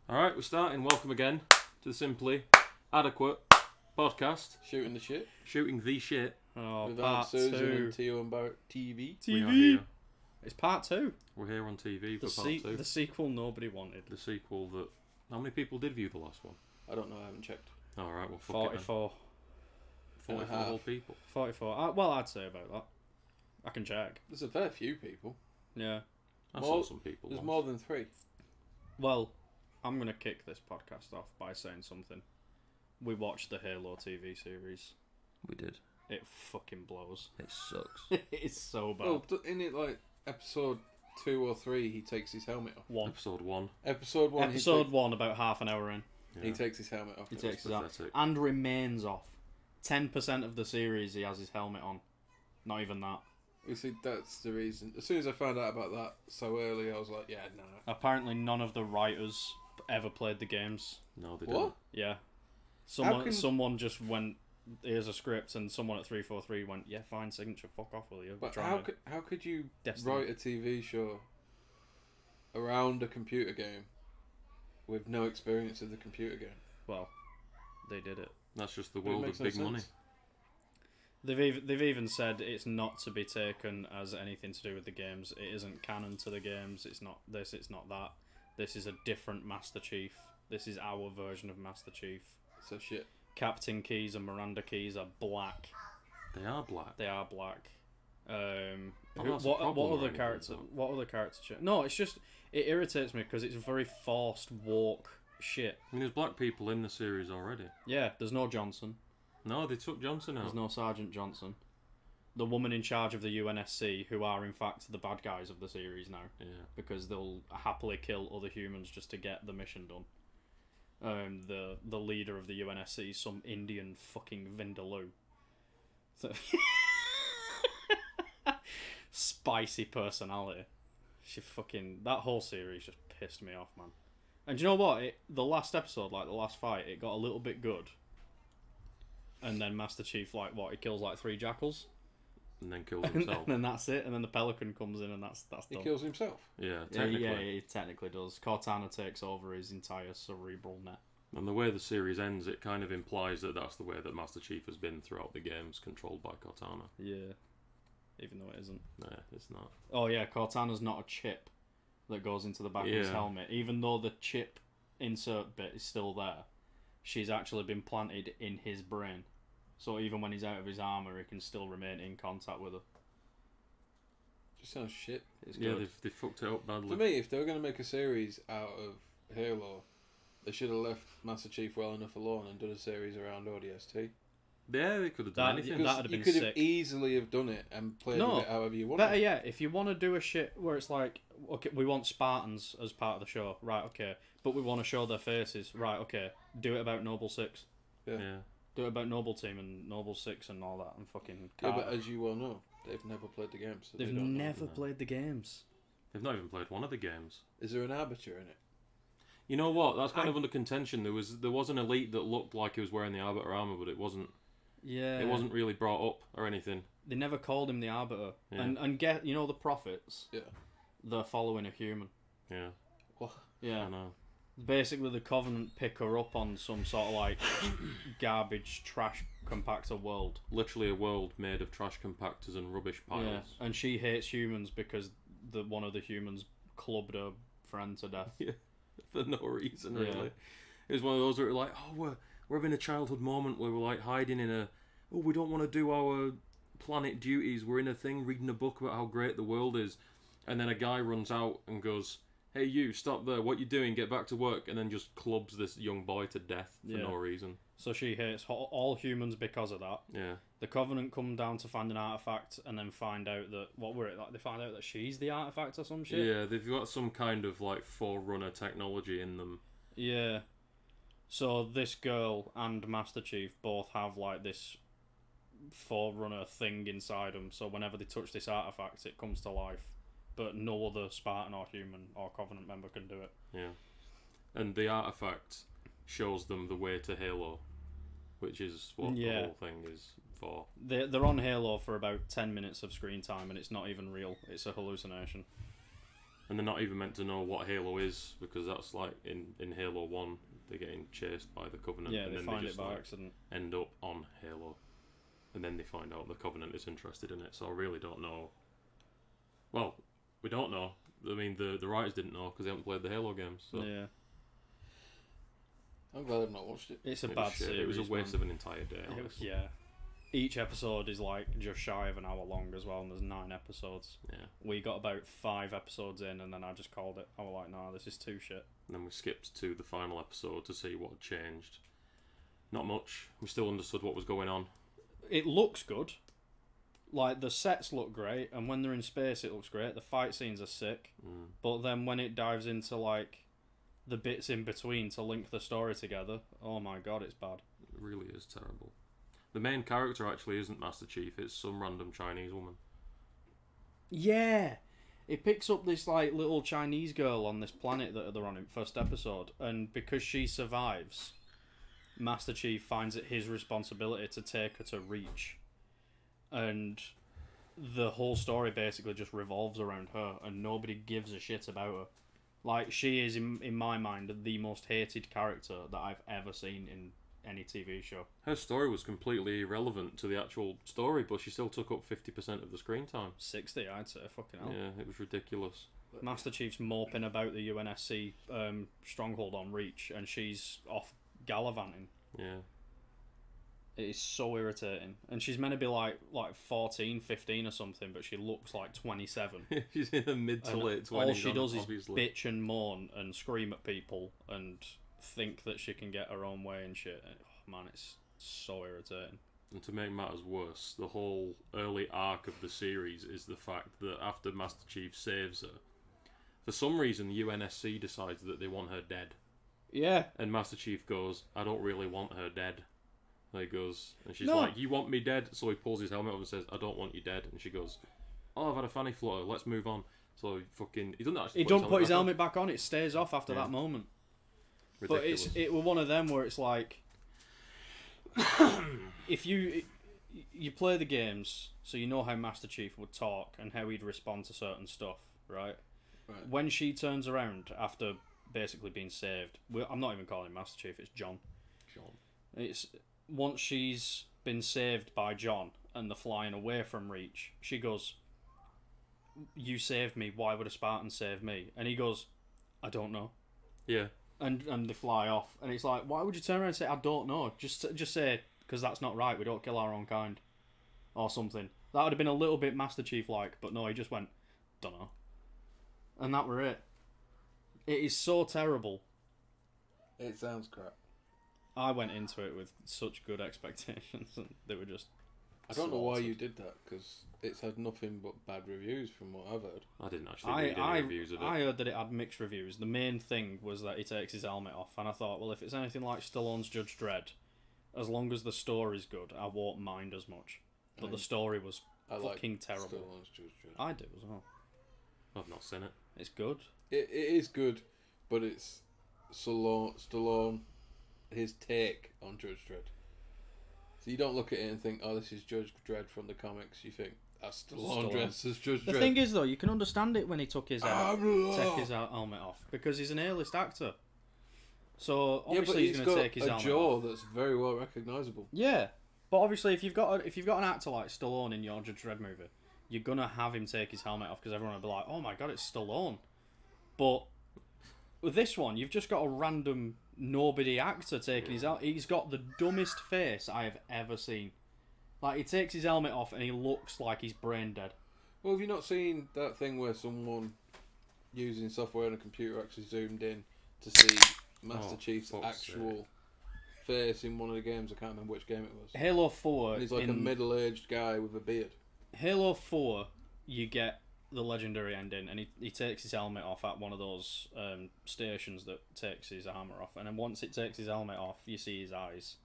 Alright, we're starting. Welcome again to the Simply Adequate podcast. Shooting the shit. Shooting the shit. Oh, With part Susan two. and Tio about TV. We are here. It's part two. We're here on TV for The, part two. the sequel nobody wanted. The sequel that... How many people did view the last one? I don't know, I haven't checked. Alright, well, fuck it 44. then. 44 whole people. 44. Well, I'd say about that. I can check. There's a fair few people. Yeah. I saw some people There's once. more than 3. Well, I'm going to kick this podcast off by saying something. We watched the Halo TV series. We did. It fucking blows. It sucks. It's so bad. Well, in it like episode 2 or 3, he takes his helmet off. One. Episode 1. Episode 1, Episode 1, about half an hour in. he takes his helmet off. He It takes was his pathetic. and remains off. 10% of the series he has his helmet on. Not even that. You see, that's the reason. As soon as I found out about that so early, I was like, yeah, nah. Apparently none of the writers ever played the games. No, they What? Yeah. How can- Someone just went, here's a script, and someone at 343 went, yeah, fine, signature, fuck off with you. But Trying how could you Destiny. write a TV show around a computer game with no experience of the computer game? Well, they did it. didn't. That's just the It world makes of no big money. sense. They've even said it's not to be taken as anything to do with the games. It isn't canon to the games. It's not this. It's not that. This is a different Master Chief. This is our version of Master Chief. So shit. Captain Keys and Miranda Keys are black. They are black. They are black. that's a What problem or other anything, character? though. What other character? No, it's just it irritates me because it's very forced woke shit. I mean, there's black people in the series already. Yeah, there's no Johnson. No, they took Johnson There's out. no Sergeant Johnson. The woman in charge of the UNSC, who are in fact the bad guys of the series now, Yeah. because they'll happily kill other humans just to get the mission done. The leader of the UNSC is some Indian fucking Vindaloo. So spicy personality. She fucking that whole series just pissed me off, man. And do you know what? The last episode, like the last fight, it got a little bit good. And then Master Chief, he kills like 3 jackals, And then kills and himself. then that's it. And then the Pelican comes in, and that's He done. kills himself. Yeah, Yeah, technically. he technically does. Cortana takes over his entire cerebral net. And the way the series ends, it kind of implies that that's the way that Master Chief has been throughout the games, controlled by Cortana. Yeah, even though it isn't. Nah, it's not. Oh yeah, Cortana's not a chip that goes into the back of his Yeah. helmet. Even though the chip insert bit is still there, she's actually been planted in his brain. So even when he's out of his armor, he can still remain in contact with her. Just sounds shit. It's Yeah, good. they fucked it up badly. For me, if they were going to make a series out of Halo, they should have left Master Chief well enough alone and done a series around ODST. Yeah, they could have done That- anything. yeah, that'd have you been could sick. have easily have done it and played No, with it however you wanted. Better yet, if you want to do a shit where it's like, okay, we want Spartans as part of the show, right? Okay, but we want to show their faces, right? Okay, do it about Noble Six. Yeah. Do it about Noble Team and Noble Six and all that, and fucking. Yeah, Carter. but as you well know, they've never played the game. So They've they don't know. never played the games. They've not even played one of the games. Is there an arbiter in it? You know what? That's kind of under contention. There was an elite that looked like he was wearing the Arbiter armor, but it wasn't. Yeah. It wasn't really brought up or anything. They never called him the Arbiter. Yeah. And get the prophets. Yeah. They're following a human. Yeah. What? Yeah. I know. Basically, the Covenant pick her up on some sort of like garbage trash compactor world. Literally a world made of trash compactors and rubbish piles. Yeah. And she hates humans because one of the humans clubbed her friend to death. For no reason, Yeah. really. It was one of those where we're like, oh, we're having a childhood moment where we're like hiding in we don't want to do our planet duties. We're in a thing reading a book about how great the world is. And then a guy runs out and goes, hey, you, stop there. What you doing? Get back to work. And then just clubs this young boy to death for no reason. So she hates all humans because of that. Yeah. The Covenant come down to find an artifact and then find out that they find out that she's the artifact or some shit. Yeah, they've got some kind of like forerunner technology in them. Yeah. So this girl and Master Chief both have like this forerunner thing inside them. So whenever they touch this artifact, it comes to life. But no other Spartan or human or Covenant member can do it. Yeah. And the artifact shows them the way to Halo, which is what the whole thing is for. They're on Halo for about 10 minutes of screen time, and it's not even real. It's a hallucination. And they're not even meant to know what Halo is, because that's like in Halo 1, they're getting chased by the Covenant. Yeah, and they then find they it just by like, accident. end up on Halo. And then they find out the Covenant is interested in it. So I really don't know. Well, we don't know. I mean, the writers didn't know because they haven't played the Halo games. So. Yeah. I'm glad I've not watched it. It's a It bad was shit. series. It was a waste man. of an entire day. Honestly. Yeah. Each episode is like just shy of an hour long as well, and there's 9 episodes. Yeah. We got about 5 episodes in, and then I just called it. I was like, "No, this is too shit." And then we skipped to the final episode to see what had changed. Not much. We still understood what was going on. It looks good. Like, the sets look great, and when they're in space, it looks great. The fight scenes are sick. But then when it dives into, like, the bits in between to link the story together, oh my god, it's bad. It really is terrible. The main character actually isn't Master Chief, it's some random Chinese woman. Yeah! It picks up this, like, little Chinese girl on this planet that they're on in first episode, and because she survives, Master Chief finds it his responsibility to take her to Reach. And the whole story basically just revolves around her, and nobody gives a shit about her. Like, she is, in my mind, the most hated character that I've ever seen in any TV show. Her story was completely irrelevant to the actual story, but she still took up 50% of the screen time. 60, I'd say, fucking hell. Yeah, it was ridiculous. Master Chief's moping about the UNSC stronghold on Reach, and she's off gallivanting. Yeah. It is so irritating. And she's meant to be like 14, 15 or something, but she looks like 27. She's in her mid to And late 20s. all she does is obviously. bitch and moan and scream at people and think that she can get her own way and shit. Oh, man, it's so irritating. And to make matters worse, the whole early arc of the series is the fact that after Master Chief saves her, for some reason the UNSC decides that they want her dead. Yeah. And Master Chief goes, I don't really want her dead. And he goes, and she's No. like, you want me dead? So he pulls his helmet off and says, I don't want you dead. And she goes, oh, I've had a fanny flutter, let's move on. So he doesn't actually He don't put his back on. helmet back on, it stays off after Yeah. that moment. Ridiculous. But it was one of them where it's like, if you play the games, so you know how Master Chief would talk and how he'd respond to certain stuff, right? Right. When she turns around after basically being saved, I'm not even calling him Master Chief, it's John. It's once she's been saved by John and they're flying away from Reach, she goes, you saved me, why would a Spartan save me? And he goes, I don't know. Yeah. And they fly off, and it's like, why would you turn around and say, I don't know? Just say, because that's not right, we don't kill our own kind. Or something. That would have been a little bit Master Chief-like, but no, he just went, don't know. And that were it. It is so terrible. It sounds crap. I went into it with such good expectations, and they were just... I don't know why slaughtered. you did that, because it's had nothing but bad reviews from what I've heard. I didn't actually read any reviews of it. I heard that it had mixed reviews. The main thing was that he takes his helmet off, and I thought, well, if it's anything like Stallone's Judge Dredd, as long as the story's good, I won't mind as much. But the story was fucking terrible. Stallone's Judge Dredd. I do as well. I've not seen it. It's good. It is good, but it's Stallone, his take on Judge Dredd. So you don't look at it and think, oh, this is Judge Dredd from the comics. You think, that's Stallone dressed as Judge Dredd. The thing is, though, you can understand it when he took his helmet off, because he's an A-list actor. So obviously he's going to take his helmet jaw off. that's very well recognisable. Yeah, but obviously if you've got an actor like Stallone in your Judge Dredd movie, you're gonna have him take his helmet off because everyone will be like, "Oh my god, it's Stallone." But with this one, you've just got a random nobody actor taking his helmet. He's got the dumbest face I have ever seen. Like, he takes his helmet off and he looks like he's brain dead. Well, have you not seen that thing where someone using software on a computer actually zoomed in to see Master Chief's actual face in one of the games? I can't remember which game it was. Halo 4. And he's like a middle-aged guy with a beard. Halo 4, you get the legendary ending, and he takes his helmet off at one of those stations that takes his armour off. And then once it takes his helmet off, you see his eyes.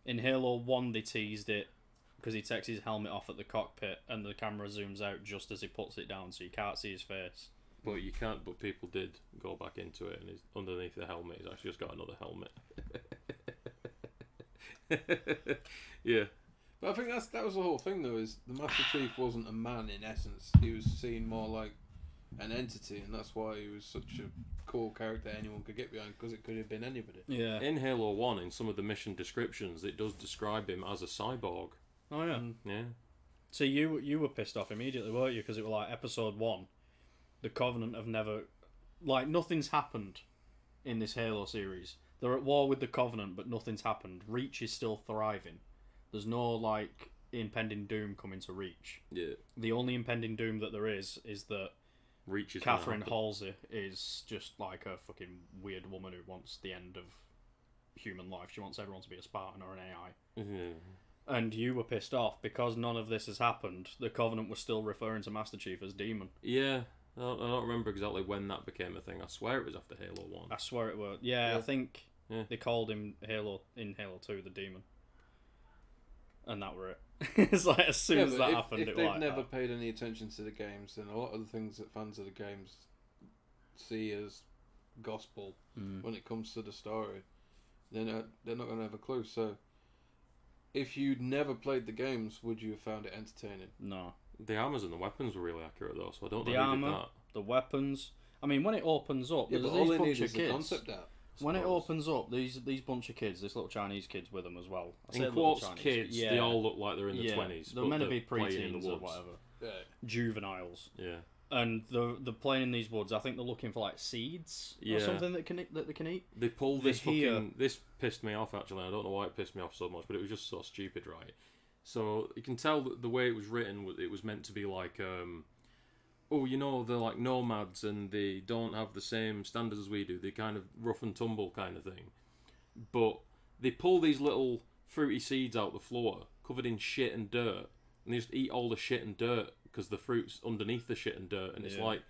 In Halo 1, they teased it because he takes his helmet off at the cockpit and the camera zooms out just as he puts it down, so you can't see his face. But you can't. But people did go back into it, and he's underneath the helmet. He's actually just got another helmet. Yeah. But I think that was the whole thing, though. Is the Master Chief wasn't a man in essence. He was seen more like an entity, and that's why he was such a cool character anyone could get behind, because it could have been anybody. Yeah. In Halo 1, in some of the mission descriptions, it does describe him as a cyborg. Oh yeah. Yeah. So you were pissed off immediately, weren't you? Because it was like episode 1, the Covenant have never, like, nothing's happened in this Halo series. They're at war with the Covenant, but nothing's happened. Reach is still thriving. There's no, like, impending doom coming to Reach. Yeah. The only impending doom that there is that Reach is Catherine Halsey is just like a fucking weird woman who wants the end of human life. She wants everyone to be a Spartan or an AI. Yeah. And you were pissed off because none of this has happened. The Covenant was still referring to Master Chief as Demon. Yeah. I don't remember exactly when that became a thing. I swear it was after Halo 1. I swear it was. Yeah, I think Yeah. they called him Halo 2 the Demon. And that were it. It's like as soon as that happened, if it was they've like never paid any attention to the games, then a lot of the things that fans of the games see as gospel when it comes to the story, they're not going to have a clue. So, if you'd never played the games, would you have found it entertaining? No. The armors and the weapons were really accurate though, so I don't know The who armor, did that. the weapons. I mean, when it opens up, Yeah, there's but all these they need bunch is of the kids. concept art. When it suppose. opens up, these bunch of kids, this little Chinese kids with them as well. I say In little quotes, Chinese kids, yeah. they all look like they're in the yeah. 20s. They're but meant to be playing in the pre-teens or woods. whatever. Yeah. Juveniles. Yeah. And they're playing in these woods. I think they're looking for like seeds or Yeah. something that they can eat. They pulled They this hear- fucking... This pissed me off, actually. I don't know why it pissed me off so much, but it was just so stupid, right? So, you can tell that the way it was written, it was meant to be like... oh, you know, they're like nomads and they don't have the same standards as we do. They kind of rough and tumble kind of thing. But they pull these little fruity seeds out the floor, covered in shit and dirt, and they just eat all the shit and dirt because the fruit's underneath the shit and dirt. And it's Yeah. like,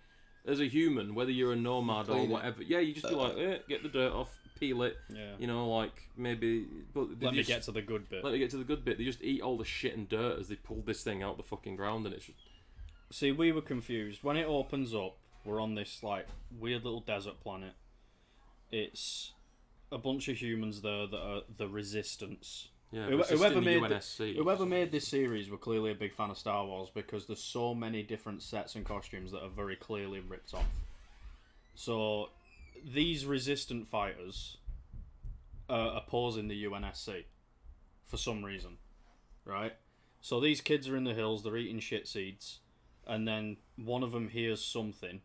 as a human, whether you're a nomad or Clean it. whatever, yeah, you just be like, get the dirt off, peel it, Yeah. you know, like maybe. But they Let me just- get to the good bit. Let me get to the good bit. They just eat all the shit and dirt as they pull this thing out the fucking ground, and it's just. See, we were confused. When it opens up, we're on this like weird little desert planet. It's a bunch of humans there that are the Resistance. Yeah, Whoever made UNSC. Whoever made this series were clearly a big fan of Star Wars because there's so many different sets and costumes that are very clearly ripped off. So these resistant fighters are opposing the UNSC for some reason, right? So these kids are in the hills, they're eating shit seeds, and then one of them hears something.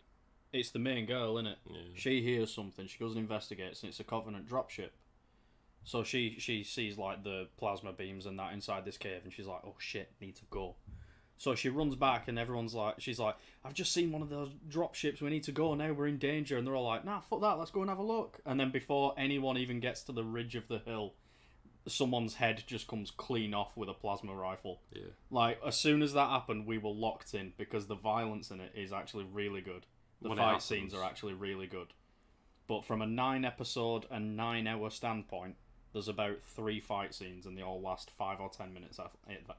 It's the main girl, innit? Yeah. She hears something, she goes and investigates, and it's a Covenant dropship. So she sees like the plasma beams and that inside this cave, and she's like, "Oh shit, need to go." So she runs back, and everyone's like, "She's like, I've just seen one of those drop ships. We need to go now. We're in danger." And they're all like, "Nah, fuck that. Let's go and have a look." And then before anyone even gets to the ridge of the hill, someone's head just comes clean off with a plasma rifle. Yeah. Like as soon as that happened, we were locked in because the violence in it is actually really good. The When it fight happens. scenes are actually really good. But from a 9-episode and 9-hour standpoint, there's about 3 fight scenes, and they all last 5 or 10 minutes,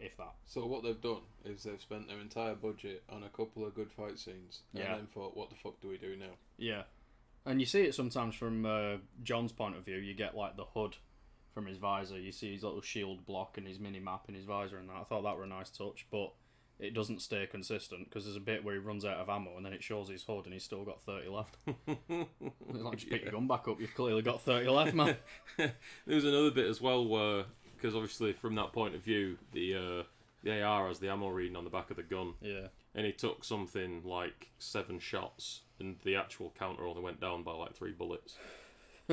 if that. So what they've done is they've spent their entire budget on a couple of good fight scenes, and Yeah. then thought, what the fuck do we do now? Yeah, and you see it sometimes from John's point of view. You get like the hood from his visor. You see his little shield block and his mini map in his visor, and that. I thought that were a nice touch, but it doesn't stay consistent because there's a bit where he runs out of ammo, and then it shows his hood, and he's still got 30 left. It's like, just pick your gun back up. You've clearly got 30 left, man. There was another bit as well where, because obviously from that point of view, the AR has the ammo reading on the back of the gun, Yeah. and he took something like 7 shots, and the actual counter only went down by like 3 bullets.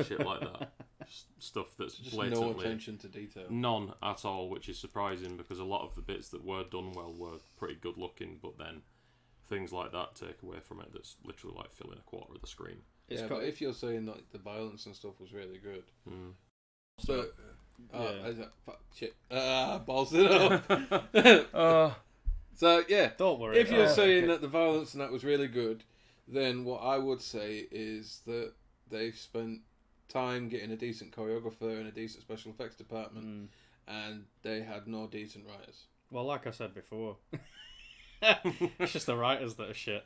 Shit like that. Just stuff that's Just blatantly no attention to detail. none at all, which is surprising because a lot of the bits that were done well were pretty good looking, but then things like that take away from it. That's literally like filling a quarter of the screen. It's Yeah, got- but if you're saying that the violence and stuff was really good, Mm. so Yeah. fuck shit, balls it up. So yeah, Don't worry. if you're Oh, saying okay. that the violence and that was really good, then what I would say is that they spent time getting a decent choreographer and a decent special effects department, Mm. and they had no decent writers. Well, like I said before, it's just the writers that are shit.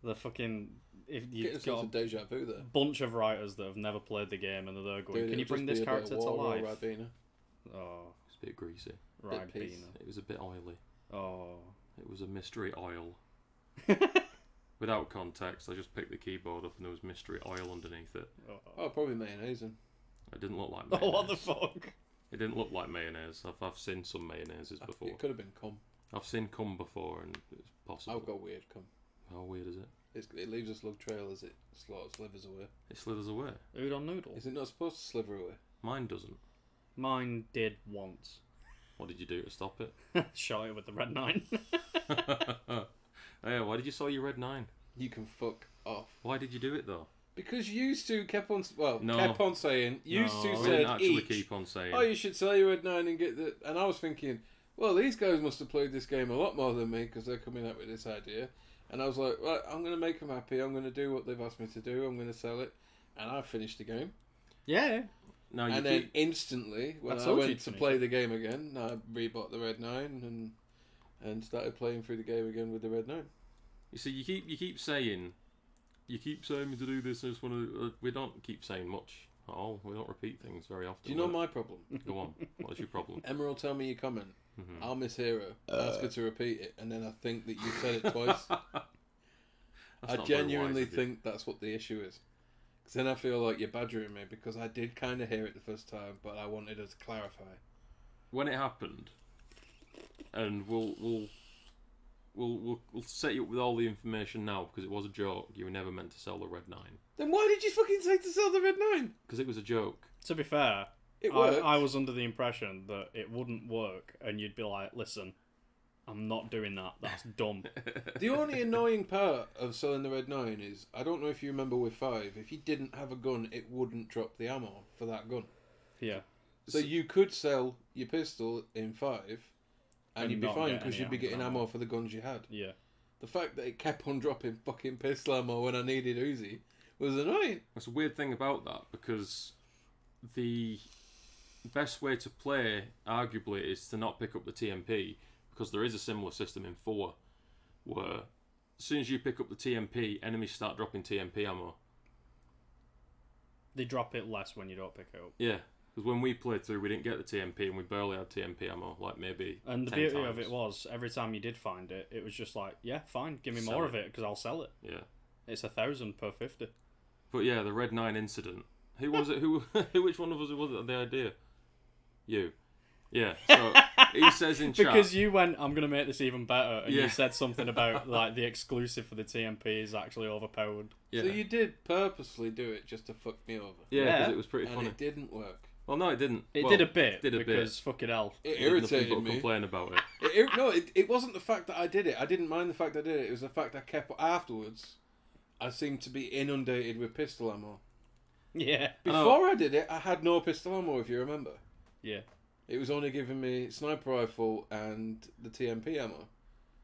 The fucking if Getting you've a sense got of deja vu there. a bunch of writers that have never played the game and they're going, Dude, "Can you it'll bring just this be a bit character of to war or life?" Ribena. Oh, It's a bit greasy. peace. Ribena. It was a bit oily. Oh, It was a mystery oil. Without context, I just picked the keyboard up and there was mystery oil underneath it. Oh, probably mayonnaise. Then. It didn't look like mayonnaise. Oh, what the fuck? It didn't look like mayonnaise. I've seen some mayonnaises before. It could have been cum. I've seen cum before, and it's possible. I've got weird cum. How weird is it? It leaves a slug trail as it slithers away. It slithers away. Udon noodle. Is it not supposed to slither away? Mine doesn't. Mine did once. What did you do to stop it? Shot it with the Red 9. Oh, yeah, why did you sell your Red 9? You can fuck off. Why did you do it though? Because you two kept on saying I said didn't actually each. keep on saying. Oh, you should sell your Red 9 and get the. And I was thinking, well, these guys must have played this game a lot more than me because they're coming up with this idea. And I was like, right, I'm going to make them happy. I'm going to do what they've asked me to do. I'm going to sell it. And I finished the game. Yeah. No, you And then instantly, when I went to play the game again, I rebought the Red 9 and started playing through the game again with the Red 9. You see, you keep saying me to do this. I just want to. We don't keep saying much at all. We don't repeat things very often. Do you know my problem? Go on. What's your problem? Emma will tell me your comment. Mm-hmm. I'll mishear her. Ask her to repeat it, and then I think that you said it twice. I genuinely think that's what the issue is. Because then I feel like you're badgering me because I did kind of hear it the first time, but I wanted her to clarify. When it happened, and we'll set you up with all the information now because it was a joke. You were never meant to sell the Red 9. Then why did you fucking say to sell the Red 9? Because it was a joke. To be fair, It worked. I was under the impression that it wouldn't work, and you'd be like, listen, I'm not doing that. That's dumb. The only annoying part of selling the Red 9 is, I don't know if you remember with 5, if you didn't have a gun, it wouldn't drop the ammo for that gun. Yeah. So you could sell your pistol in 5, and you'd be not fine get because any you'd be getting ammo. ammo for the guns you had. Yeah. The fact that it kept on dropping fucking pistol ammo when I needed Uzi was annoying. That's a weird thing about that because the best way to play, arguably, is to not pick up the TMP because there is a similar system in 4 where as soon as you pick up the TMP, enemies start dropping TMP ammo. They drop it less when you don't pick it up. Yeah, because when we played through, we didn't get the TMP and we barely had TMP ammo, like maybe And the 10 beauty times. of it was, every time you did find it, it was just like, yeah, fine, give me Sell more it. of it because I'll sell it. Yeah. It's 1,000 per 50. But yeah, the Red 9 incident. Who was it? Which one of us was it the idea? You. Yeah. So he says in chat. Because you went, I'm going to make this even better, and Yeah. you said something about like the exclusive for the TMP is actually overpowered. Yeah. So you did purposely do it just to fuck me over. Yeah, because Yeah. it was pretty And funny. it didn't work. Well, no, it didn't. It Well, did a bit, did a because fucking hell. It Nothing but irritated me. complain about it. It wasn't the fact that I did it. I didn't mind the fact I did it. It was the fact I kept afterwards. I seemed to be inundated with pistol ammo. Yeah. Before I did it, I had no pistol ammo. If you remember, Yeah. it was only giving me sniper rifle and the TMP ammo.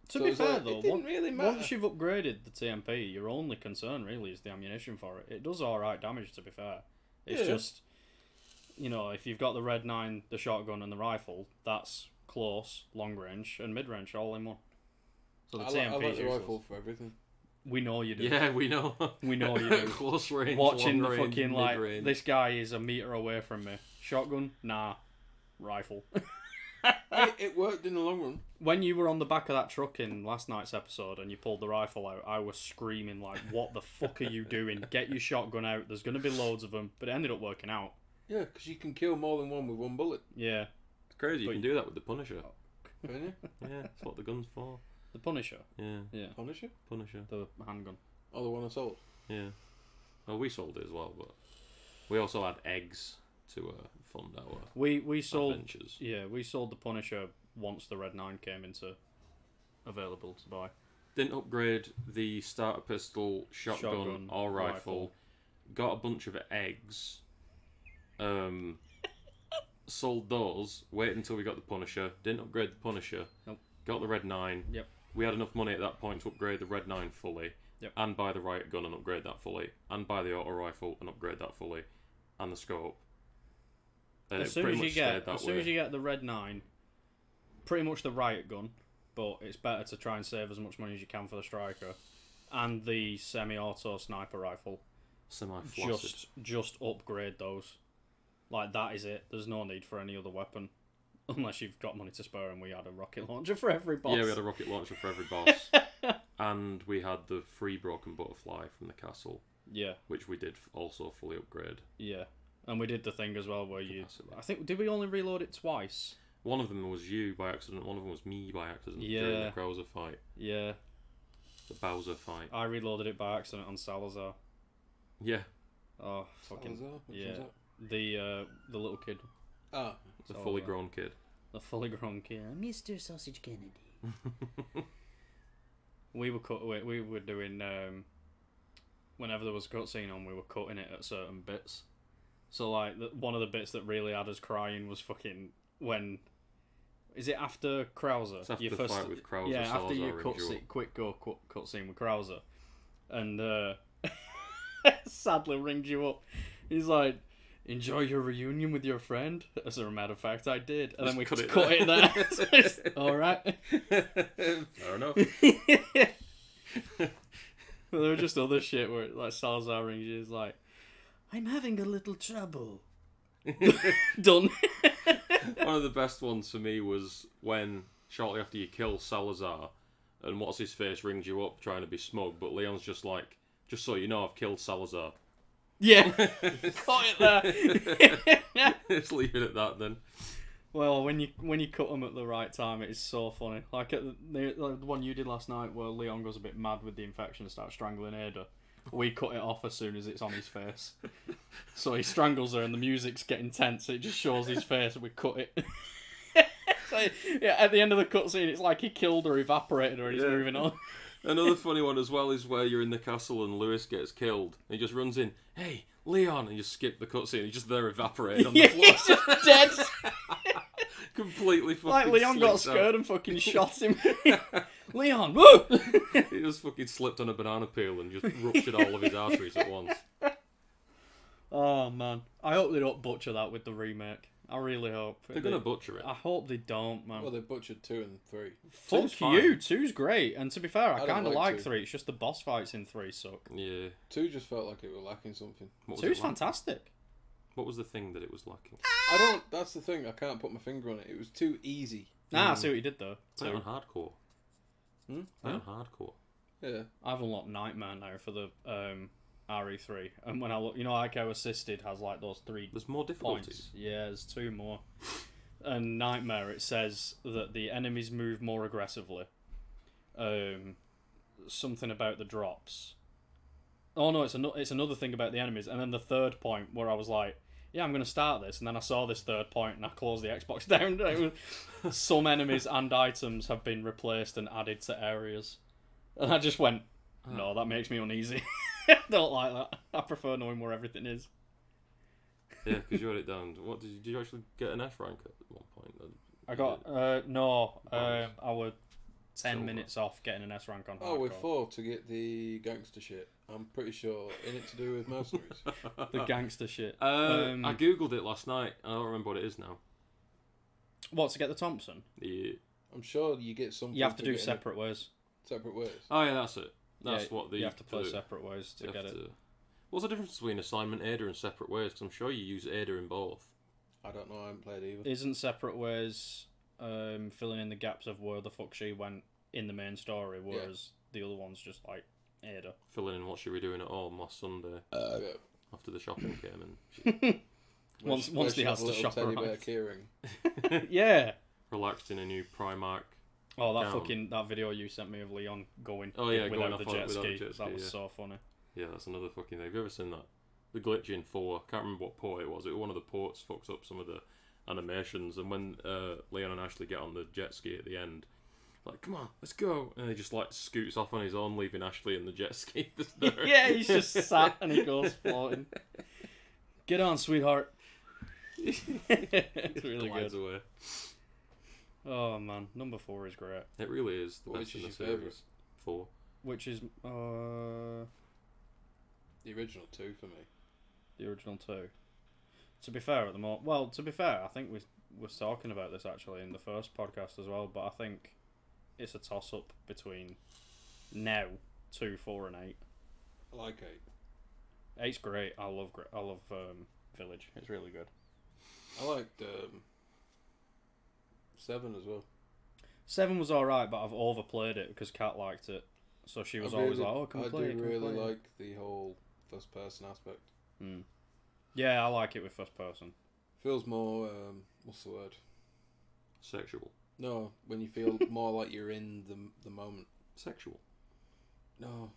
To So be it's fair like, though, it didn't really matter. once you've upgraded the TMP, your only concern really is the ammunition for it. It does alright damage, to be fair. It's Yeah. just, you know, if you've got the Red 9, the shotgun, and the rifle, that's close, long range, and mid range all in one. So the I TMP like is the useless. rifle for everything. We know you do. Yeah, we know. We know you do. Close range, Watching long the range, fucking, like, mid-range. this guy is a meter away from me. Shotgun? Nah. Rifle. It worked in the long run. When you were on the back of that truck in last night's episode and you pulled the rifle out, I was screaming like, what the fuck are you doing? Get your shotgun out. There's going to be loads of them. But it ended up working out. Yeah, because you can kill more than one with one bullet. Yeah. It's crazy. You But- can do that with the Punisher. Can you? Yeah, that's what the gun's for. The Punisher. Yeah, Yeah. Punisher? Punisher. The handgun. Oh, the one I sold. Yeah. Well, we sold it as well, but we also had eggs to fund our We sold... adventures. Yeah, we sold the Punisher once the Red 9 came into available to buy. Didn't upgrade the starter pistol, shotgun, or rifle. Got a bunch of eggs. Sold those. Waited until we got the Punisher. Didn't upgrade the Punisher. Nope. Got the Red 9. Yep. We had enough money at that point to upgrade the Red 9 fully. Yep. And buy the riot gun and upgrade that fully. And buy the auto rifle and upgrade that fully. And the scope. And As it soon pretty as you much stayed get, that as soon way. as you get the Red 9, pretty much the riot gun, but it's better to try and save as much money as you can for the striker, and the semi-auto sniper rifle. Semi-flaccid. Just upgrade those. Like, that is it. There's no need for any other weapon. Unless you've got money to spare, and we had a rocket launcher for every boss. Yeah, we had a rocket launcher for every boss. and we had the free broken butterfly from the castle, Yeah, which we did also fully upgrade. yeah. And we did the thing as well where Capacity. I think, did we only reload it twice? One of them was you by accident, one of them was me by accident during Yeah. the Krauser fight. Yeah. The Bowser fight. I reloaded it by accident on Salazar. Yeah. Oh, fucking... Salazar? Which yeah. one's The little kid. that? Ah. The So, fully grown kid. The fully grown kid. Mr. Sausage Kennedy. We were doing... whenever there was a cutscene on, we were cutting it at certain bits. So, like, one of the bits that really had us crying was fucking when... Is it after Krauser? It's after the fight with Krauser, Yeah, after Salazar your rings you up. quick go cutscene with Krauser. And Sadler rings you up. He's like, enjoy your reunion with your friend? As a matter of fact, I did. And then we cut it there. So it's, all right. Fair enough. Well, there were just other shit where, like, Salazar rings you. He's like, I'm having a little trouble. Done. One of the best ones for me was when, shortly after you kill Salazar, and what's-his-face rings you up trying to be smug, but Leon's just like, just so you know, I've killed Salazar. Yeah. Cut it there. Just leave it at that then. Well, when you cut them at the right time, it is so funny. Like at the one you did last night, where Leon goes a bit mad with the infection and starts strangling Ada. We cut it off as soon as it's on his face. So he strangles her, and the music's getting tense. So it just shows his face, and we cut it. So yeah, at the end of the cutscene, it's like he killed her, evaporated her, and he's moving on. Another funny one as well is where you're in the castle and Lewis gets killed. And he just runs in, hey, Leon, and you skip the cutscene. He's just there evaporated on the floor. He's just dead. Completely fucking Like Leon got slipped scared out. and fucking shot him. Leon, woo! He just fucking slipped on a banana peel and just ruptured all of his arteries at once. Oh man, I hope they don't butcher that with the remake. I really hope. They're going to butcher it. I hope they don't, man. Well, they butchered 2 and 3. Fuck Two's you, fine. 2's great. And to be fair, I don't kind of like like 2. 3. It's just the boss fights in 3 suck. Yeah. 2 just felt like it was lacking something. What was 2's it like? fantastic. What was the thing that it was lacking? I don't. That's the thing. I can't put my finger on it. It was too easy. Nah, I see what you did though. Play it So on hardcore. Hmm? Play it on hardcore. Yeah. I've unlocked Nightmare now for the RE3, and when I look, you know, like how Assisted has like those 3 There's more difficulties. points. Yeah, there's 2 more. And Nightmare, it says that the enemies move more aggressively. Something about the drops. Oh no, it's another thing about the enemies. And then the third point where I was like, yeah, I'm going to start this. And then I saw this third point and I closed the Xbox down. It was, some enemies and items have been replaced and added to areas. And I just went, no, that makes me uneasy. I don't like that. I prefer knowing where everything is. Yeah, because you had it down. What did you actually get an F rank at one point? I got, I was 10 Silver. minutes off getting an S rank on Oh, we're hardcore. 4 to get the gangster shit. I'm pretty sure in it to do with mercenaries. The gangster shit. I googled it last night. I don't remember what it is now. What, to get the Thompson? Yeah. I'm sure you get something. You have to do get in separate ways. separate ways. Oh yeah, that's it. That's Yeah, what the you have to play separate ways to you get have it. to- What's the difference between assignment Ada and separate ways? Because I'm sure you use Ada in both. I don't know. I haven't played either. Isn't separate ways filling in the gaps of where the fuck she went in the main story, whereas the other one's just like Ada. Filling in what she were doing at home last Sunday Yeah. after the shopping came in. Once she he has had a to little shop teddy bear around. keyring. Yeah. Relaxed in a new Primark. Oh, Down. that video you sent me of Leon going. Oh, yeah, without going the off jet without ski. the jet ski, That was yeah. so funny. Yeah, that's another fucking thing. Have you ever seen that? The glitch in 4. I can't remember what port it was. It was one of the ports fucks up some of the animations. And when Leon and Ashley get on the jet ski at the end, like, come on, let's go. And he just like scoots off on his own, leaving Ashley in the jet ski. Yeah, he's just sat and he goes floating. Get on, sweetheart. It's really Glides good. away. Oh man, number 4 is great. It really is the Which best in the is your series. favourite? 4. Which is The original 2 for me. the original 2. To be fair, at the moment, well, to be fair, I think we was talking about this actually in the first podcast as well. But I think it's a toss up between now 2, 4, and 8. I like 8. 8's great. I love Village. It's really good. I liked 7 as well. 7 was alright, but I've overplayed it because Kat liked it. So she was always like, "Oh, can we I play it? do Can we really play it?" like the whole first person aspect. Yeah, I like it with first person. Feels more what's the word? Sexual. No, when you feel more like you're in the moment. Sexual. No,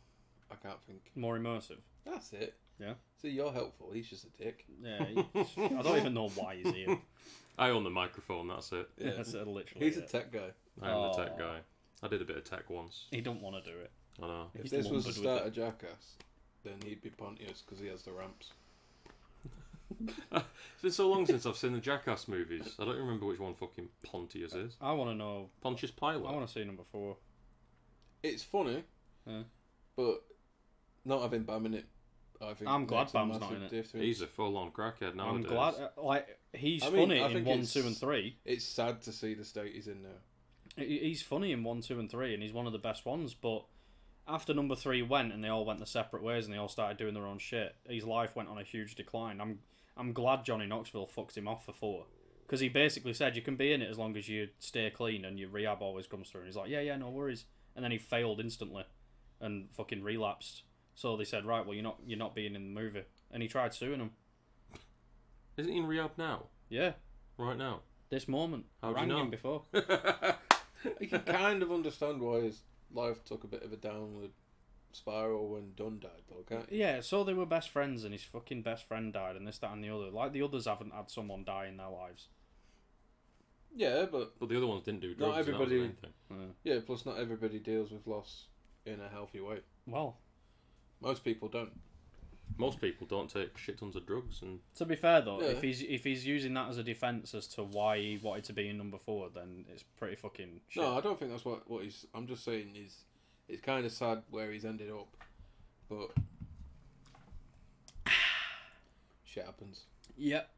I can't think. More immersive. That's it. Yeah. See, you're helpful. He's just a dick. Yeah, I don't even know why he's here. I own the microphone, that's it. Yeah. That's literally He's it. a tech guy. I am the tech guy. I did a bit of tech once. He don't want to do it. I know. If He's this was the lumbered with start it. of Jackass, then he'd be Pontius because he has the ramps. It's been so long since I've seen the Jackass movies. I don't remember which one fucking Pontius is. I want to know. Pontius Pilate. I want to see number 4. It's funny, Yeah. but not having Bam in it, I think. I'm glad makes a Bam's not massive in it. difference. He's a full-on crackhead nowadays. I'm glad. He's I mean, funny I in think 1, it's- 2, and 3. It's sad to see the state he's in now. He's funny in 1, 2, and 3, and he's one of the best ones. But after number 3 went, and they all went their separate ways, and they all started doing their own shit, his life went on a huge decline. I'm glad Johnny Knoxville fucked him off for 4, because he basically said you can be in it as long as you stay clean and your rehab always comes through. And he's like, yeah, no worries. And then he failed instantly, and fucking relapsed. So they said, right, well you're not being in the movie, and he tried suing him. Isn't he in rehab now? Yeah, Right now? this moment. How'd I you rang know? him before. You can kind of understand why his life took a bit of a downward spiral when Dunn died, though, can't you? Yeah, so they were best friends, and his fucking best friend died, and this, that, and the other. Like, the others haven't had someone die in their lives. Yeah, but But the other ones didn't do Not drugs. and that was everybody- the main thing. yeah. Plus, not everybody deals with loss in a healthy way. Well, Most people don't. Most people don't take shit tons of drugs, and to be fair though, Yeah. if he's using that as a defense as to why he wanted to be in number 4, then it's pretty fucking shit. No, I don't think that's what he's. I'm just saying it's kind of sad where he's ended up, but shit happens. Yep.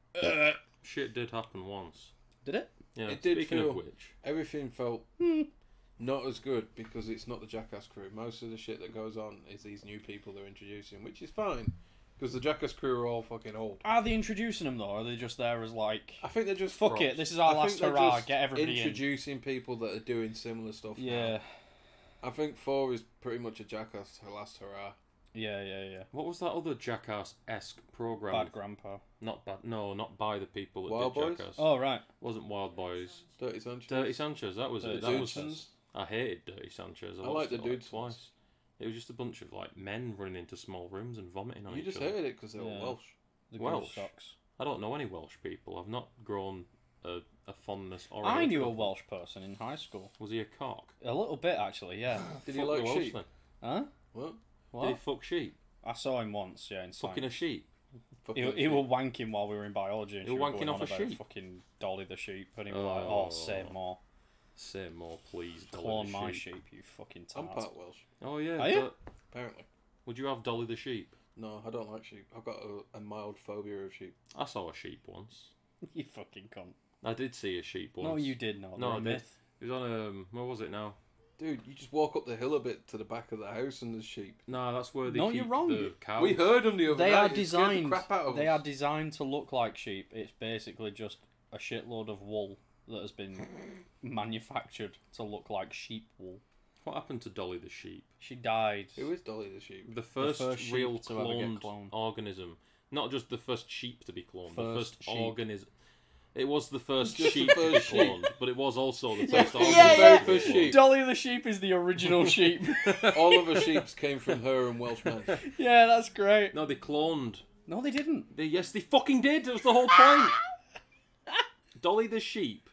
shit did happen once. Did it? Yeah. It did Speaking feel- of which, Everything felt not as good because it's not the Jackass crew. Most of the shit that goes on is these new people they're introducing, which is fine because the Jackass crew are all fucking old. Are they introducing them though? Or are they just there as like, I think they're just fuck props. it, this is our I last think they're hurrah, just get everybody in. introducing people that are doing similar stuff. Yeah, now. I think 4 is pretty much a Jackass her last hurrah. yeah. what was that other Jackass-esque program? Bad grandpa. Not bad. No, not by the people that Wild did Boys? Jackass. Oh right. Wasn't Wild Boys. Dirty Sanchez. Dirty Sanchez. That was it. That was. Dudesons. I hated Dirty Sanchez. I watched like the it, Dudesons. twice. It was just a bunch of like men running into small rooms and vomiting on You each just other. hated it because they were Yeah. Welsh. The Welsh? Goose socks. I don't know any Welsh people. I've not grown a fondness or. I knew a hatred for- Welsh person in high school. Was he a cock? A little bit actually, yeah. Did he Fuck like the Welsh sheep? then. Huh? What? What? Did he fuck sheep? I saw him once, yeah, in Fucking a science. sheep. Fucking He sheep. was wanking while we were in biology, and He she were was wanking going off on a about sheep? fucking Dolly the sheep, and he was like, "Oh, say more, Say more, please. Dolly clone the my sheep. sheep, you fucking I'm tart." part Welsh, Oh yeah. Are you? apparently. Would you have Dolly the sheep? No, I don't like sheep. I've got a mild phobia of sheep. I saw a sheep once. You fucking cunt. I did see a sheep once. No, you did not. No, They're I a did. myth. It was on where was it now? Dude, you just walk up the hill a bit to the back of the house and there's sheep. No, that's where they No, keep you're wrong. the cows. We heard them the other They night. are It scared the designed. crap out of They us. are designed to look like sheep. It's basically just a shitload of wool that has been manufactured to look like sheep wool. What happened to Dolly the sheep? She died. Who is Dolly the sheep? The first, first real sheep to ever get cloned cloned. organism. Not just the first sheep to be cloned. The First first sheep. organism. It was the first Just the sheep to be first sheep. cloned, but it was also the Yeah, first yeah, organism. yeah. to be First cloned. sheep. Dolly the sheep is the original sheep. All of her sheeps came from her and Welsh men. Yeah, that's great. No, they cloned. No, they didn't. Yes, they fucking did. That was the whole point. Dolly the sheep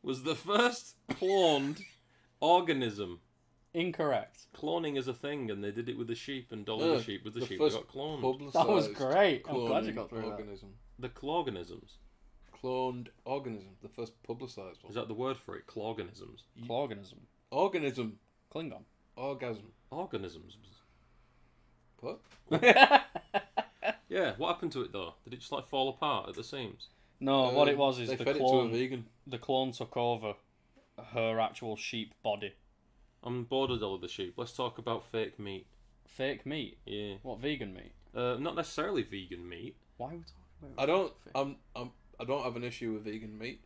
was the first cloned organism. Incorrect. Cloning is a thing, and they did it with the sheep, and Dolly the sheep with the sheep. They first got cloned. publicised That was great. I'm glad you cloning got through that. organism. The clorganisms. Cloned organism. The first publicised one. Is that the word for it? Clorganisms. Clorganism. Organism. Klingon. Orgasm. Organisms. What? Yeah, what happened to it though? Did it just like fall apart at the seams? No, what it was is they the fed it to a clone. vegan. The clone took over her actual sheep body. I'm bored of Dolly the sheep. Let's talk about fake meat. Fake meat. Yeah. What, vegan meat? Not necessarily vegan meat. Why are we talking about? I don't have an issue with vegan meat,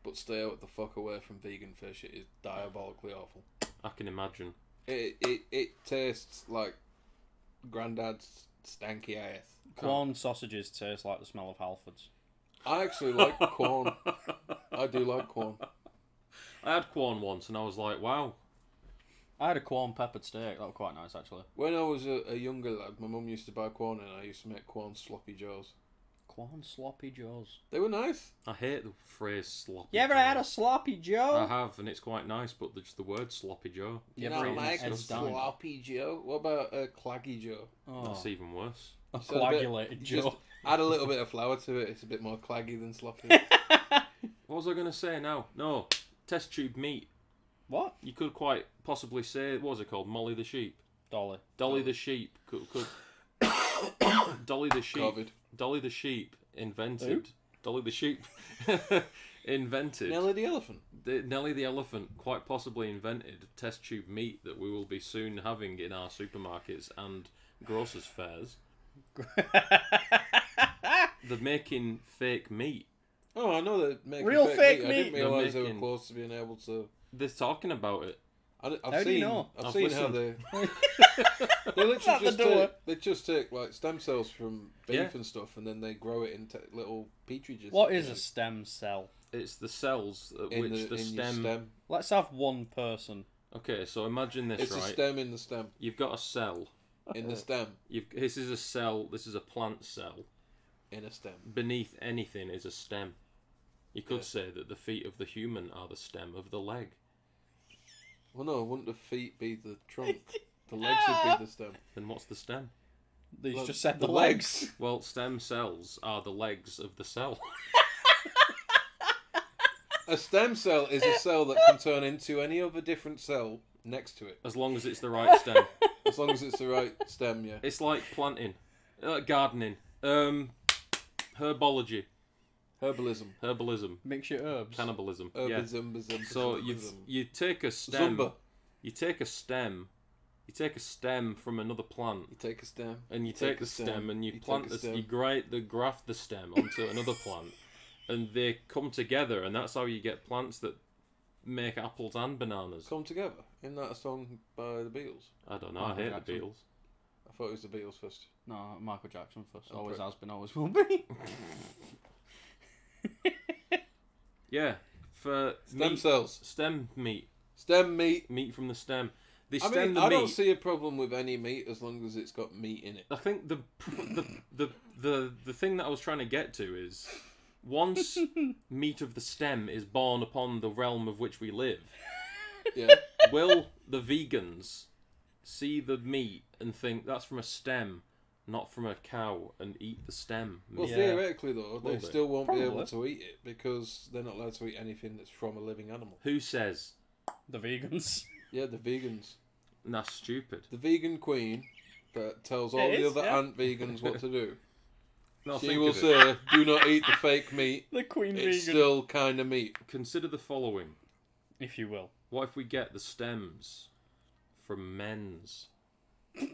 but stay out the fuck away from vegan fish. It is diabolically awful. I can imagine. It tastes like Grandad's stanky ass. Corn sausages taste like the smell of Halfords. I actually like corn. I do like corn. I had Quorn once, and I was like, wow. I had a corn peppered steak. That was quite nice, actually. When I was a younger lad, my mum used to buy corn, and I used to make corn sloppy joes. Corn sloppy joes. They were nice. I hate the phrase sloppy. You ever Joe. had a sloppy joe? I have, and it's quite nice, but just the word sloppy Joe. You You ever know, eaten like a Ed's Diner? sloppy Joe. What about a claggy Joe? Oh, That's even worse. a So a bit- coagulated just joe. Add a little bit of flour to it. It's a bit more claggy than sloppy. What was I going to say now? No, test tube meat. What? You could quite possibly say, what was it called? Molly the sheep. Dolly. Dolly the sheep. Could Dolly the sheep. COVID. Dolly the sheep invented. Dolly the sheep invented. Nelly the elephant. Nelly the elephant quite possibly invented test tube meat that we will be soon having in our supermarkets and grocers' fairs. They're making fake meat. Oh, I know they're making Real fake I meat. didn't realise they were making- close to being able to. They're talking about it. I've How seen. do you know? I've I've seen how listened. they literally At the just door. they just take like stem cells from beef Yeah. and stuff, and then they grow it into little petri dishes. What is a stem cell? It's the cells at in which the in your stem. stem? Let's have one person. Okay, so imagine this, It's a right? stem in the stem. You've got a cell. In the stem. This is a cell. This is a plant cell. In a stem. Beneath anything is a stem. You could Yeah. say that the feet of the human are the stem of the leg. Well, no, wouldn't the feet be the trunk? The legs would be the stem. Then what's the stem? These Well, just said the the legs. Well, stem cells are the legs of the cell. A stem cell is a cell that can turn into any other different cell next to it, As long as it's the right stem. as long as it's the right stem. Yeah. It's like planting, gardening, herbology, herbalism, Mix your herbs. cannibalism. Yeah. Herbism. So you take a stem. Zumba. You take a stem. You take a stem from another plant, You take a stem. and you take the stem, and you take plant a this. stem. You graft the stem onto another plant, and they come together, and that's how you get plants that make apples and bananas. Come together. Isn't that a song by the Beatles? I don't know. Michael I hate Jackson. the Beatles. I thought it was the Beatles first. No, Michael Jackson first. Oh, Always great. has been, always will be. Yeah, for Stem meat, cells. stem meat, Stem meat. meat from the stem. They I stem mean, the I meat. don't see a problem with any meat as long as it's got meat in it. I think the thing that I was trying to get to is once meat of the stem is born upon the realm of which we live, Yeah. will the vegans see the meat and think that's from a stem, not from a cow, and eat the stem? Well, Yeah. theoretically, though, Will they they? still won't be able Probably. to eat it because they're not allowed to eat anything that's from a living animal. Who says? The vegans. Yeah, the vegans. And that's stupid. The vegan queen that tells all It the is, other yeah. ant vegans what to do. No, She think will of it. say, do not eat the fake meat. The queen It's vegan. still kind of meat. Consider the following. If you will. What if we get the stems from men's? You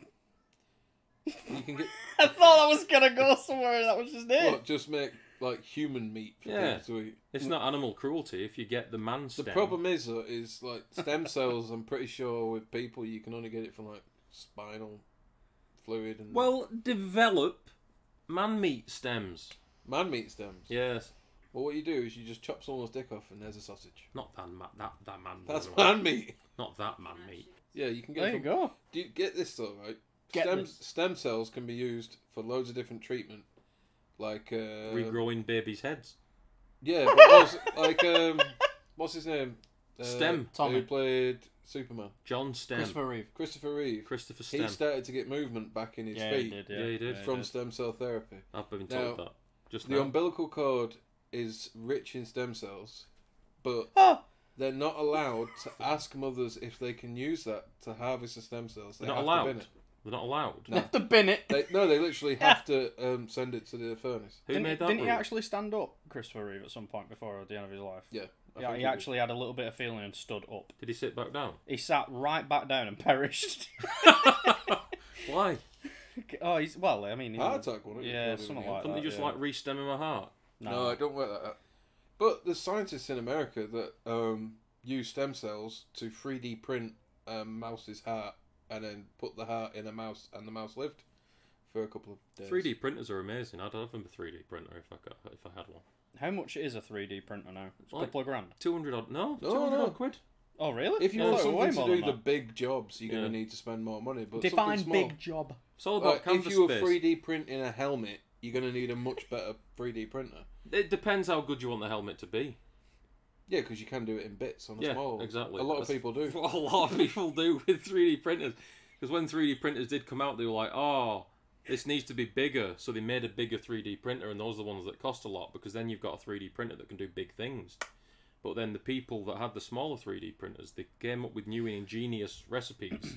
can get I thought that was gonna go somewhere. That was just it. what, just make like human meat for Yeah. people to eat. It's not animal cruelty if you get the man The stem. problem is though, is like stem cells. I'm pretty sure with people you can only get it from like spinal fluid and Well, develop man meat stems. man meat stems. Yes. Well, what you do is you just chop someone's dick off and there's a sausage. Not that that man. That's meat. man meat. Not that man meat. Yeah, you can get. There it you from- go. Do you get this though, right? Get this. Stem cells can be used for loads of different treatment, like Regrowing babies' heads. yeah, but what's his name? Stem. Who Tommy. played Superman? John Stem. Christopher Reeve. Christopher Reeve. Christopher He Stem. started to get movement back in his Yeah, feet he did. Yeah, Yeah, he did. Yeah, from stem cell therapy. I've been Now, told that. Just The now. umbilical cord is rich in stem cells, but Oh, they're not allowed to ask mothers if they can use that to harvest the stem cells. They They're not have allowed. to bin it. They're not allowed. No. they have to bin it. They literally have to send it to the furnace. Who made that Didn't he rule? actually stand up, Christopher Reeve, at some point before the end of his life? Yeah. I Yeah, think he it is. actually had a little bit of feeling and stood up. Did he sit back down? He sat right back down and perished. Why? Oh, he's well. I mean, Heart attack, wasn't it? Yeah, Probably something when he- like Couldn't that. they just yeah. like re-stem him a heart? No, I don't work like that. But there's scientists in America that use stem cells to 3D print a mouse's heart and then put the heart in a mouse, and the mouse lived for a couple of days. 3D printers are amazing. I'd have a 3D printer if I had one. How much is a 3D printer now? It's a Like- couple of grand. 200 odd. No, No, 200 no. odd quid. Oh, really? If you I want thought it was way something to more do than the that. big jobs, you're Yeah. going to need to spend more money. But Define something small. big job. It's all about If canvas you were space. 3D printing a helmet, you're going to need a much better 3D printer. It depends how good you want the helmet to be. Yeah, because you can do it in bits on a Yeah, small one. exactly. A lot of That's people do. What a lot of people do with 3D printers. Because when 3D printers did come out, they were like, oh, this needs to be bigger. So they made a bigger 3D printer, and those are the ones that cost a lot, because then you've got a 3D printer that can do big things. But then the people that had the smaller 3D printers, they came up with new and ingenious recipes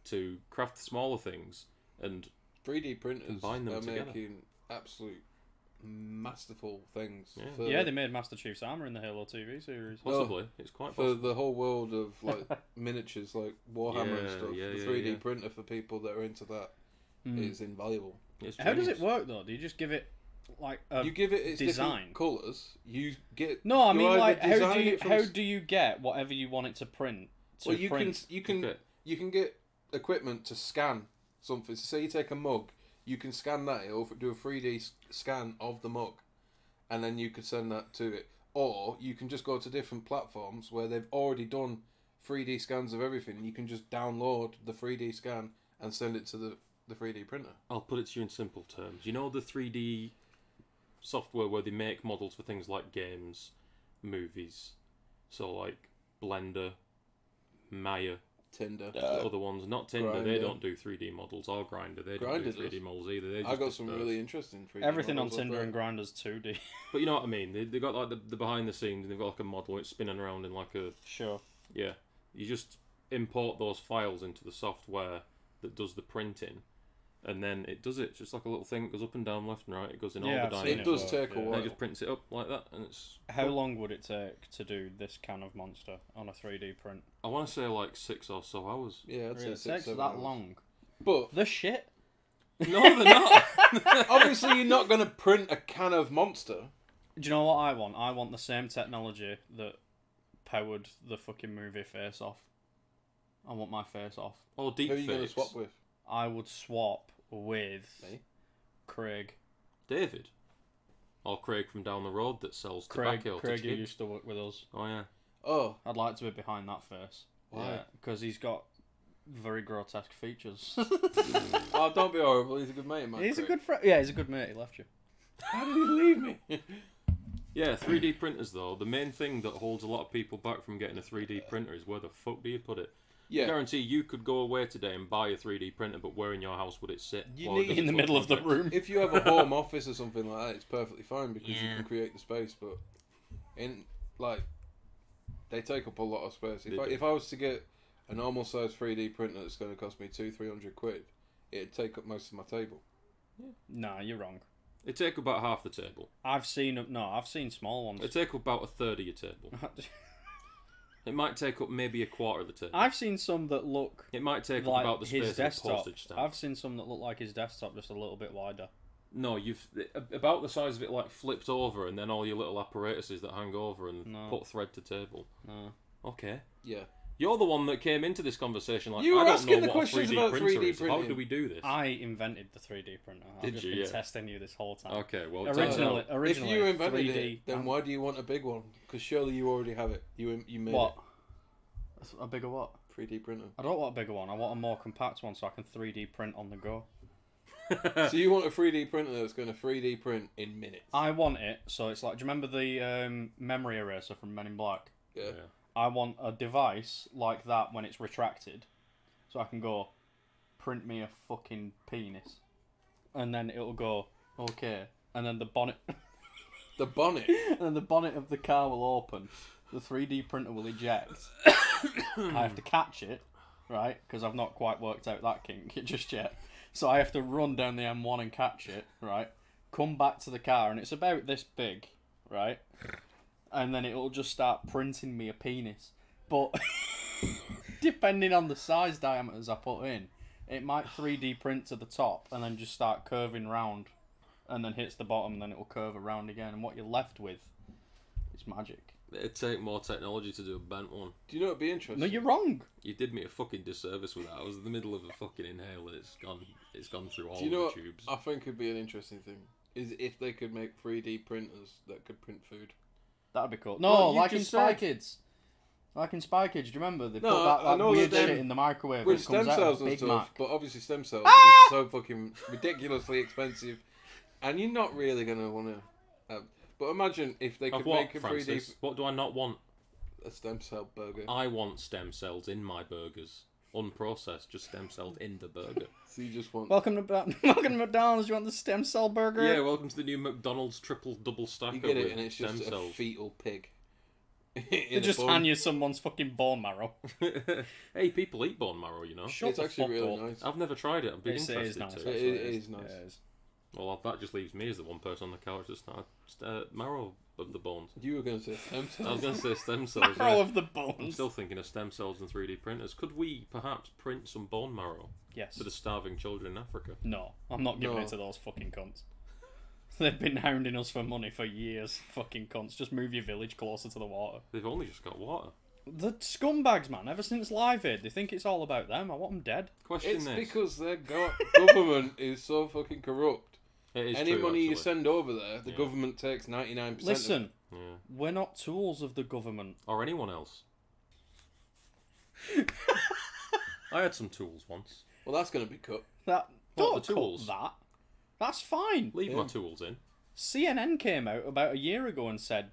to craft smaller things. And 3D printers Combine them are together. making absolute masterful things. Yeah. For, Yeah, they made Master Chief's armor in the Halo TV series. possibly, it's quite for possible. the whole world of like miniatures, like Warhammer and Yeah, stuff. yeah, the yeah, 3D yeah. printer for people that are into that Mm. is invaluable. It's How does genius. it work though? Do you just give it like a You give it its design? different colours. You get No, I you mean either like how design do you it from how s- do you get whatever you want it to print? well, you print? can you can get equipment to scan something. So say you take a mug, you can scan that. It'll do a 3D scan of the mug, and then you could send that to it. Or you can just go to different platforms where they've already done 3D scans of everything. You can just download the 3D scan and send it to the 3D printer. I'll put it to you in simple terms. You know the 3D software where they make models for things like games, movies, so like Blender, Maya, Tinder. other ones. Not Tinder, they Grindr. don't do 3D models, or Grinder, they don't Grindr do does. 3D models either. They I just got do some first. really interesting 3D Everything on models Tinder up and there. Grindr's 2D. But you know what I mean? They got like the behind the scenes, and they've got like a model, it's spinning around in like a... Sure. Yeah. You just import those files into the software that does the printing, and then it does it. It's just like a little thing that goes up and down, left and right. It goes in Yeah, all I've the seen dimensions. It does work, take a yeah. And while. it just prints it up like that, and it's... How long would it take to do this kind of monster on a 3D print? I want to say like 6 or so hours. Yeah, I'd say Really? It 6, takes 7 that hours. long. But The shit. No, they're not. obviously, you're not going to print a can of Monster. Do you know what I want? I want the same technology that powered the fucking movie Face Off. I want my face off. Or deep Who are you going to fakes. swap with? I would swap with Me? Craig. David. Or Craig from down the road that sells Craig, tobacco Craig to who kids. used to work with us. Oh yeah. Oh, I'd like to be behind that face. Why? Because he's got very grotesque features. oh, don't be horrible. He's a good mate of mine. He's a Craig. good friend. Yeah, he's a good mate. He left you. How did he leave me? Yeah, 3D printers though, the main thing that holds a lot of people back from getting a 3D printer is where the fuck do you put it? I Yeah, guarantee you could go away today and buy a 3D printer, but where in your house would it sit? You Well, it need- doesn't In the look middle of the like it. room. if you have a home office or something like that, it's perfectly fine because you Yeah. can create the space. But in like, they take up a lot of space. They If do. if I was to get a normal size 3D printer that's going to cost me 200-300 quid, it'd take up most of my table. Nah, you're wrong. It'd take about half the table. I've seen small ones. It'd take up about a third of your table. It might take up maybe a quarter of the table. I've seen some that look It might take up like about the space his of a desktop. postage stamp. I've seen some that look like his desktop, just a little bit wider. No, you've about the size of it, like flipped over, and then all your little apparatuses that hang over and No. put thread to table. No. Okay, Yeah. you're the one that came into this conversation like You were I don't asking know the what a questions 3D about printer 3D is. How printing. do we do this? I invented the 3D printer. I've Did just you? been Yeah. testing you this whole time. Okay, well, Originally, If you invented 3D. it, then why do you want a big one? Because surely you already have it. You made What? A bigger what? it. 3D printer. I don't want a bigger one. I want a more compact one so I can 3D print on the go. So you want a 3D printer that's going to 3D print in minutes? I want it so it's like. Do you remember the memory eraser from Men in Black? Yeah. I want a device like that when it's retracted, so I can go print me a fucking penis, and then it'll go okay, and then the bonnet, The bonnet. and then the bonnet of the car will open. The 3D printer will eject. I have to catch it, right? Because I've not quite worked out that kink just yet. So I have to run down the M1 and catch it, right? Come back to the car, and it's about this big, right? And then it'll just start printing me a penis. But depending on the size diameters I put in, it might 3D print to the top and then just start curving round, and then hits the bottom, and then it'll curve around again. And what you're left with is magic. It'd take more technology to do a bent one. Do you know what'd be interesting? No, you're wrong. You did me a fucking disservice with that. I was in the middle of a fucking inhale and it's gone through all Do you know the what tubes. I think would be an interesting thing? Is if they could make 3D printers that could print food. That'd be cool. No, Well, you like in just Spy said- Kids. Like in Spy Kids, do you remember? They No, put I that know weird that shit in the microwave. With It comes stem out cells a and Big stuff, Mac. but obviously stem cells Ah! is so fucking ridiculously expensive, and you're not really gonna want to. But imagine if they Of could what, make a 3D Francis? What do I not want? a stem cell burger. I want stem cells in my burgers. Unprocessed, just stem cells in the burger. So you just want. Welcome to McDonald's. You want the stem cell burger? Yeah, welcome to the new McDonald's triple double stacker You get it, with and it's stem just a cells. fetal pig. They just hand you someone's fucking bone marrow. Hey, people eat bone marrow, you know. Shut It's the actually fuck really up. nice. I've never tried it. I'd be It is interested nice. to. actually, It is nice. Yeah, it is. Well, that just leaves me as the one person on the couch that's not marrow of the bones. You were going to say stem I was cells. going to say stem cells. Marrow Yeah. of the I'm bones. still thinking of stem cells and 3D printers. Could we perhaps print some bone marrow Yes. for the starving children in Africa? No, I'm not giving No. it to those fucking cunts. They've been hounding us for money for years. Fucking cunts. Just move your village closer to the water. They've only just got water. The scumbags, man. Ever since Live Aid, they think it's all about them. I want them dead. Question It's this. because their government is so fucking corrupt. It is Any true, money you actually. send over there, the Yeah. government takes 99%. Listen, Yeah. we're not tools of the government. Or anyone else. I had some tools once. Well, that's going to be cut. That What, don't the tools? cut that. That's fine. Leave Yeah. my tools in. CNN came out about a year ago and said,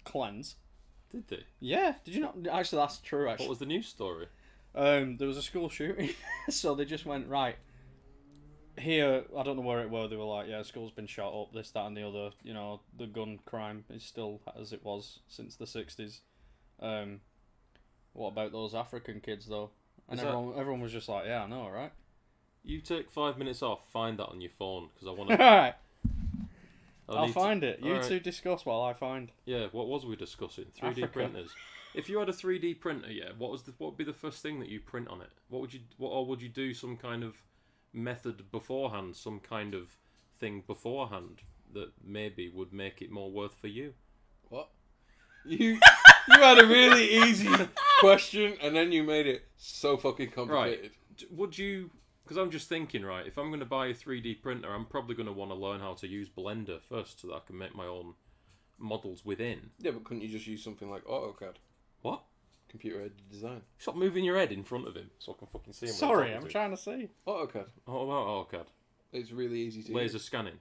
cleanse. Did they? Yeah, did you not? Actually, that's true. What Actually, was the news story? there was a school shooting, so they just went right. Here, I don't know where it was. They were like, "Yeah, school's been shot up. This, that, and the other. You know, the gun crime is still as it was since the '60s." What about those African kids though? And Is that- everyone was just like, "Yeah, I know, right?" You take 5 minutes off, find that on your phone, because I want All to... right, I'll find it. You Alright. two discuss while I find. Yeah, what was we discussing? 3D Africa. printers. If you had a 3D printer, yeah, what would be the first thing that you print on it? Or would you do some kind of method beforehand, some kind of thing beforehand that maybe would make it more worth for you? What? You had a really easy question, and then you made it so fucking complicated. Would you... Because I'm just thinking, right, if I'm going to buy a 3D printer, I'm probably going to want to learn how to use Blender first so that I can make my own models within. Yeah, but couldn't you just use something like AutoCAD? What? Computer-aided design. Stop moving your head in front of him so I can fucking see him. Sorry, I'm trying to see. AutoCAD. What about AutoCAD? It's really easy to Laser use. scanning.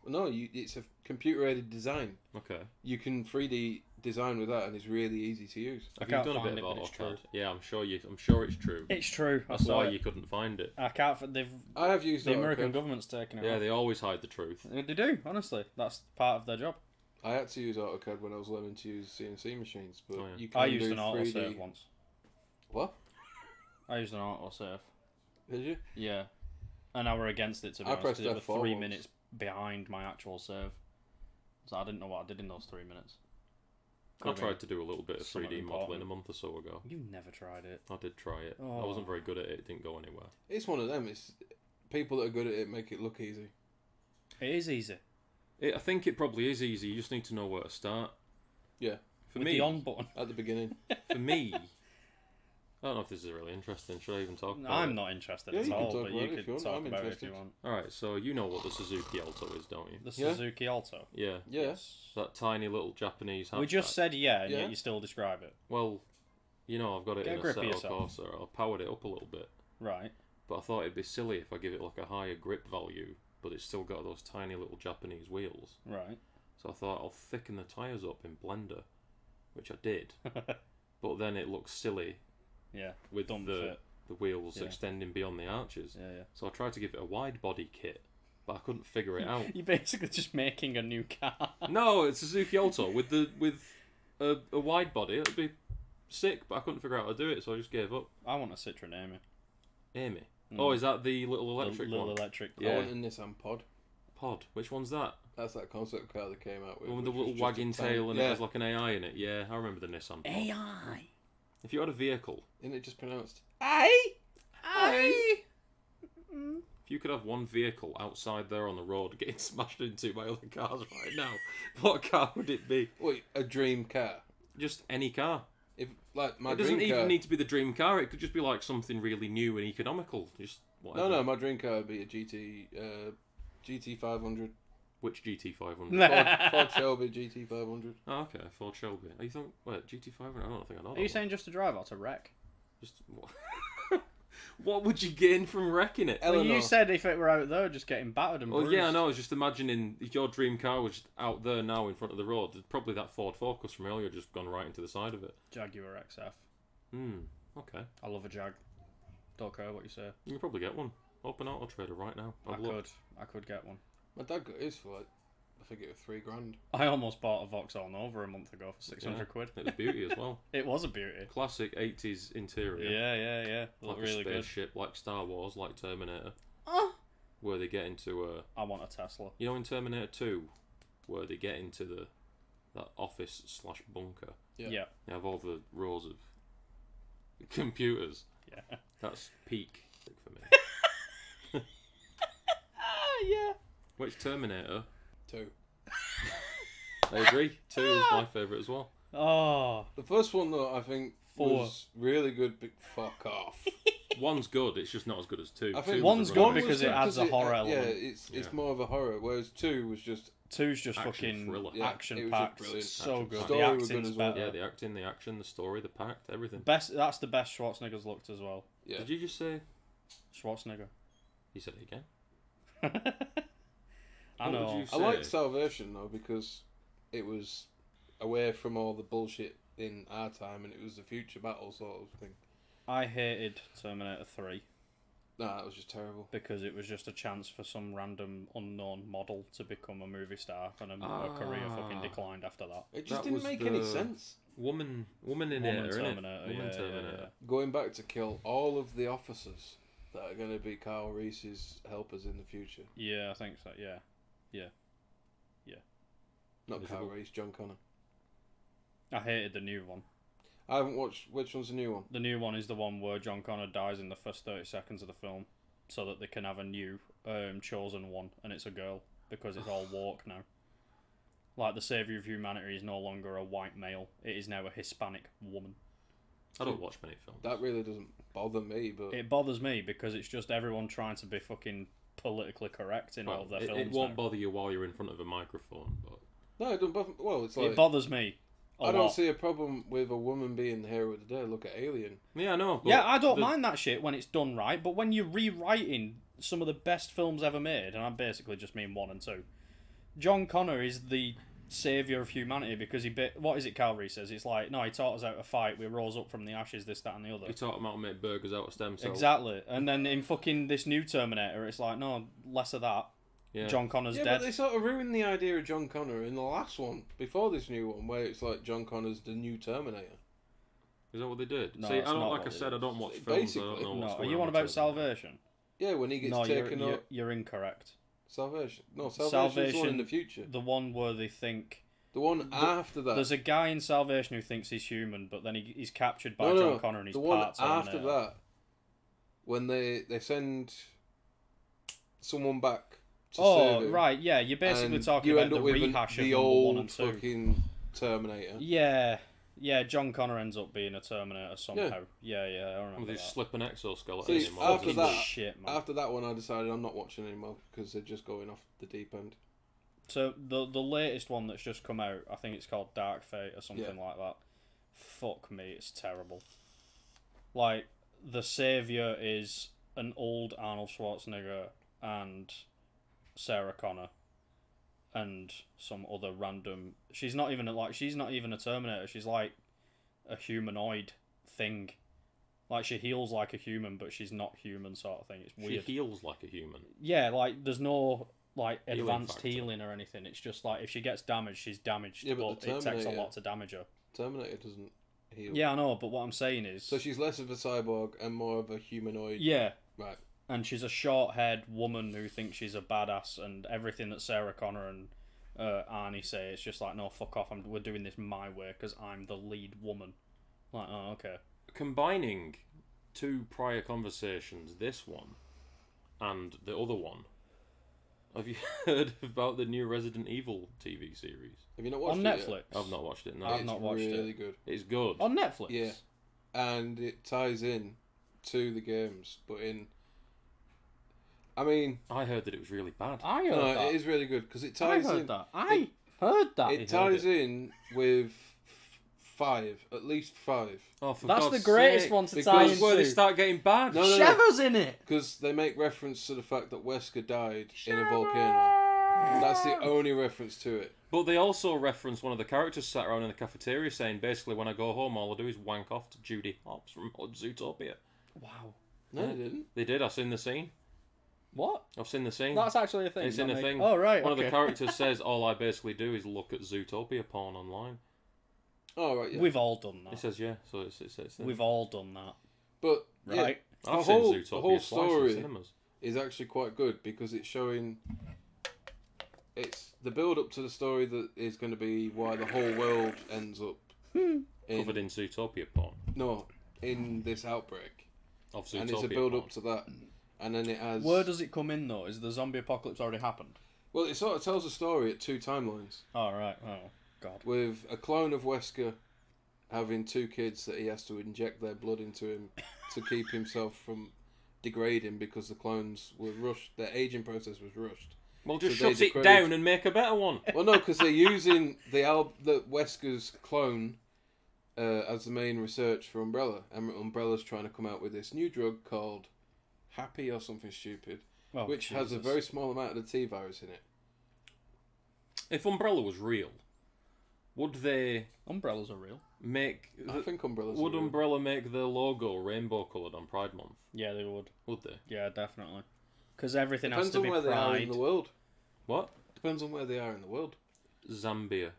No, it's a computer-aided design. Okay. You can 3D design with that, and it's really easy to use. Have can't you done a find bit it, of but it's AutoCAD? true. Yeah, I'm sure it's true. It's true. I That's saw why it. you couldn't find it. I can't. They've I have used the AutoCAD. American government's taking it. Yeah, off. they always hide the truth. They do, honestly. That's part of their job. I had to use AutoCAD when I was learning to use CNC machines, but Oh, yeah. you can I used do an 3D. autosave once. What? I used an autosave. Did you? Yeah. And I were against it, to be I honest, pressed 'cause it was F4 3 once. minutes behind my actual save. So I didn't know what I did in those 3 minutes. I tried to do a little bit of something 3D modelling important. a month or so ago. You never tried it. I did try it. I Oh. wasn't very good at it. It didn't go anywhere. It's one of them. It's people that are good at it make it look easy. It is easy. I think it probably is easy. You just need to know where to start. Yeah. For With me, the on button. At the beginning. for me, I don't know if this is really interesting. Should I even talk about I'm it? not interested Yeah, at you can all, talk but about you it if could you want. talk I'm about it if interested. you want. Alright, so you know what the Suzuki Alto is, don't you? The Yeah. Suzuki Alto. Yeah. Yeah. That tiny little Japanese hatchback. We just said yeah, and Yeah. yet you still describe it. Well, you know, I've got it Get a in a grip of Seto yourself. Corsa. I powered it up a little bit. Right. But I thought it'd be silly if I give it like a higher grip value, but it's still got those tiny little Japanese wheels. Right. So I thought I'll thicken the tyres up in Blender, which I did. But then it looks silly Yeah. with Don't the fit. wheels Yeah. extending beyond the arches. Yeah, yeah. So I tried to give it a wide body kit, but I couldn't figure it out. You're basically just making a new car. No, it's a Suzuki Alto with a wide body. It'd be sick, but I couldn't figure out how to do it, so I just gave up. I want a Citroen Amy. Amy. Mm. Oh, is that the little electric the little one? electric. Yeah. I want a Nissan Pod. Pod. Which one's that? That's that concept car that came out with. The one with the which was little just a wagging tiny- tail and yeah. it has like an AI in it. Yeah, I remember the Nissan Pod. AI. If you had a vehicle, Isn't it just pronounced? I. If you could have one vehicle outside there on the road getting smashed into by other cars right now, what car would it be? Wait, a dream car. Just any car. If like my It doesn't dream even car. need to be the dream car. It could just be like something really new and economical. Just whatever. No, my dream car would be a GT 500. Which GT500? Ford Shelby GT 500. Oh, okay, Ford Shelby. Are you think wait GT500? I don't think I know. Are you saying just to drive or to wreck? Just what? What would you gain from wrecking it? Well, you Eleanor. said if it were out there, just getting battered and Well, bruised. yeah, I know. I was just imagining if your dream car was out there now in front of the road. Probably that Ford Focus from earlier just gone right into the side of it. Jaguar XF. Okay. I love a Jag. Don't care what you say. You can probably get one. Open Auto Trader right now. Have a look. I could get one. My dad got his for like, I think it was $3,000. I almost bought a Vauxhall Nova a month ago for 600 quid. It was beauty as well. It was a beauty. Classic 80s interior. Yeah. Like Looked really a good. spaceship, like Star Wars, like Terminator. Oh. Where they get into I want a Tesla. you know, in Terminator 2, where they get into that office / bunker. Yeah. They have all the rows of computers. Yeah. That's peak for me. Yeah. Which Terminator? 2. I agree. 2 is my favourite as well. Oh. The first one though, I think 4. was really good. But fuck off. 1's good. It's just not as good as 2. I think 2 one's was a good run- because it adds a horror Yeah, element. it's Yeah. more of a horror. Whereas 2 was just 2's just Action fucking thriller. Yeah, it was action just packed. brilliant. So Action good. packed. The Story was acting's good as well. better. Yeah, the acting, the action, the story, the pact, everything. That's the best Schwarzenegger's looked as well. yeah. Did you just say? Schwarzenegger. You said it again. I What would know. you I liked say? Salvation though because it was away from all the bullshit in our time and it was the future battle sort of thing. I hated Terminator 3 Nah, that was just terrible. because it was just a chance for some random unknown model to become a movie star and her career fucking declined after that. It just That didn't was make any the- sense. Woman in Woman it, Terminator, Woman yeah, Terminator. yeah. Going back to kill all of the officers that are going to be Kyle Reese's helpers in the future. Yeah, I think so. Yeah. Not Kyle Visible. Reese, John Connor. I hated the new one. I haven't watched. Which one's the new one? The new one is the one where John Connor dies in the first 30 seconds of the film so that they can have a new chosen one, and it's a girl because it's all woke now. Like, the saviour of humanity is no longer a white male, it is now a Hispanic woman. I don't watch many films. That really doesn't bother me, but It bothers me because it's just everyone trying to be fucking politically correct in all Well, of their it films won't now. bother you while you're in front of a microphone, but no, it doesn't bother. Well, it's like It bothers me a I don't lot. see a problem with a woman being the hero of the day. Look at Alien. yeah, I know. But Yeah, I don't the- mind that shit when it's done right, but when you're rewriting some of the best films ever made, and I basically just mean 1 and 2, John Connor is the saviour of humanity because what is it Kyle Reese says? It's like, no, he taught us how to fight, we rose up from the ashes, this, that and the other. You taught them how to make burgers out of stem cells. Exactly. And then in fucking this new Terminator, it's like, no, less of that. Yeah. John Connor's Yeah, dead. but they sort of ruined the idea of John Connor in the last one before this new one, where it's like John Connor's the new Terminator. Is that what they did? No, See, I it's don't. not Like what I they said, did. I don't watch Basically. films. I don't know No, what's are going you on on about with Terminator. Salvation? Yeah, when he gets No, taken up. you're incorrect. Salvation. No, Salvation's the one in the future. The one where they think... The one after that. There's a guy in Salvation who thinks he's human, but then he's captured by No, John Connor and he's the one part after Terminator. that, when they send someone back to Oh, save him, right, yeah, you're basically and talking you about end the up with rehash of the number 1 old and 2. fucking Terminator. Yeah, John Connor ends up being a Terminator somehow. Yeah, I remember Well, they that. slip an exoskeleton See, in. after Fucking that- shit, man. After that one, I decided I'm not watching anymore because they're just going off the deep end. So the latest one that's just come out, I think it's called Dark Fate or something like that. Fuck me, it's terrible. Like, the saviour is an old Arnold Schwarzenegger and Sarah Connor and some other random... She's not even a Terminator, she's like a humanoid thing. Like, she heals like a human, but she's not human sort of thing. It's She weird. heals like a human. Yeah, like, there's no... like Healing advanced factor. healing or anything. It's just like if she gets damaged, she's damaged, Yeah, but but the it takes a Terminator- lot to damage her. Terminator doesn't heal. Yeah, I know, but what I'm saying is, So she's less of a cyborg and more of a humanoid. yeah, Right. and she's a short-haired woman who thinks she's a badass, and everything that Sarah Connor and Arnie say, it's just like, no, fuck off. We're doing this my way because I'm the lead woman. Like, oh, okay. Combining two prior conversations, this one and the other one. Have you heard about the new Resident Evil TV series? Have you not watched On it Netflix? yet? I've not watched it. No, I've not watched it. It's really good. it's good. On Netflix? Yeah. And it ties in to the games, but in... I mean... I heard that it was really bad. I heard No, that. it is really good, because it I ties heard in... that. I heard that. It ties in with at least five. Oh, for That's God's the greatest sake. one to Because tie That's where they into. start getting bad. No, no, no. Cheva's in it. Because they make reference to the fact that Wesker died in a volcano. That's the only reference to it. But they also reference one of the characters sat around in the cafeteria saying, basically, when I go home, all I do is wank off to Judy Hopps from Zootopia. Wow. No, they didn't. They did. I've seen the scene. What? I've seen the scene. That's actually a thing. It's in a thing. Oh, right. One of the okay. characters says, all I basically do is look at Zootopia porn online. Oh, right, yeah. We've all done He that. says, yeah. So it's We've all done that. But, yeah, Right. I've the seen whole- Zootopia the whole twice in story- cinemas. is actually quite good, because it's showing... It's the build-up to the story that is going to be why the whole world ends up Covered in Zootopia porn. in this outbreak. Of Zootopia And it's a build-up to that. And then it has... Where does it come in, though? Is the zombie apocalypse already happened? Well, it sort of tells a story at two timelines. Oh, right. Oh, God. With a clone of Wesker having two kids that he has to inject their blood into him to keep himself from degrading, because the clones were rushed. Their aging process was rushed. Well, just So they shut it degrade- down and make a better one. Well, no, because they're using the Wesker's clone as the main research for Umbrella. And Umbrella's trying to come out with this new drug called Happy or something stupid, Oh, which has a Jesus. very small amount of the T virus in it. If Umbrella was real, would they Umbrellas are real. make... I think Umbrella's Would real. Umbrella make their logo rainbow coloured on Pride Month? Yeah, they would. Would they? Yeah, definitely. Because everything Depends has to on be where they are in pride. the world. What? Depends on where they are in the world. Zambia.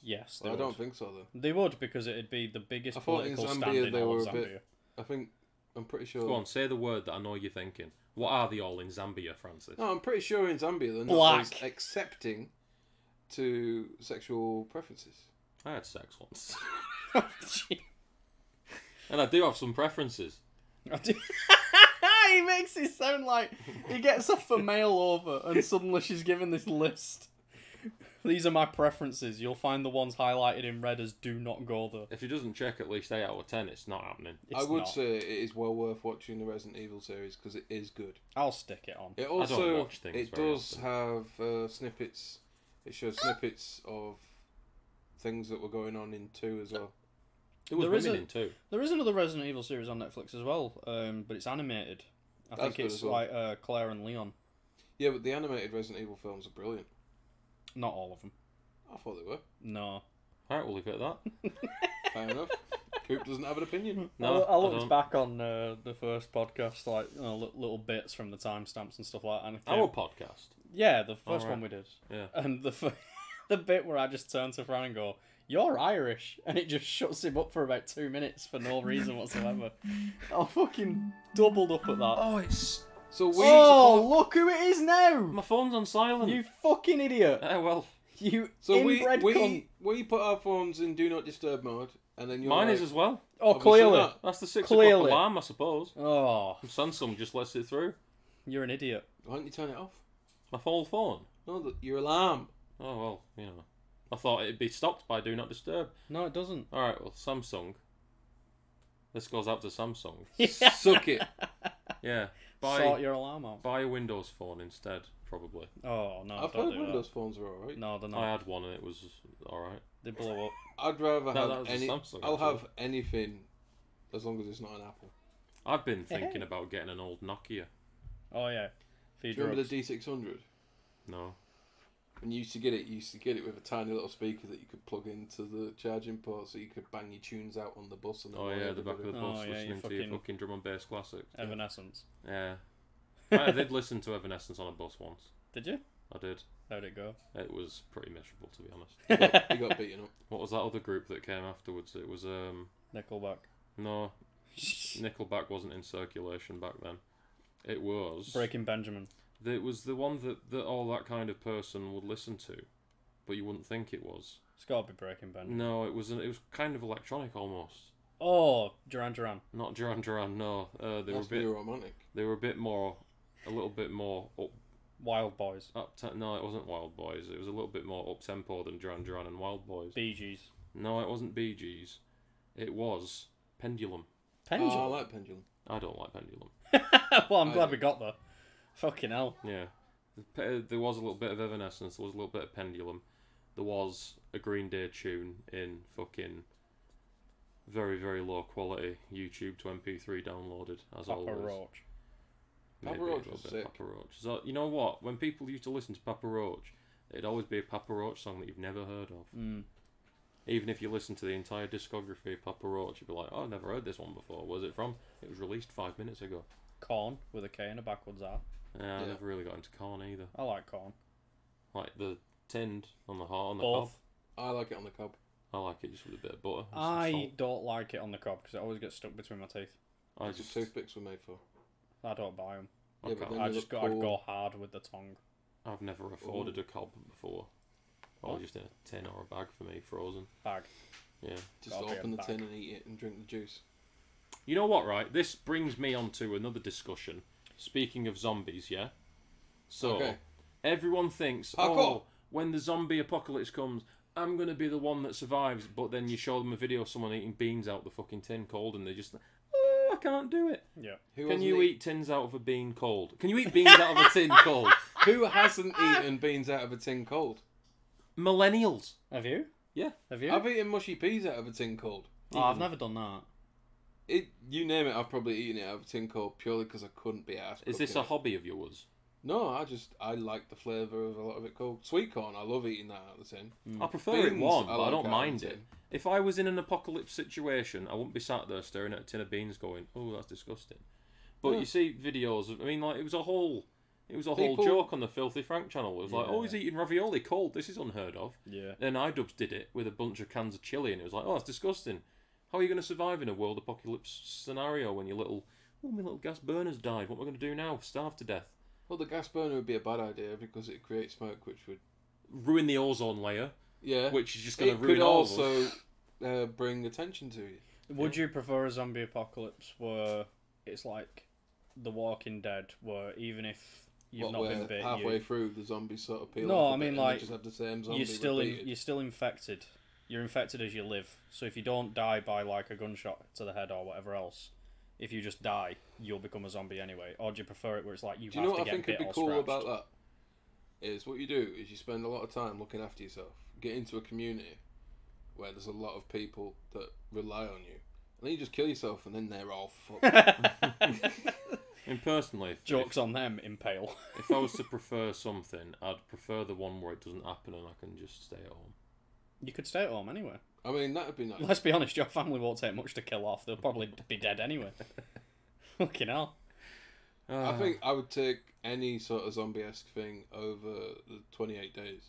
Yes, they I would. don't think so, though. They would, because it'd be the biggest I thought in political Zambia stand in they all were of a Zambia. bit... I'm pretty sure... Go on, say the word that I know you're thinking. What are they all in Zambia, Francis? No, I'm pretty sure in Zambia they're not Black. as accepting to sexual preferences. I had sex once. Gee. And I do have some preferences. He makes it sound like he gets off the mail over and suddenly she's given this list. These are my preferences. You'll find the ones highlighted in red as do not go there. If he doesn't check at least 8 out of 10, it's not happening. It's I would not. say it is well worth watching the Resident Evil series, because it is good. I'll stick it on. It also watch things it very does have snippets. It shows snippets of things that were going on in 2 as well. It was There is women a- in too. There is another Resident Evil series on Netflix as well, but it's animated. I That's think good it's as well. like Claire and Leon. Yeah, but the animated Resident Evil films are brilliant. Not all of them. I thought they were. No. Alright, we'll leave it at that. Fair enough. Coop doesn't have an opinion. No, I looked don't. back on the first podcast, like little bits from the timestamps and stuff like that. And it came- Our podcast. yeah, the first Alright. one we did. Yeah. And the bit where I just turn to Fran and go, "You're Irish," and it just shuts him up for about 2 minutes for no reason whatsoever. I fucking doubled up at that. Oh, it's... So we Oh, look who it is now! My phone's on silent. You fucking idiot! Well, You so inbred cunt! we put our phones in Do Not Disturb mode, and then you're mine like, is as well. Oh, obviously clearly. not. That's the 6 Clearly. o'clock alarm, I suppose. Oh, Samsung just lets it through. you're an idiot. Why don't you turn it off? My full phone. No, your alarm. Oh, well, you know. I thought it'd be stopped by Do Not Disturb. No, it doesn't. Alright, well, Samsung. This goes out to Samsung. Suck it. Yeah. Sort your alarm out. Buy a Windows phone instead, probably. Oh, no, I've don't heard do Windows phones are alright. that. No, they're I not. had one and it was alright. They blow up. I'd rather that have was a any. Samsung, I'll actually. have anything, as long as it's not an Apple. I've been thinking Hey. about getting an old Nokia. Oh, yeah. Do Feed you remember drugs. the D600? No. When you used to get it with a tiny little speaker that you could plug into the charging port, so you could bang your tunes out on the bus. And Oh annoy yeah, the back of the everybody. bus Oh, yeah, listening you to your fucking- fucking drum and bass classics. Evanescence. Yeah. I did listen to Evanescence on a bus once. Did you? I did. How'd it go? It was pretty miserable, to be honest. He got beaten up. What was that other group that came afterwards? It was Nickelback. no, Nickelback wasn't in circulation back then. It was Breaking Benjamin. It was the one that all that kind of person would listen to, but you wouldn't think it was. It's gotta be Breaking Benjamin. No, it was kind of electronic almost. Oh, Duran Duran. Not Duran Duran. No, they were a That's bit. new romantic. They were a bit more a little bit more Wild Boys. No, it wasn't Wild Boys. It was a little bit more up tempo than Duran Duran and Wild Boys. Bee Gees. No, it wasn't Bee Gees. It was Pendulum. Pendulum. Oh, I like Pendulum. I don't like Pendulum. Well, I'm glad we got there. Fucking hell. Yeah. There was a little bit of Evanescence, there was a little bit of Pendulum. There was a Green Day tune in fucking very, very low quality YouTube to MP3 downloaded, as Papa always. Roach. Maybe Papa a Roach little was bit sick. of Papa Roach. So, you know what? When people used to listen to Papa Roach, it'd always be a Papa Roach song that you've never heard of. Mm. Even if you listen to the entire discography of Papa Roach, you'd be like, oh, I've never heard this one before. Where's it from? It was released 5 minutes ago. Corn with a K and a backwards R. Yeah, I Yeah. never really got into Corn either. I like corn. Like the tinned on the heart on the Both. cob. I like it on the cob. I like it just with a bit of butter. And some I salt. don't like it on the cob because it always gets stuck between my teeth. I That's just what toothpicks were made for. I don't buy them. I Yeah, but can't- then I they just look I'd cool. go hard with the tongue. I've never afforded a cob before. Or What? just in a tin or a bag for me, frozen. Bag. Yeah. Just Gotta be a open the bag. tin and eat it and drink the juice. You know what, right? This brings me on to another discussion. Speaking of zombies, yeah? So, Okay. everyone thinks, Parkour. oh, when the zombie apocalypse comes, I'm going to be the one that survives. But then you show them a video of someone eating beans out the fucking tin cold and they're just like, oh, I can't do it. Yeah. Who Can hasn't you eat tins out of a bean cold? Can you eat beans out of a tin cold? Who hasn't eaten beans out of a tin cold? Millennials. Have you? Yeah. Have you? I've eaten mushy peas out of a tin cold. Oh, I've never done that. You name it, I've probably eaten it out of a tin cold purely because I couldn't be asked. Is this a hobby of yours? No, I like the flavour of a lot of it cold. Sweet corn, I love eating that out of the tin. I prefer it Beans, warm, I but I like don't out of mind the it. tin. If I was in an apocalypse situation, I wouldn't be sat there staring at a tin of beans going, oh, that's disgusting. But Yeah. you see videos of, I mean, like, it was a whole People- joke on the Filthy Frank channel. It was like, oh, he's Yeah. eating ravioli cold. This is unheard of. Yeah. Then iDubbbz did it with a bunch of cans of chili, and it was like, oh, that's disgusting. How are you going to survive in a world apocalypse scenario when my little gas burner's died? What am I going to do now? Starve to death? Well, the gas burner would be a bad idea because it creates smoke, which would Ruin the ozone layer, yeah, which is just going it to ruin could all of us. also bring attention to you. Would you prefer a zombie apocalypse where it's like The Walking Dead, where even if you've not been bit, halfway through the zombies sort of peel No, off a I bit mean, and they like, just have the same zombie you're still repeated. you're still infected. You're infected as you live. So if you don't die by like a gunshot to the head or whatever else, if you just die, you'll become a zombie anyway. Or do you prefer it where it's like you Do you have know to what I get think bit would be or cool scratched? about that? Is what you do is you spend a lot of time looking after yourself. Get into a community where there's a lot of people that rely on you. And then you just kill yourself and then they're all fucked. And personally, Jokes on them, impale. if I was to prefer something, I'd prefer the one where it doesn't happen and I can just stay at home. You could stay at home anyway. I mean, that would be nice. Let's be honest, your family won't take much to kill off. They'll probably be dead anyway. Fucking hell. I think I would take any sort of zombie-esque thing over the 28 days.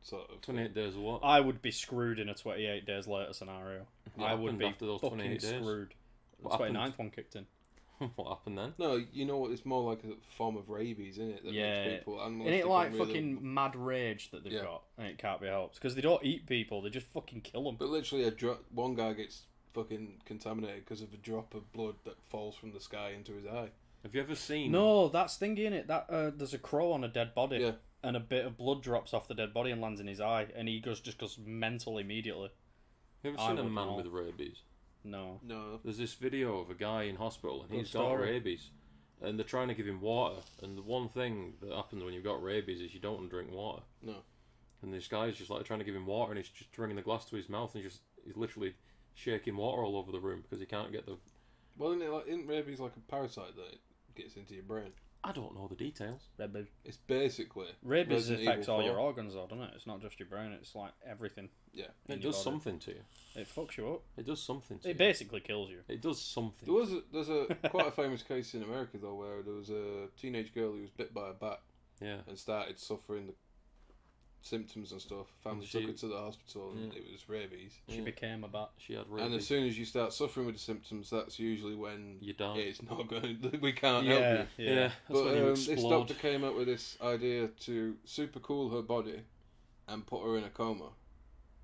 Sort of. 28 days of what? I would be screwed in a 28 days later scenario. What I would happened be after those fucking 28 days? screwed. The What 29th happened? one kicked in. What happened then? No, you know what? It's more like a form of rabies, isn't it? That Yeah. makes people Isn't animalistic it like and really- fucking mad rage that they've Yeah. got? And it can't be helped. Because they don't eat people, they just fucking kill them. But literally, one guy gets fucking contaminated because of a drop of blood that falls from the sky into his eye. Have you ever seen? No, that's thingy in it. That there's a crow on a dead body, Yeah. and a bit of blood drops off the dead body and lands in his eye, and he just goes mental immediately. Have you I ever seen a would man not. with rabies? No. No. There's this video of a guy in hospital and Good he's got story. rabies, and they're trying to give him water. And the one thing that happens when you've got rabies is you don't want to drink water. No. And this guy's just like trying to give him water, and he's just bringing the glass to his mouth, and he's literally shaking water all over the room because he can't get the. Well, isn't rabies like a parasite that gets into your brain? I don't know the details. Rabies. It's basically Rabies Resident affects Evil all 4. your organs, though, doesn't it? It's not just your brain. It's like everything. Yeah. in It your does body. something to you. It fucks you up. It does something to It you. basically kills you. It does something. There's quite a famous case in America though where there was a teenage girl who was bit by a bat Yeah. and started suffering the symptoms and stuff. Family She- took her to the hospital and Yeah. it was rabies. She Yeah. became a bat. She had And rabies. as soon as you start suffering with the symptoms, that's usually when You die. it's not going. We can't help Yeah, you. yeah. That's But when you this explode. doctor came up with this idea to super cool her body and put her in a coma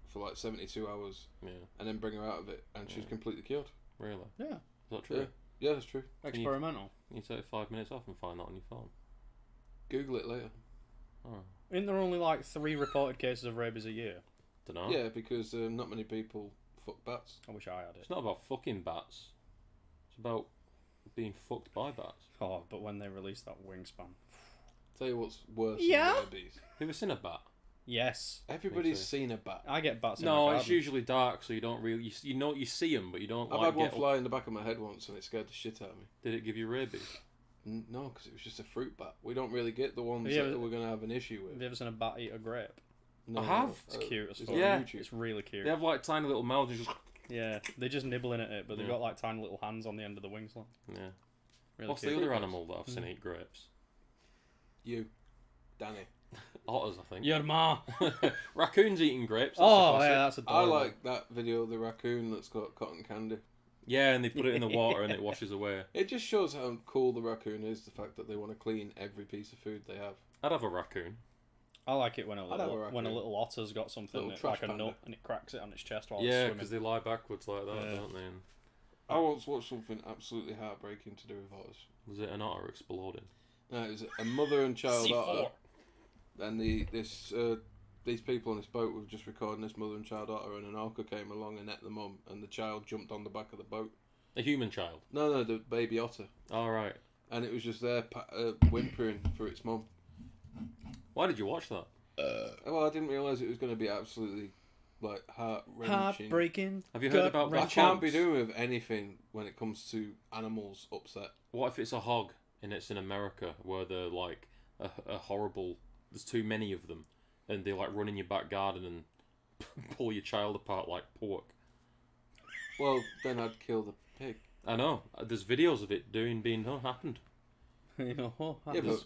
for like 72 hours Yeah. and then bring her out of it, and she's Yeah. completely cured. Really? Yeah. Is that true? Yeah. Yeah, that's true. Experimental. You take 5 minutes off and find that on your phone. Google it later. Oh, Isn't there only like 3 reported cases of rabies a year? dunno. Yeah, because not many people fuck bats. I wish I had it. It's not about fucking bats. It's about being fucked by bats. Oh, but when they released that wingspan. Tell you what's worse Yeah? than rabies. Have you ever seen a bat? Yes. Everybody's too. seen a bat. I get bats in No, my it's garden. usually dark, so you don't really... You know, you see them, but you don't I've like had one get up. fly in the back of my head once and it scared the shit out of me. Did it give you rabies? No, because it was just a fruit bat. We don't really get the ones Yeah, that but- we're going to have an issue with. Have you ever seen a bat eat a grape? No, I have. It's cute as it's fuck. on Yeah. YouTube. It's really cute. They have like tiny little mouths. And just... Yeah, they're just nibbling at it, but they've Yeah. got like tiny little hands on the end of the wings. Yeah. Really What's cute. the other animal that I've seen eat grapes? You, Danny. Otters, I think. Your ma. Raccoons eating grapes. That's a Oh, classic. yeah, that's I adorable. like that video of the raccoon that's got cotton candy. Yeah, and they put it in the water and it washes away. It just shows how cool the raccoon is, the fact that they want to clean every piece of food they have. I'd have a raccoon. I like it when a I'd have a little, when a raccoon. little otter's got something Little that, trash like a panda. nut and it cracks it on its chest while Yeah, it's because swimming. they lie backwards like that, Yeah. don't they? And I once watched something absolutely heartbreaking to do with otters. was it an otter exploding? No, it was a mother and child C4. otter. And these people on this boat were just recording this mother and child otter, and an orca came along and ate the mum, and the child jumped on the back of the boat. A human child. No, the baby otter. All right. And it was just there whimpering for its mum. Why did you watch that? Well, I didn't realise it was going to be absolutely like heart-wrenching. Heartbreaking. Have you heard about I that? can't be doing with anything when it comes to animals upset. What if it's a hog and it's in America where they're like a horrible... There's too many of them and they like run in your back garden and pull your child apart like pork. Well, then I'd kill the pig. I know. There's videos of it being happened. You know, Yeah, but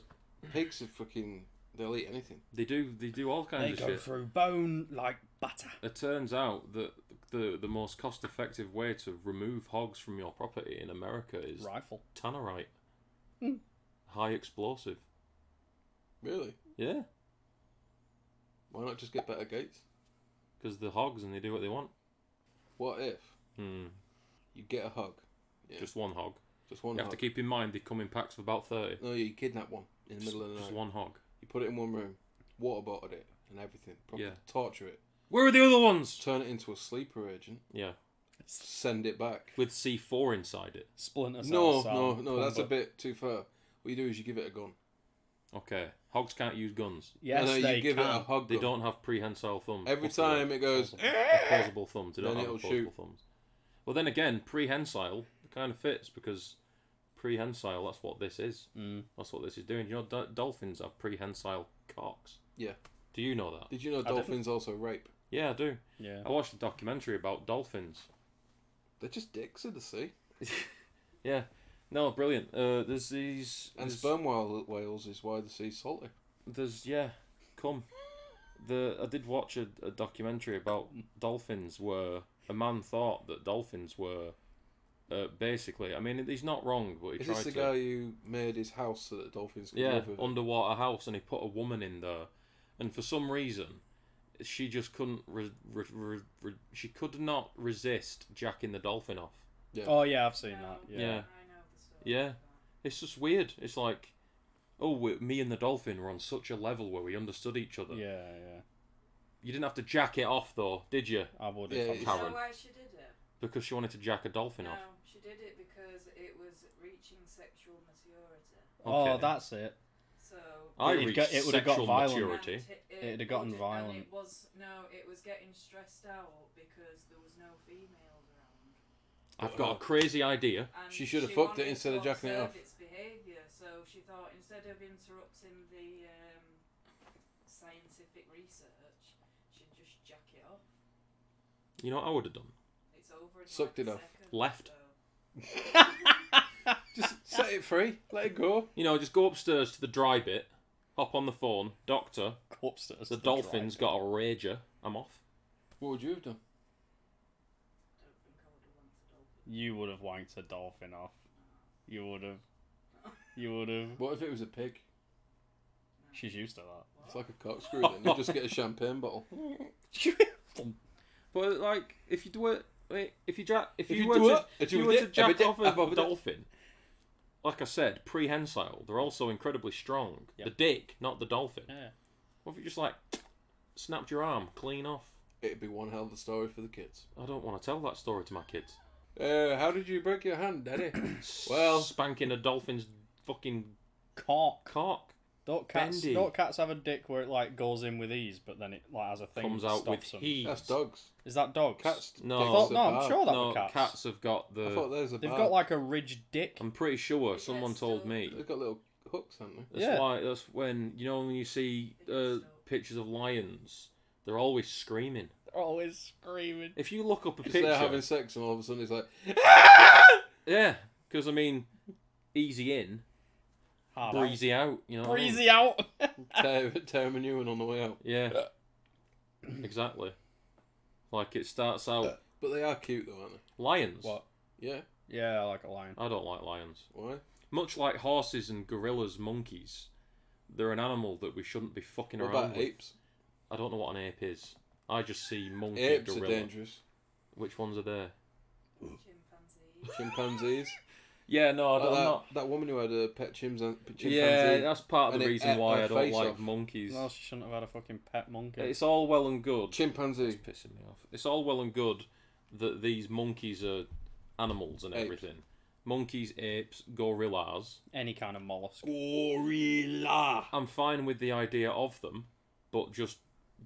pigs are fucking... They'll eat anything. They do all kinds they of go shit. through bone like butter. It turns out that the most cost effective way to remove hogs from your property in America is Rifle. tannerite. Mm. High explosive. Really? Yeah. Why not just get better gates? Because they're hogs and they do what they want. What if Hmm. you get a hog? Yeah. Just one hog. Just one You have hog. to keep in mind they come in packs of about 30. No, you kidnap one in the middle of the Just night. one hog. You put it in one room, waterboarded it and everything. Probably Yeah. torture it. Where are the other ones? Turn it into a sleeper agent. Yeah. Send it back. With C4 inside it. Splinter No, cell. no, that's a Pumba. bit too far. What you do is you give it a gun. Okay. Hogs can't use guns. Yes, no, they you give can. it a hog They gun. don't have prehensile thumbs. Every What's the word? time it goes, Opposable thumbs. They don't then have it'll opposable shoot. thumbs. Well, then again, prehensile kind of fits because prehensile, that's what this is. Mm. That's what this is doing. You know, dolphins have prehensile cocks. Yeah. Do you know that? Did you know didn't. dolphins also rape? Yeah, I do. Yeah. I watched a documentary about dolphins. They're just dicks in the sea. Yeah. No, brilliant. There's these... And there's- sperm whales is why the sea's salty. There's come. I did watch a documentary about dolphins where a man thought that dolphins were basically. I mean, he's not wrong, but he Is tried this the to. guy who made his house so that dolphins could Yeah, live with it? underwater house, and he put a woman in there, and for some reason, she just couldn't. She could not resist jacking the dolphin off. Yeah. Oh yeah, I've seen that. Yeah. Yeah. I know the story. Yeah. It's just weird. It's like, me and the dolphin were on such a level where we understood each other. Yeah, yeah. You didn't have to jack it off though, did you? I would Yeah, if I it's- You know Karen. why she did it? Because she wanted to jack a dolphin No, off. she did it because it was reaching sexual maturity. Oh, Okay. that's it. So I It'd reached got- it would've got sexual violent. maturity. and It'd have gotten would- violent. And it was getting stressed out because there was no females around. I've got a crazy idea. And She should have fucked it wanted instead to of jacking it observe off. its behaviour, so she thought instead of interrupting the scientific research, she'd just jack it off. You know what I would have done? It's over in Sucked like it a off. second, Left. so- Just set it free. Let it go. You know, just go upstairs to the dry bit, hop on the phone, doctor, Go upstairs. the to dolphin's drive. got a rager, I'm off. What would you have done? don't think I would have wanted a dolphin. You would have wanked a dolphin off. You would have. You would have. What if it was a pig? She's used to It's like a corkscrew then. You just get a champagne bottle. that. But like, if you do it, if you If were you do to, it, if you were to jack off a abba- dolphin, like I said, prehensile. They're also incredibly strong. Yep. The dick, not the dolphin. Yeah. What if you just like snapped your arm clean off? It'd be one hell of a story for the kids. I don't want to tell that story to my kids. How did you break your hand, Daddy? Well, Spanking a dolphin's fucking Cock. cock. Don't cats Bendy. have a dick where it like goes in with ease, but then it like has a thing Comes that out with stops them? heat. that's dogs. Is that dogs? Cats. No. dicks Thought- are no, I'm bad. sure that No, were cats. have got I thought the. those are They've bad. got like a ridged dick. I'm pretty sure Yes, someone told still. me. They've got little hooks, haven't they? That's Yeah. why. That's when when you see pictures of lions, they're always screaming. They're always screaming. If you look up a Because picture, they're having sex and all of a sudden it's like, yeah, because I mean, easy in, Hard breezy out. You know, out. what I mean? Breezy out. tear him a new one on the way out. Yeah, exactly. Like it starts out But they are cute though, aren't lions. What? they? Yeah. Yeah, I like a lion. I don't like lions. Why? Much like horses and gorillas, monkeys, they're an animal that we shouldn't be fucking What around about with. apes? I don't know what an ape is. I just see monkey, Apes gorilla. are dangerous. Which ones are there? Chimpanzees. Chimpanzees. Yeah, no, Like I'm that, not. that woman who had a pet chimpanzee. Yeah, that's part of and the it reason ate why her I don't face like off. monkeys. No, she shouldn't have had a fucking pet monkey. It's all well and good. Chimpanzee. It's pissing me off. It's all well and good that these monkeys are animals and Apes. everything. Monkeys, apes, gorillas. Any kind of mollusk. Gorilla. I'm fine with the idea of them, but just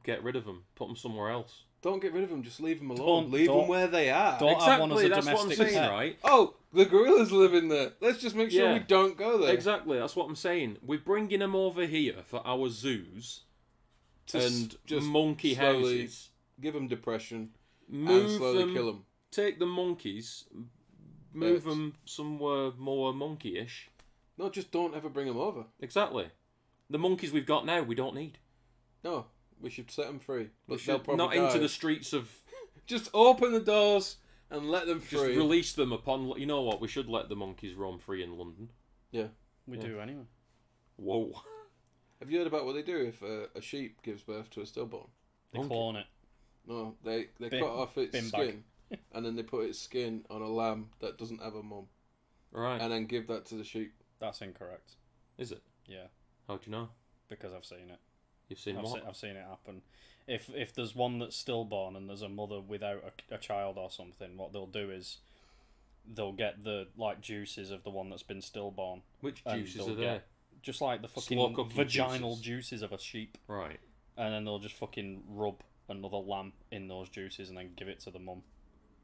get rid of them. Put them somewhere else. Don't get rid of them. Just leave them alone. Don't- leave don't- them where they are. don't- have one as a that's what I'm domestic saying, pet. right? Oh, the gorillas live in there. Let's just make sure Yeah. we don't go there. Exactly, that's what I'm saying. We're bringing them over here for our zoos To and just monkey slowly houses. give them depression and Move slowly them, kill them. take the monkeys, move Apes. them somewhere more monkey-ish. No, just don't ever bring them over. Exactly. The monkeys we've got now, we don't need. No, we should set them free. We But should they'll probably not die. into the streets of. Just open the doors and let them Just free. release them upon. You know what? We should let the monkeys roam free in London. We Yeah. do anyway. Whoa. Have you heard about what they do if a sheep gives birth to a stillborn? They Monkey. clone it. No, they Bin- cut off its bin bag. skin and then they put its skin on a lamb that doesn't have a mum Right. and then give that to the sheep. That's incorrect. Is it? Yeah, How do you know? because I've seen it. You've seen what? I've seen it happen. If there's one that's stillborn and there's a mother without a child or something, what they'll do is they'll get the like juices of the one that's been stillborn, Which and juices they'll are there? just like the fucking Slow cooking vaginal juices. juices of a sheep, Right. and then they'll just fucking rub another lamb in those juices and then give it to the mum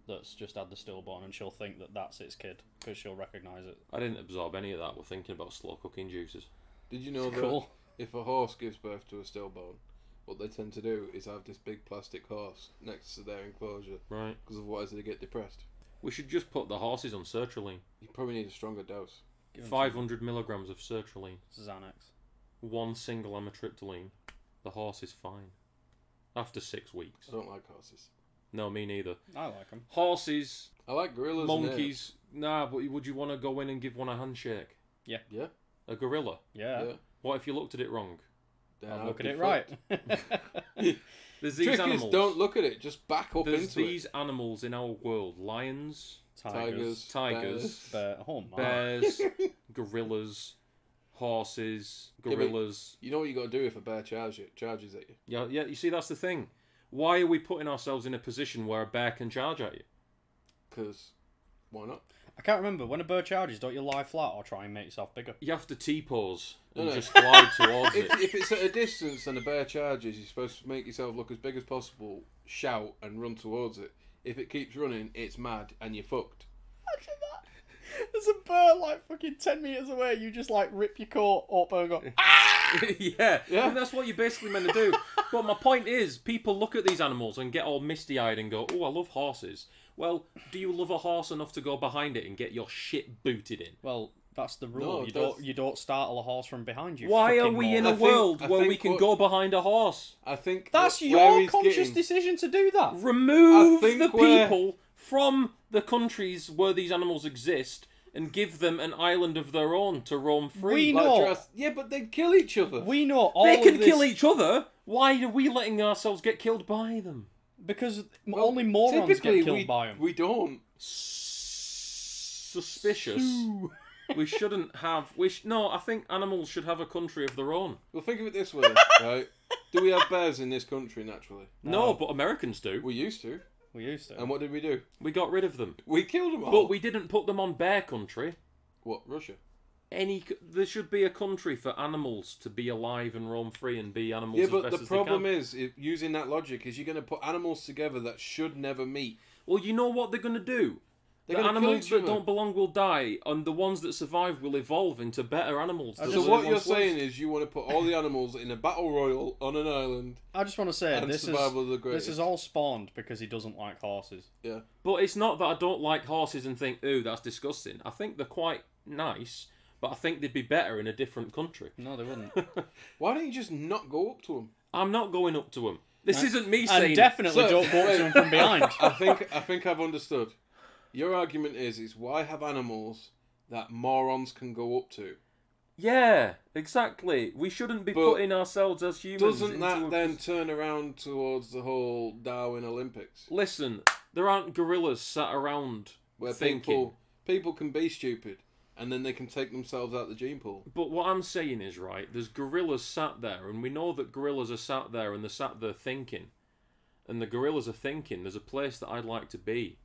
that's just had the stillborn, and she'll think that that's its kid because she'll recognise it. I didn't absorb any of that. We're thinking about slow cooking juices. Did you know that Cool. if a horse gives birth to a stillborn, what they tend to do is have this big plastic horse next to their enclosure Right. because otherwise they get depressed. We should just put the horses on sertraline. You probably need a stronger dose. Give 'em 500 milligrams of sertraline. some Xanax. One single amitriptyline. The horse is fine. After 6 weeks. I don't like horses. No, me neither. I like them. Horses, I like gorillas and apes. monkeys. Nah, but would you want to go in and give one a handshake? Yeah. A gorilla? Yeah, Yeah. What if you looked at it wrong? Then I'll I'd look at be it right. fucked. There's these Trick animals. is don't look at it. Just back up There's into these animals in our world. Lions, Tigers. tigers, Oh my. bears, gorillas, horses, Yeah, but- gorillas. You know what you got to do if a bear charges at you? Yeah, yeah. You see, that's the thing. Why are we putting ourselves in a position where a bear can charge at you? Because why not? I can't remember. When a bird charges, don't you lie flat or try and make yourself bigger? You have to T-pose and No. just glide towards it. If it's at a distance and a bear charges, you're supposed to make yourself look as big as possible, shout and run towards it. If it keeps running, it's mad and you're fucked. Imagine that. There's a bird like fucking 10 metres away. You just like rip your coat up and go, yeah, Yeah. and that's what you're basically meant to do. But my point is, people look at these animals and get all misty-eyed and go, "Oh, I love horses." Well, do you love a horse enough to go behind it and get your shit booted in? well, that's the rule. No, You don't startle a horse from behind you. Why are fucking we in moron. a world I where we think can what- go behind a horse? I think That's where your he's conscious getting- decision to do that. Remove I think the we're- people from the countries where these animals exist and give them an island of their own to roam free. We Like know. Jurassic- Yeah, but they'd kill each other. We know all They can of this kill each other. Why are we letting ourselves get killed by them? because Well, only morons typically get killed we, by them. We don't. Suspicious. We shouldn't have. No, I think animals should have a country of their own. Well, think of it this way, right? Do we have bears in this country naturally? No, but Americans do. We used to. We used to. And what did we do? We got rid of them. We killed them all. But we didn't put them on bear country. What, Russia? There should be a country for animals to be alive and roam free and be animals. Yeah, as but best the as problem they can. is, using that logic, is you're going to put animals together that should never meet. Well, you know what they're going to do. They're The going to kill animals each that other. don't belong will die, and the ones that survive will evolve into better animals. I than So just- the what you're ones saying left. is you want to put all the animals in a battle royal on an island I just want to say and this survival of the is greatest. this is all spawned because he doesn't like horses. Yeah. But it's not that I don't like horses and think, ooh, that's disgusting. I think they're quite nice, but I think they'd be better in a different country. No, they wouldn't. Why don't you just not go up to them? I'm not going up to them. This And- isn't me And saying... definitely So- don't go up to him from behind. I think I've understood. Your argument is why have animals that morons can go up to? Yeah, exactly. We shouldn't be But putting ourselves as humans Doesn't into that a then turn around towards the whole Darwin Olympics, Listen, there aren't gorillas sat around where thinking. people can be stupid and then they can take themselves out the gene pool? But what I'm saying is, right, there's gorillas sat there, and we know that gorillas are sat there, and they're sat there thinking. And the gorillas are thinking, there's a place that I'd like to be.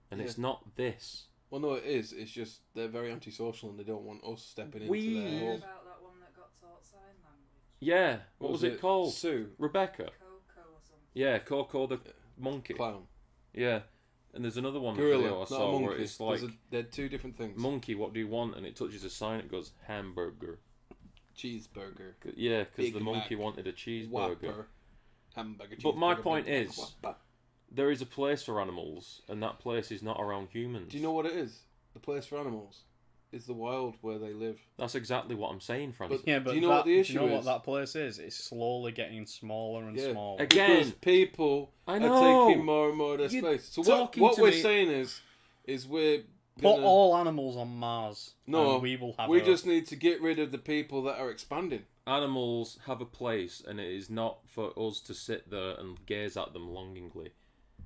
And it's not this. Well, no, it is. It's just they're very antisocial and they don't want us stepping We- into their Hear hole. about that one that got taught sign language? Yeah, what was it called? Sue. Rebecca. Coco or something. Yeah, Coco the monkey. Clown. Yeah. And there's another one Gorilla, video I not saw a where monkey. it's like, They're two different things. monkey, what do you want? And it touches a sign, it goes, hamburger. Cheeseburger. Yeah, because Big the monkey Mac. wanted a cheeseburger. Whopper. Hamburger. But my cheeseburger, point Big Mac, is- Whopper. There is a place for animals, and that place is not around humans. Do you know what it is? The place for animals is the wild where they live. That's exactly what I'm saying, Francis. Yeah, but Do you know what the do issue you know what is? that place is? It's slowly getting smaller and Yeah. smaller. Again, Because people I are know. taking more and more of their You're space. So talking what to we're me- saying is we're Put gonna, all animals on Mars. No, and we will have. we Earth. just need to get rid of the people that are expanding. Animals have a place, and it is not for us to sit there and gaze at them longingly.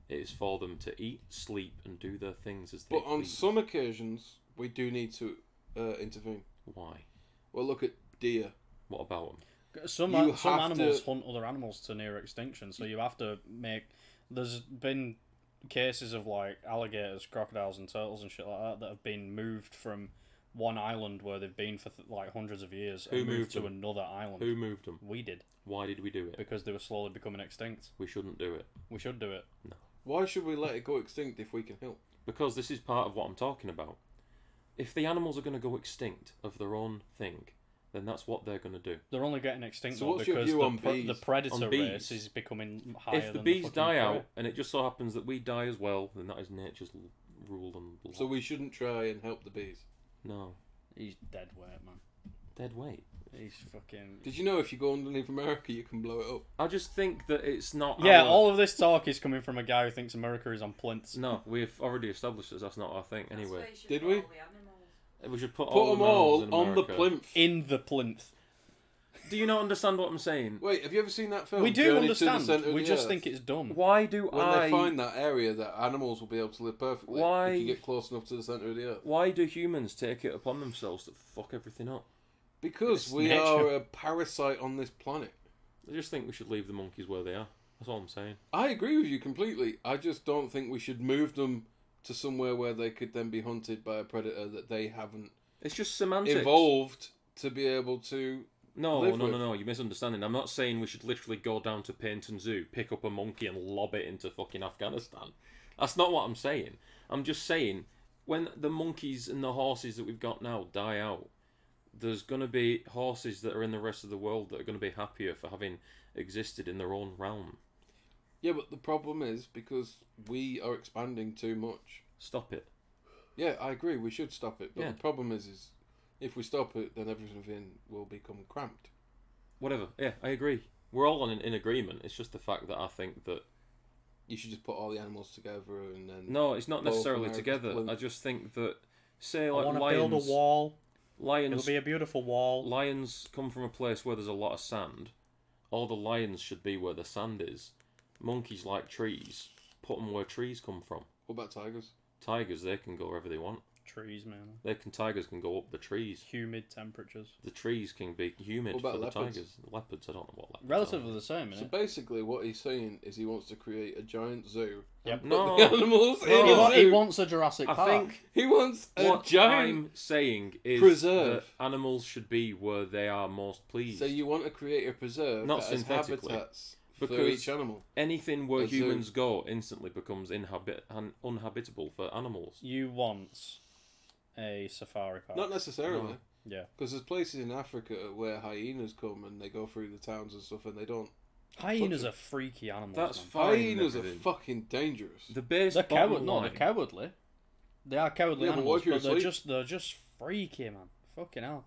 It is for them to eat, sleep, and do their things as they But on please. some occasions, we do need to intervene. Why? Well, look at deer. What about them? Some You some have animals to- hunt other animals to near extinction, so you have to make. There's been cases of like alligators, crocodiles, and turtles and shit like that that have been moved from one island where they've been for like hundreds of years Who and moved moved to them? another island. Who moved them? We did Why did we do it? because they were slowly becoming extinct. We shouldn't do it. We should do it. Why should we let it go extinct if we can help? Because this is part of what I'm talking about. If the animals are going to go extinct of their own thing, then that's what they're going to do. They're only getting extinct So though what's your because view on the bees? predator On race bees? is becoming higher. If the than bees fucking die prey. out, and it just so happens that we die as well, then that is nature's rule and law. So we shouldn't try and help the bees. No. he's dead weight, man. Dead weight. He's fucking. Did you know if you go underneath America, you can blow it up? I just think that it's not Yeah, our- all of this talk is coming from a guy who thinks America is on plinths. No, we've already established that that's not our thing. That's Anyway, why you should Did put we? all the animals. we should put, Put all them the mammals all in on the America. plinth. In the plinth. Do you not understand what I'm saying? Wait, have you ever seen that film? We do Journey to the understand. Centre of We the just Earth? think it's dumb. Why do When I? they find that area that animals will be able to live perfectly Why- if you get close enough to the centre of the earth. Why do humans take it upon themselves to fuck everything up? Because It's we nature. are a parasite on this planet. I just think we should leave the monkeys where they are. That's all I'm saying. I agree with you completely. I just don't think we should move them to somewhere where they could then be hunted by a predator that they haven't It's just semantics. evolved to be able to. No, live no, with. no, no. You're misunderstanding. I'm not saying we should literally go down to Paynton Zoo, pick up a monkey, and lob it into fucking Afghanistan. That's not what I'm saying. I'm just saying when the monkeys and the horses that we've got now die out, there's going to be horses that are in the rest of the world that are going to be happier for having existed in their own realm. Yeah, but the problem is because we are expanding too much. Stop it. Yeah, I agree. We should stop it. But Yeah. the problem is if we stop it, then everything will become cramped. Whatever. Yeah, I agree. We're all in agreement. It's just the fact that I think that You should just put all the animals together and then. no, it's not Both necessarily America's together. blue. I just think that say I like want to lions. build a wall. Lions. It'll be a beautiful wall. Lions come from a place where there's a lot of sand. All the lions should be where the sand is. Monkeys like trees. Put them where trees come from. What about tigers? Tigers, they can go wherever they want. Trees, man. Tigers can go up the trees. Humid temperatures. The trees can be humid What about for the leopards? tigers. Leopards, I don't know what leopards Relatively are. the same, So innit? basically, what he's saying is he wants to create a giant zoo. Yep. And No. put the animals in No. a He zoo. wants a Jurassic I Park. think He wants a what giant. I'm saying is preserve. that animals should be where they are most pleased. So you want to create a preserve Not that has synthetically, habitats for because each animal. anything where A zoo. humans go instantly becomes uninhabitable for animals. You want a safari park. Not necessarily. No. Yeah. Because there's places in Africa where hyenas come and they go through the towns and stuff and they don't. Hyenas are freaky animals. That's man. fine. Hyenas are everything. fucking dangerous. The base They're bottom coward. No, line. they're cowardly. They are cowardly Yeah, but animals, what if you're but they're asleep? just freaky, man. Fucking hell.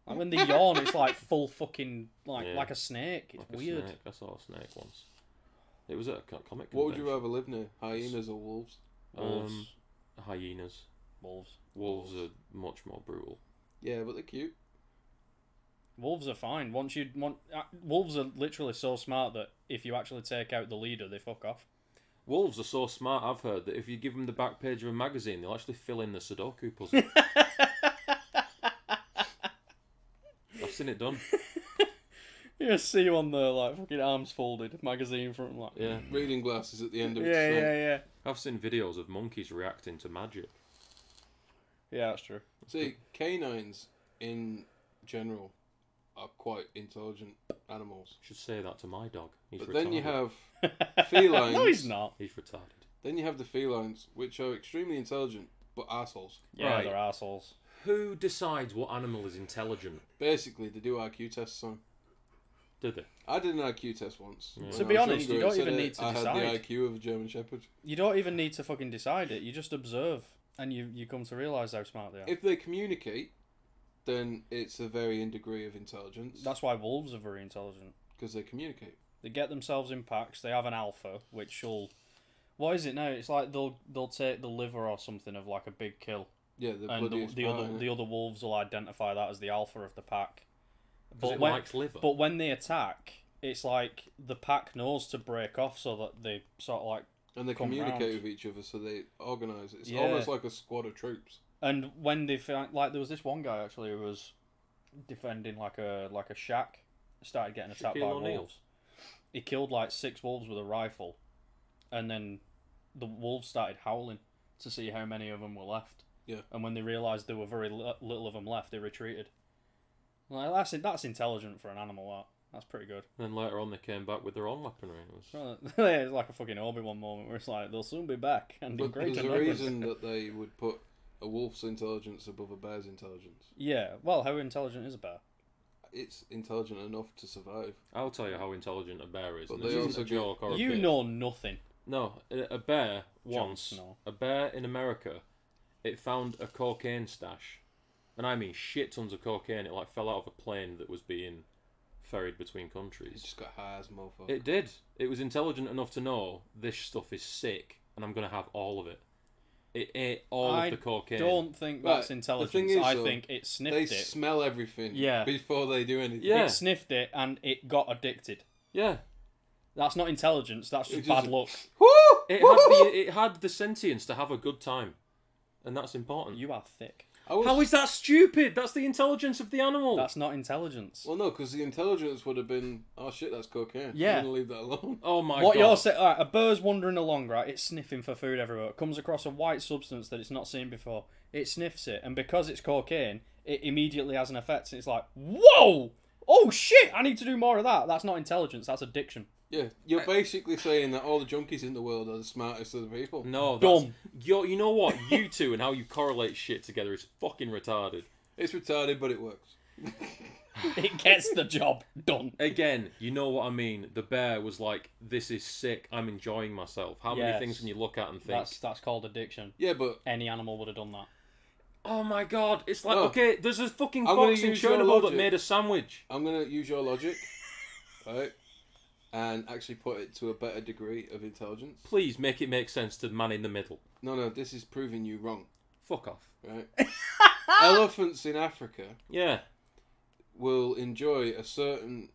Like when they yawn, it's like full fucking Yeah. like a snake. It's Like a weird. snake. I saw a snake once. It was at a comic convention. What would you rather live near? Hyenas or wolves? Wolves. Hyenas. Wolves. Wolves are much more brutal. Yeah, but they're cute. Wolves are fine. Wolves are literally so smart that if you actually take out the leader, they fuck off. Wolves are so smart, I've heard, that if you give them the back page of a magazine, they'll actually fill in the Sudoku puzzle. I've seen it done. You just see you on the like fucking arms folded magazine front, like Yeah. Reading glasses at the end of yeah, its yeah, thing. yeah. I've seen videos of monkeys reacting to magic. Yeah, that's true. See, canines in general are quite intelligent animals. Should say that to my dog. He's But retarded. then you have felines. No, he's not. He's retarded. Then you have the felines, which are extremely intelligent but assholes. Yeah, Right. they're assholes. Who decides what animal is intelligent? Basically, they do IQ tests on. Do they? I did an IQ test once. Yeah. when To I be was honest, you younger. It don't said even that need to I had decide. the IQ of a German Shepherd. You don't even need to fucking decide it. You just observe, and you come to realise how smart they are. If they communicate, then it's a varying degree of intelligence That's why wolves are very intelligent. because they communicate. They get themselves in packs. They have an alpha, which will. What is it now? It's like they'll take the liver or something of like a big kill, Yeah, the and bloodiest the part, other innit? the other wolves will identify that as the alpha of the pack. Because it when, likes liver. but when they attack, it's like the pack knows to break off so that they sort of like. And they come communicate round. with each other, so they organise it. It's Yeah. almost like a squad of troops. And when they find, like, there was this one guy actually who was defending like a shack, started getting attacked by Shaquille O'Neal. wolves. He killed like 6 wolves with a rifle, and then the wolves started howling to see how many of them were left. Yeah. And when they realised there were very little of them left, they retreated. Like, that's intelligent for an animal. That's pretty good. Then later on, they came back with their own weaponry. It was... Well, it's like a fucking Obi-Wan moment where it's like they'll soon be back and in But greater there's a numbers. reason that they would put a wolf's intelligence above a bear's intelligence. Yeah. Well, how intelligent is a bear? It's intelligent enough to survive. I'll tell you how intelligent a bear is. But And they this isn't also a joke or a You bit. know nothing. No, a bear Jon once. Snow. A bear in America, it found a cocaine stash, and I mean shit tons of cocaine. It like fell out of a plane that was being ferried between It countries. just got high as a motherfucker. It did. It was intelligent enough to know this stuff is sick, and I'm gonna have all of it. It ate all of the cocaine. Don't think Right, that's the intelligence. thing is, I though, think it sniffed They it. smell everything Yeah. before they do anything. Yeah. It sniffed it and it got addicted. Yeah, That's not intelligence. That's It just just- bad luck. Woo! it had the sentience to have a good time, and that's important. You are thick. How is that stupid? That's the intelligence of the animal. That's not intelligence. Well, no, because the intelligence would have been, oh shit, that's cocaine. Yeah. I'm gonna leave that alone. Oh my What god. you're saying? Right, a bird's wandering along, right? It's sniffing for food everywhere. It comes across a white substance that it's not seen before. It sniffs it, and because it's cocaine, it immediately has an effect. And it's like, whoa! Oh shit! I need to do more of that. That's not intelligence. That's addiction. Yeah, you're basically saying that all the junkies in the world are the smartest of the people. No, that's, Dumb. you know what? You two and how you correlate shit together is fucking retarded. It's retarded, but it works. It gets the job done. Again, you know what I mean. The bear was like, "This is sick. I'm enjoying myself." How many Yes. things can you look at and think? That's called addiction. Yeah, but Any animal would have done that. Oh my god! It's like No. okay, there's a fucking I'm gonna fox in use your Chernobyl that logic. made a sandwich. I'm gonna use your logic, right, and actually put it to a better degree of intelligence. Please make it make sense to the man in the middle. No, this is proving you wrong, Fuck off. right? Elephants in Africa Yeah. will enjoy a certain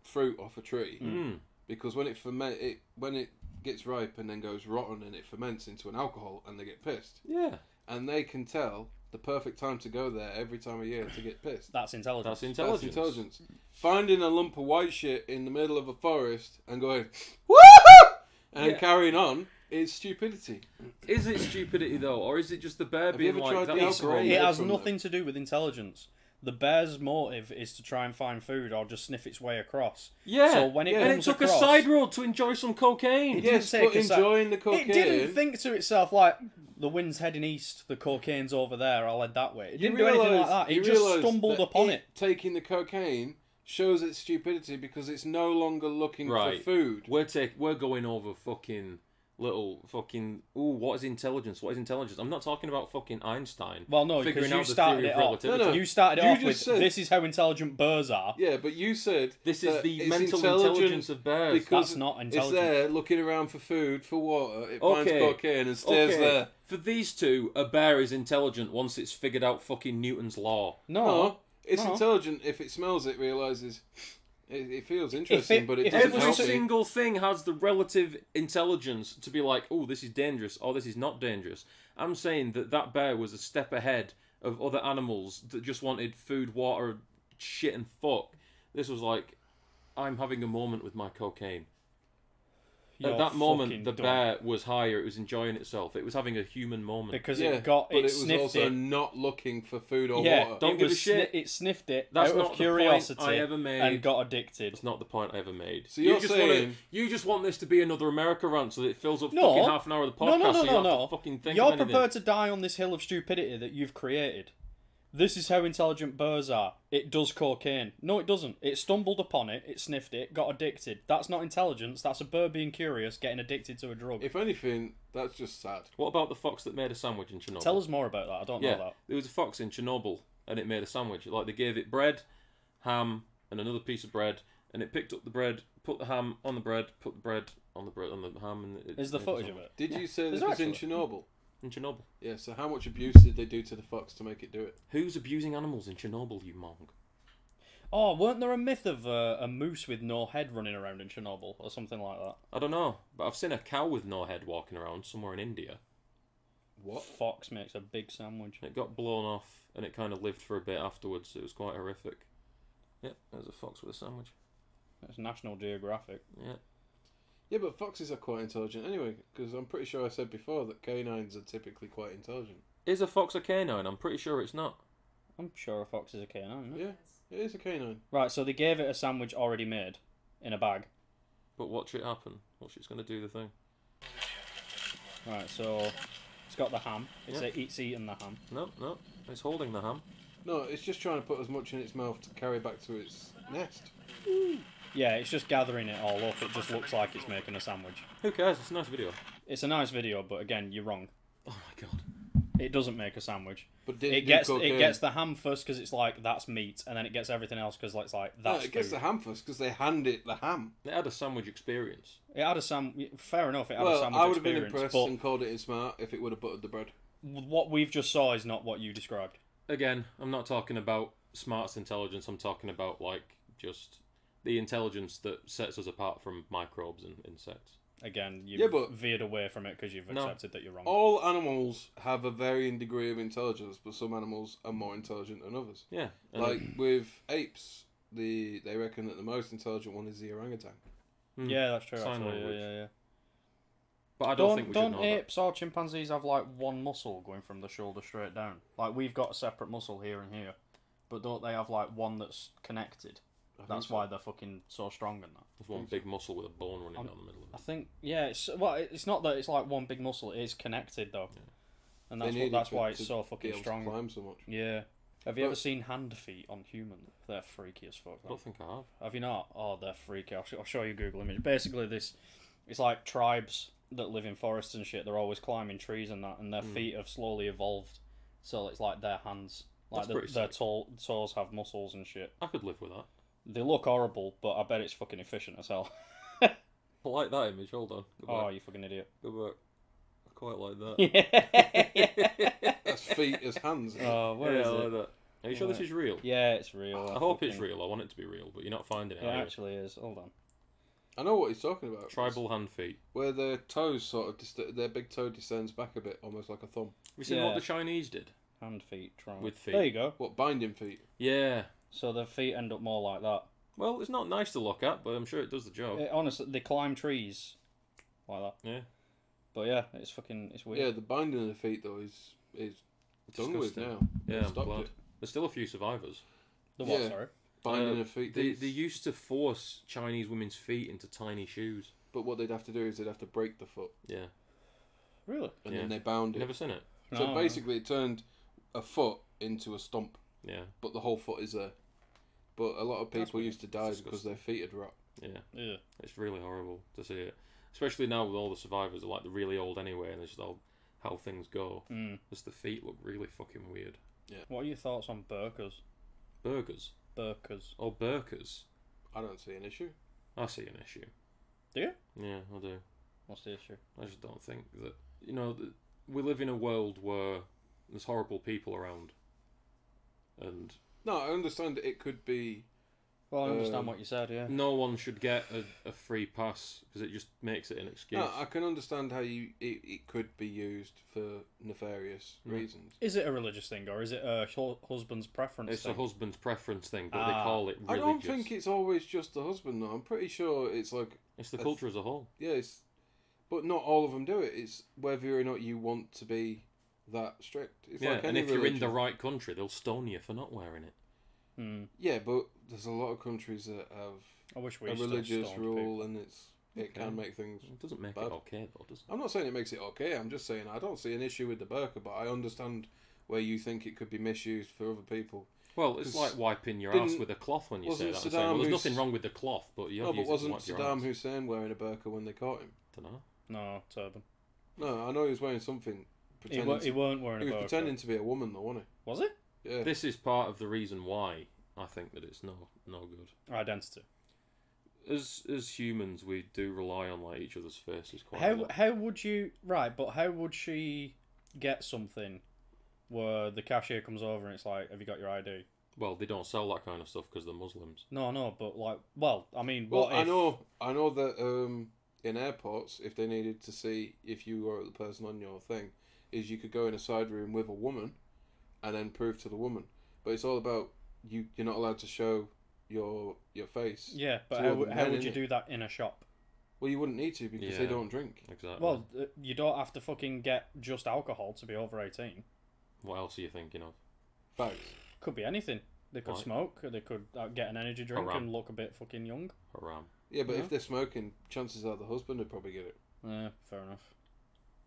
fruit off a tree Mm. because when it gets ripe and then goes rotten and it ferments into an alcohol and they get pissed. Yeah. and they can tell the perfect time to go there every time of year to get pissed. That's intelligence. That's intelligence. That's intelligence. Finding a lump of white shit in the middle of a forest and going, woohoo! And carrying on is stupidity. Is it stupidity though, or is it just the bear Have you being ever like tried that? the was alcohol? great. It has from nothing to do with intelligence. The bear's motive is to try and find food or just sniff its way across. Yeah, So when it and it comes took across, a side road to enjoy some cocaine. It Yes, didn't but take a enjoying the cocaine. It didn't think to itself like, the wind's heading east, the cocaine's over there, I'll head that way. It didn't do anything like that. It just stumbled upon it. Taking the cocaine shows its stupidity because it's no longer looking for food. We're going over fucking little fucking. Ooh, what is intelligence? What is intelligence? I'm not talking about fucking Einstein. Well, no, because figuring you out the started theory it of off. relativity. No. You started it You off just with, said- this is how intelligent birds are. Yeah, but you said This is that the it's mental intelligence of bears. because That's not it's intelligent. there looking around for food, for water. It finds Okay. cocaine and stays there. For these two, a bear is intelligent once it's figured out fucking Newton's law. No, it's No. intelligent if it smells it, realizes it feels interesting, but it if it doesn't was Every help me. single thing has the relative intelligence to be like, oh, this is dangerous, or this is not dangerous. I'm saying that bear was a step ahead of other animals that just wanted food, water, shit, and fuck. This was like, I'm having a moment with my cocaine. You're At that moment, fucking the dumb. bear was higher. It was enjoying itself. It was having a human moment. Because Yeah, it got but it was sniffed also it. not looking for food or Yeah, water. Don't it give a was shit. It sniffed it That's out not of the point curiosity I ever made. and got addicted. It's not the point I ever made. So you're just saying- you just want this to be another America rant so that it fills up No. fucking half an hour of the No, podcast. no, so you no, don't no, have no. to fucking think You're of anything. prepared to die on this hill of stupidity that you've created. This is how intelligent birds are. It does cocaine. No, it doesn't. It stumbled upon it, it sniffed it, got addicted. That's not intelligence. That's a bird being curious, getting addicted to a drug. If anything, that's just sad. What about the fox that made a sandwich in Chernobyl? Tell us more about that. I don't know Yeah, that. there was a fox in Chernobyl and it made a sandwich. Like they gave it bread, ham, and another piece of bread, and it picked up the bread, put the ham on the bread, put the bread on the ham, and it Is the made a footage of sandwich. it? Did you say Is this there was in actually? Chernobyl? In Chernobyl. Yeah, so how much abuse did they do to the fox to make it do it? Who's abusing animals in Chernobyl, you mong? Oh, weren't there a myth of a moose with no head running around in Chernobyl or something like that? I don't know, but I've seen a cow with no head walking around somewhere in India. What? Fox makes a big sandwich. It got blown off and it kind of lived for a bit afterwards. It was quite horrific. Yeah, there's a fox with a sandwich. It's National Geographic. Yeah. Yeah, but foxes are quite intelligent anyway, because I'm pretty sure I said before that canines are typically quite intelligent. Is a fox a canine? I'm pretty sure it's not. I'm sure a fox is a canine. Isn't it? Yeah, it is a canine. Right, so they gave it a sandwich already made in a bag. But watch it happen. Watch it's going to do the thing. Right, so it's got the ham. Yeah. It's eating the ham. No, it's holding the ham. No, it's just trying to put as much in its mouth to carry back to its nest. Yeah, it's just gathering it all up. It just looks like it's making a sandwich. Who cares? It's a nice video. It's a nice video, but again, you're wrong. Oh my god. It doesn't make a sandwich. But did It do cocaine? gets the ham first because it's like that's meat, and then it gets everything else because it's like No, that's it gets food. the ham first because they hand it the ham. It had a sandwich experience. It had a fair enough. It had a Well, sandwich I would have been experience, impressed but and called it smart if it would have buttered the bread. what we've just saw is not what you described. Again, I'm not talking about smart's intelligence. I'm talking about like just the intelligence that sets us apart from microbes and insects. Again, you've Yeah, but- veered away from it because you've No. accepted that you're wrong. All animals have a varying degree of intelligence, but some animals are more intelligent than others. Yeah. and Like with apes, they reckon that the most intelligent one is the orangutan. Yeah, that's true. Sign Actually, language. yeah. But I don't think we should Don't know that. apes or chimpanzees have like one muscle going from the shoulder straight down? Like we've got a separate muscle here and here, but don't they have like one that's connected? I think That's so. why they're fucking so strong in that. There's one big muscle with a bone running down the middle of I it. think it's not that it's like one big muscle. It is connected though, and They that's need it that's to- why it's to so be fucking able to strong. climb so much. Yeah. Have you But- ever seen hand feet on human? They're freaky as fuck. I don't think I have. Have you not? Oh, they're freaky. I'll show you a Google image. Basically, it's like tribes that live in forests and shit. They're always climbing trees and that, and their feet have slowly evolved. So it's like their hands, like That's pretty their sick. toes have muscles and shit. I could live with that. They look horrible, but I bet it's fucking efficient as hell. I like that image. Hold on. Go Oh, back. you fucking idiot. Go back. I quite like that. That's feet as hands. isn't it? Oh, where yeah, is I like it? that. Are you sure this is real? Yeah, it's real. I hope it's real. I want it to be real, but you're not finding it. It are you? actually is. Hold on. I know what he's talking about. Tribal hand feet. Where their toes sort of their big toe descends back a bit, almost like a thumb. You seen what the Chinese did Hand, feet, trunk. with feet? There you go. What, binding feet? Yeah. So the feet end up more like that. Well, it's not nice to look at, but I'm sure it does the job. Honestly, they climb trees like that. Yeah. But yeah, it's weird. Yeah, the binding of the feet though is done with Disgusting. now. Yeah, They've I'm stopped glad. it. There's still a few survivors. The what? Yeah. Sorry. Binding of feet. They used to force Chinese women's feet into tiny shoes. But what they'd have to do is they'd have to break the foot, Yeah. Really? and Yeah. then they bound it. Never seen it. So No, basically, it turned a foot into a stump, Yeah. but the whole foot is there. But a lot of That's people weird. used to die It's because their feet had rot. Yeah. Yeah. It's really horrible to see it. Especially now with all the survivors are like they're really old anyway, and it's just all how things go. Just the feet look really fucking weird. What are your thoughts on burkas? Burgers. Burkas. Or burkers. I don't see an issue. I see an issue. Do you? Yeah, I do. What's the issue? I just don't think that that we live in a world where there's horrible people around, and No, I understand that it could be. Well, I understand what you said. Yeah. no one should get a free pass because it just makes it an excuse. No, I can understand how it could be used for nefarious reasons. Is it a religious thing or is it a husband's preference It's thing? a husband's preference thing, but they Ah. call it I religious. don't think it's always just the husband. though. I'm pretty sure it's like It's the culture as a whole. but not all of them do it. It's whether or not you want to be that strict. It's Yeah, like and any if you're in the religion. right country, they'll stone you for not wearing it. Yeah, but there's a lot of countries that have I wish we a still religious stoned rule, people. and it can make things. It doesn't make bad. it okay, though, does it? I'm not saying it makes it okay. I'm just saying I don't see an issue with the burqa, but I understand where you think it could be misused for other people. Well, it's 'Cause like wiping your didn't- ass with a cloth when you say wasn't that. I'm saying, well, Saddam there's Hus- nothing wrong with the cloth, but you No, have but to use wasn't it to wipe Saddam your ass. Hussein wearing a burqa when they caught him? Dunno. No, turban. No, I know he was wearing something. He Pretending weren't wearing he a was burqa. pretending to be a woman, though, wasn't Was it? he? Yeah. This is part of the reason why I think that it's no good. Identity. As humans, we do rely on like each other's faces quite a lot. How would you But how would she get something where the cashier comes over and it's like, "Have you got your ID?" Well, they don't sell that kind of stuff because they're Muslims. No, but like, well, I mean, Well, what I if? know that in airports, if they needed to see if you were the person on your thing, is you could go in a side room with a woman, and then prove to the woman. But it's all about you're not allowed to show your face. Yeah, but to how other men, would you innit? do that in a shop? Well, you wouldn't need to because they Yeah. don't drink. Exactly. Well, you don't have to fucking get just alcohol to be over 18. What else are you thinking of? Facts. Could be anything. They could Right. smoke. They could get an energy drink Haram. and look a bit fucking young. Haram. Yeah, but Yeah. if they're smoking, chances are the husband would probably get it. Yeah, fair enough.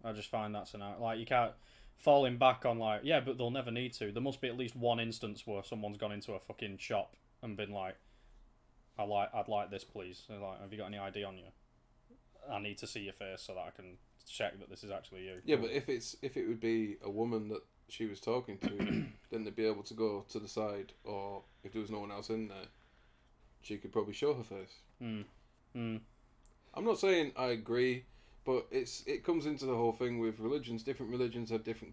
I just find that scenario like you can't falling back on like but they'll never need to. There must be at least one instance where someone's gone into a fucking shop and been like, I'd like this, please. They're like, have you got any ID on you? I need to see your face so that I can check that this is actually you. Yeah, but if it would be a woman that she was talking to, then they'd be able to go to the side, or if there was no one else in there, she could probably show her face. I'm not saying I agree, but it comes into the whole thing with religions. Different religions have different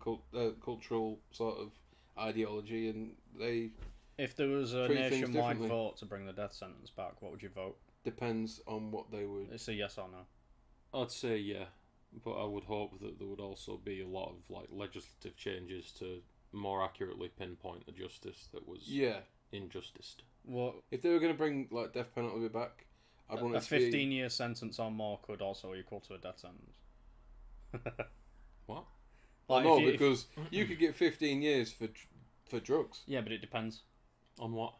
cultural sort of ideology, and they If there was a treat things nationwide differently. vote to bring the death sentence back, what would you vote? depends on what they would. It's a yes or no. I'd say yeah, but I would hope that there would also be a lot of like legislative changes to more accurately pinpoint the justice that was Yeah, injusticed. What if they were going to bring like death penalty back, I'd want a it to be 15-year sentence or more could also equal to a death sentence. What? Like no, if you- if- because you could get 15 years for drugs. yeah, but it depends On what?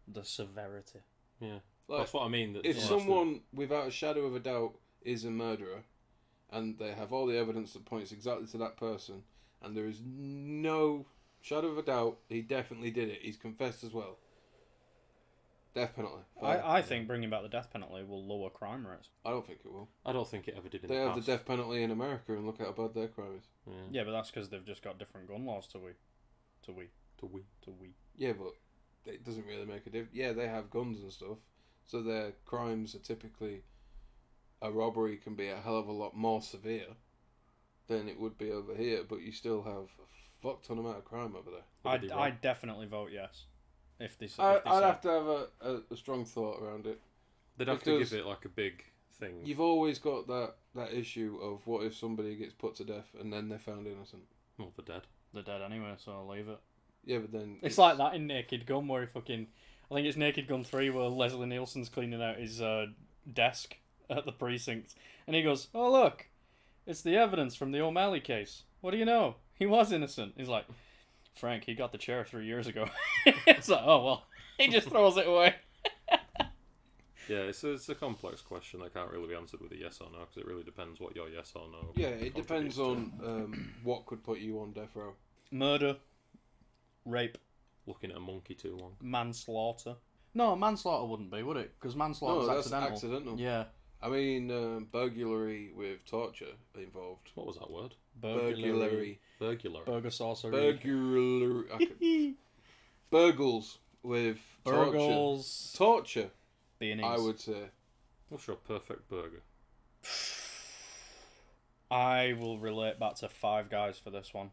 the severity. Yeah, Like, that's what I mean. That if yeah, someone, without a shadow of a doubt, is a murderer, and they have all the evidence that points exactly to that person, and there is no shadow of a doubt he definitely did it, he's confessed as well. Death penalty. Fine. I think bringing back the death penalty will lower crime rates. I don't think it will. I don't think it ever did in They the have the past. death penalty in America, and look how bad their crime is. Yeah, but that's because they've just got different gun laws to we. Yeah, but it doesn't really make a difference. Yeah, they have guns and stuff, so their crimes are typically a robbery can be a hell of a lot more severe than it would be over here, but you still have a fuck ton amount of crime over there. I'd definitely vote yes. If they I'd said, have to have a strong thought around it. They'd have If to there's- give it like a big thing. You've always got that issue of what if somebody gets put to death and then they're found innocent. Well, they're dead. They're dead anyway, so I'll leave it. Yeah, but then It's like that in Naked Gun where he fucking... I think it's Naked Gun 3 where Leslie Nielsen's cleaning out his desk at the precinct. And he goes, oh, look, it's the evidence from the O'Malley case. What do you know? He was innocent. He's like, Frank, he got the chair 3 years ago. It's like, oh, well, he just throws it away. Yeah, it's a complex question that can't really be answered with a yes or no, because it really depends what your yes or no. yeah, it depends contributes to. on what could put you on death row. Murder. Rape. Looking at a monkey too long. Manslaughter. No, manslaughter wouldn't be, would it? Because manslaughter No, is that's accidental. accidental. Yeah. I mean, burglary with torture involved. What was that word? Burglary. Burglar. Burger saucery. Burglary. Burgles with torture. Burgles. Torture, Beanies. I would say. What's your perfect burger? I will relate back to Five Guys for this one.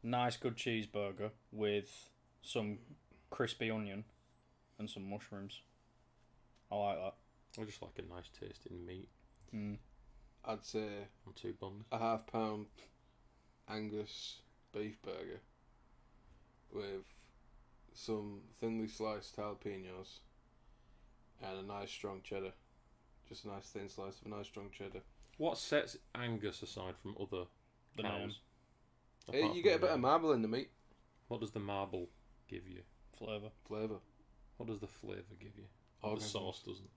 Nice, good cheeseburger with some crispy onion and some mushrooms. I like that. I just like a nice tasting meat I'd say on two buns. a £1/2 Angus beef burger with some thinly sliced jalapenos and a nice strong cheddar. Just a nice thin slice of a nice strong cheddar. What sets Angus aside from other The name. cows? Hey, Apart you from get a the bit of name. marble in the meat What does the marble give you? Flavour. flavour. What does the flavour give you? The Organisms. sauce doesn't.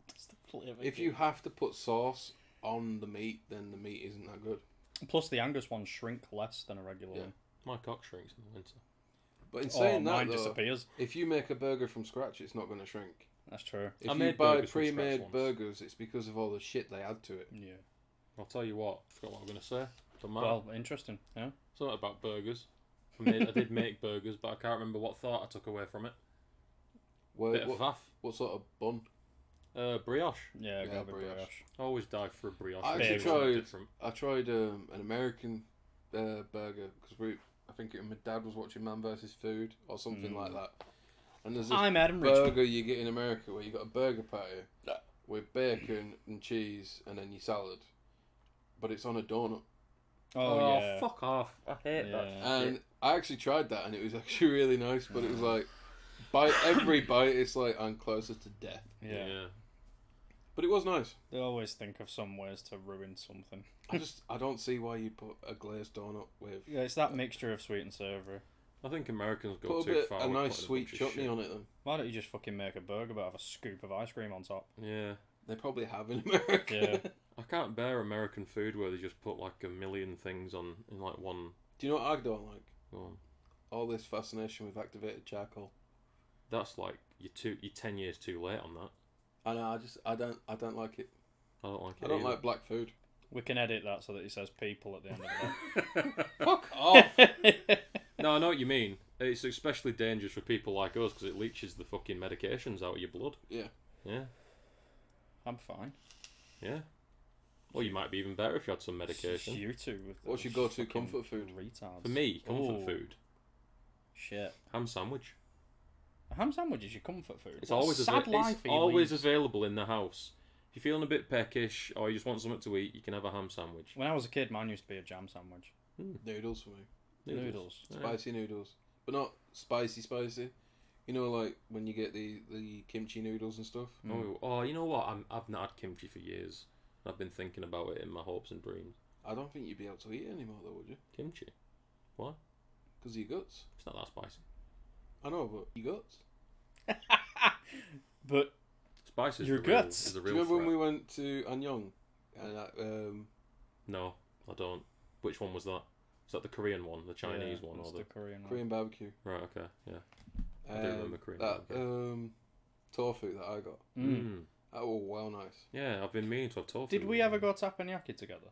That's the flavour. If you have to put sauce on the meat, then the meat isn't that good. Plus, the Angus ones shrink less than a regular Yeah. one. My cock shrinks in the winter. But in saying that, mine though, disappears. if you make a burger from scratch, it's not going to shrink. That's true. If I you made buy burgers from scratch pre-made once. burgers, it's because of all the shit they add to it. Yeah. I'll tell you what. I forgot what I was going to say. Don't matter. Well, interesting. Yeah. Something about burgers. I did make burgers, but I can't remember what thought I took away from it. Bit of faff. What sort of bun? Brioche. Yeah, Yeah, gotta be brioche. brioche. I always die for a brioche. I actually It's something tried- different. I tried an American burger because I think my dad was watching Man vs Food or something like that. And there's this I'm Adam Richmond. burger you get in America where you got a burger patty with bacon and cheese and then your salad, but it's on a donut. Oh, yeah. fuck off. I hate that. Yeah. And I actually tried that and it was actually really nice, but it was like bite every bite it's like I'm closer to death. Yeah. But it was nice. They always think of some ways to ruin something. I don't see why you put a glazed donut with Yeah, it's that mixture of sweet and savoury. I think Americans go put a too bit far. a with nice putting sweet bunch of chutney shit. on it then. Why don't you just fucking make a burger but have a scoop of ice cream on top? Yeah. They probably have in America. Yeah. I can't bear American food where they just put like a million things on in like one. Do you know what I don't like? Well, All this fascination with activated charcoal. that's like you're 10 years too late on that. I know. I don't like it. I don't like it. I don't either. like black food. We can edit that so that it says people at the end of Fuck off. that. No, I know what you mean. It's especially dangerous for people like us because it leaches the fucking medications out of your blood. Yeah. Yeah. I'm fine. Yeah. Well, you might be even better if you had some medication. You two with What's those your go-to fucking comfort food? Retards. For me, comfort Ooh, food, Shit. ham sandwich. A ham sandwich is your comfort food. It's What a always sad life it's he always leads. available in the house. If you're feeling a bit peckish or you just want something to eat, you can have a ham sandwich. When I was a kid, mine used to be a jam sandwich. Noodles for me. Noodles. Yeah. Spicy noodles. But not spicy. You know, like when you get the kimchi noodles and stuff. Oh, you know what? I've not had kimchi for years. I've been thinking about it in my hopes and dreams. I don't think you'd be able to eat it anymore though, would you? Kimchi? Why? Because of your guts. It's not that spicy. I know, but your guts. But Spice is Your the real, guts. is the Do you real remember when threat. we went to Anyong? And No, I don't. Which one was that? Is that the Korean one, the Chinese one, it's or the Korean one. Korean barbecue. right? Okay, yeah. I do remember Korean that barbecue. tofu that I got. Mm. That was well nice. Yeah, I've been meaning to have tofu. Did we ever go teppanyaki together?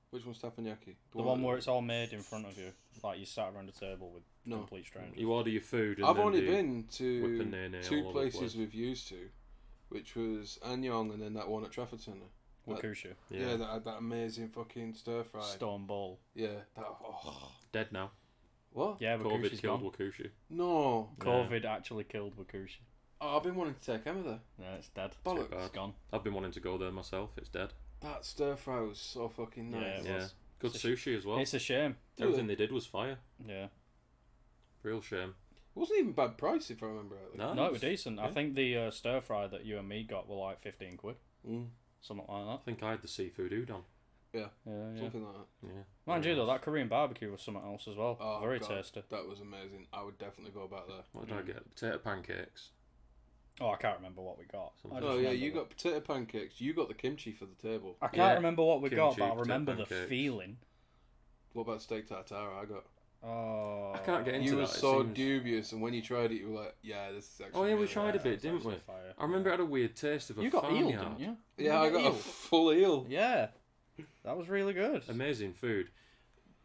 Which one's teppanyaki? The one where it's all made in front of you, like you sat around a table with No. complete strangers. You order your food. And I've then only they been whip to and nay-nay all two over the places place. we've used to, which was Anyong and then that one at Trafford Centre. Wakushu. Yeah, that had that amazing fucking stir fry. Stone Bowl. Yeah, that. Oh. Dead now. What? Yeah, COVID Wakushu's killed gone. Wakushu. No. COVID actually killed Wakushu. Oh, I've been wanting to take Emma there. Yeah, it's dead. Bollocks. It's gone. I've been wanting to go there myself. It's dead. That stir fry was so fucking nice. Yeah, it Yeah. was. Good It's a sushi as well. It's a shame. Everything they did was fire. Yeah. Real shame. It wasn't even bad price if I remember rightly. No, No, it was decent. I yeah. think the stir fry that you and me got were like 15 quid. Mm. Something like I think I had the seafood udon. that. Yeah. Something like that. Yeah. Mind you Very though, nice. that Korean barbecue was something else as well. Oh, Very God, tasty. That was amazing. I would definitely go back there. What did I get? Potato pancakes. Oh, I can't remember what we got. Something. I just Oh yeah, remember you that. got potato pancakes. You got the kimchi for the table. I can't Yeah, remember what we got, kimchi, but I potato remember the pancakes. feeling. What about steak tartare? I got. Oh. I can't get into You that. were it so seems- dubious, and when you tried it, you were like, "Yeah, this is actually." Oh yeah, we really tried a nice." bit, didn't we? Fire. I remember it had a weird taste of a You got eel, farmyard. didn't you? Yeah, I You got a eel. full eel. Yeah. That was really good. Amazing food.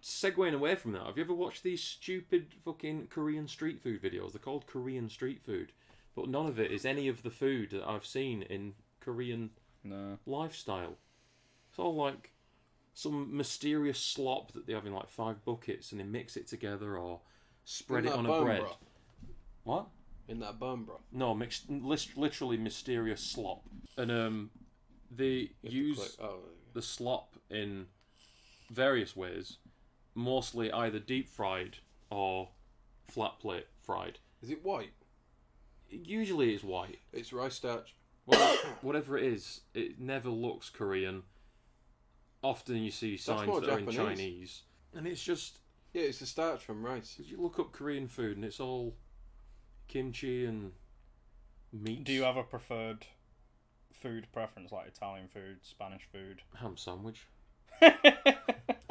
Segueing away from that, have you ever watched these stupid fucking Korean street food videos? They're called Korean street food, but none of it is any of the food that I've seen in Korean No. lifestyle. It's all like some mysterious slop that they have in like 5 buckets and they mix it together or spread In it that on a bone bread. broth. What? In that bone broth. No, literally mysterious slop. And they use Oh, the slop in various ways, mostly either deep fried or flat plate fried. is it white? Usually it's white. It's rice starch. Well, whatever it is, it never looks Korean. Often you see signs more that are in Japanese. Chinese. And it's just, Yeah, it's the starch from rice. you look up Korean food and it's all kimchi and meat. Do you have a preferred food preference, like Italian food, Spanish food? ham sandwich?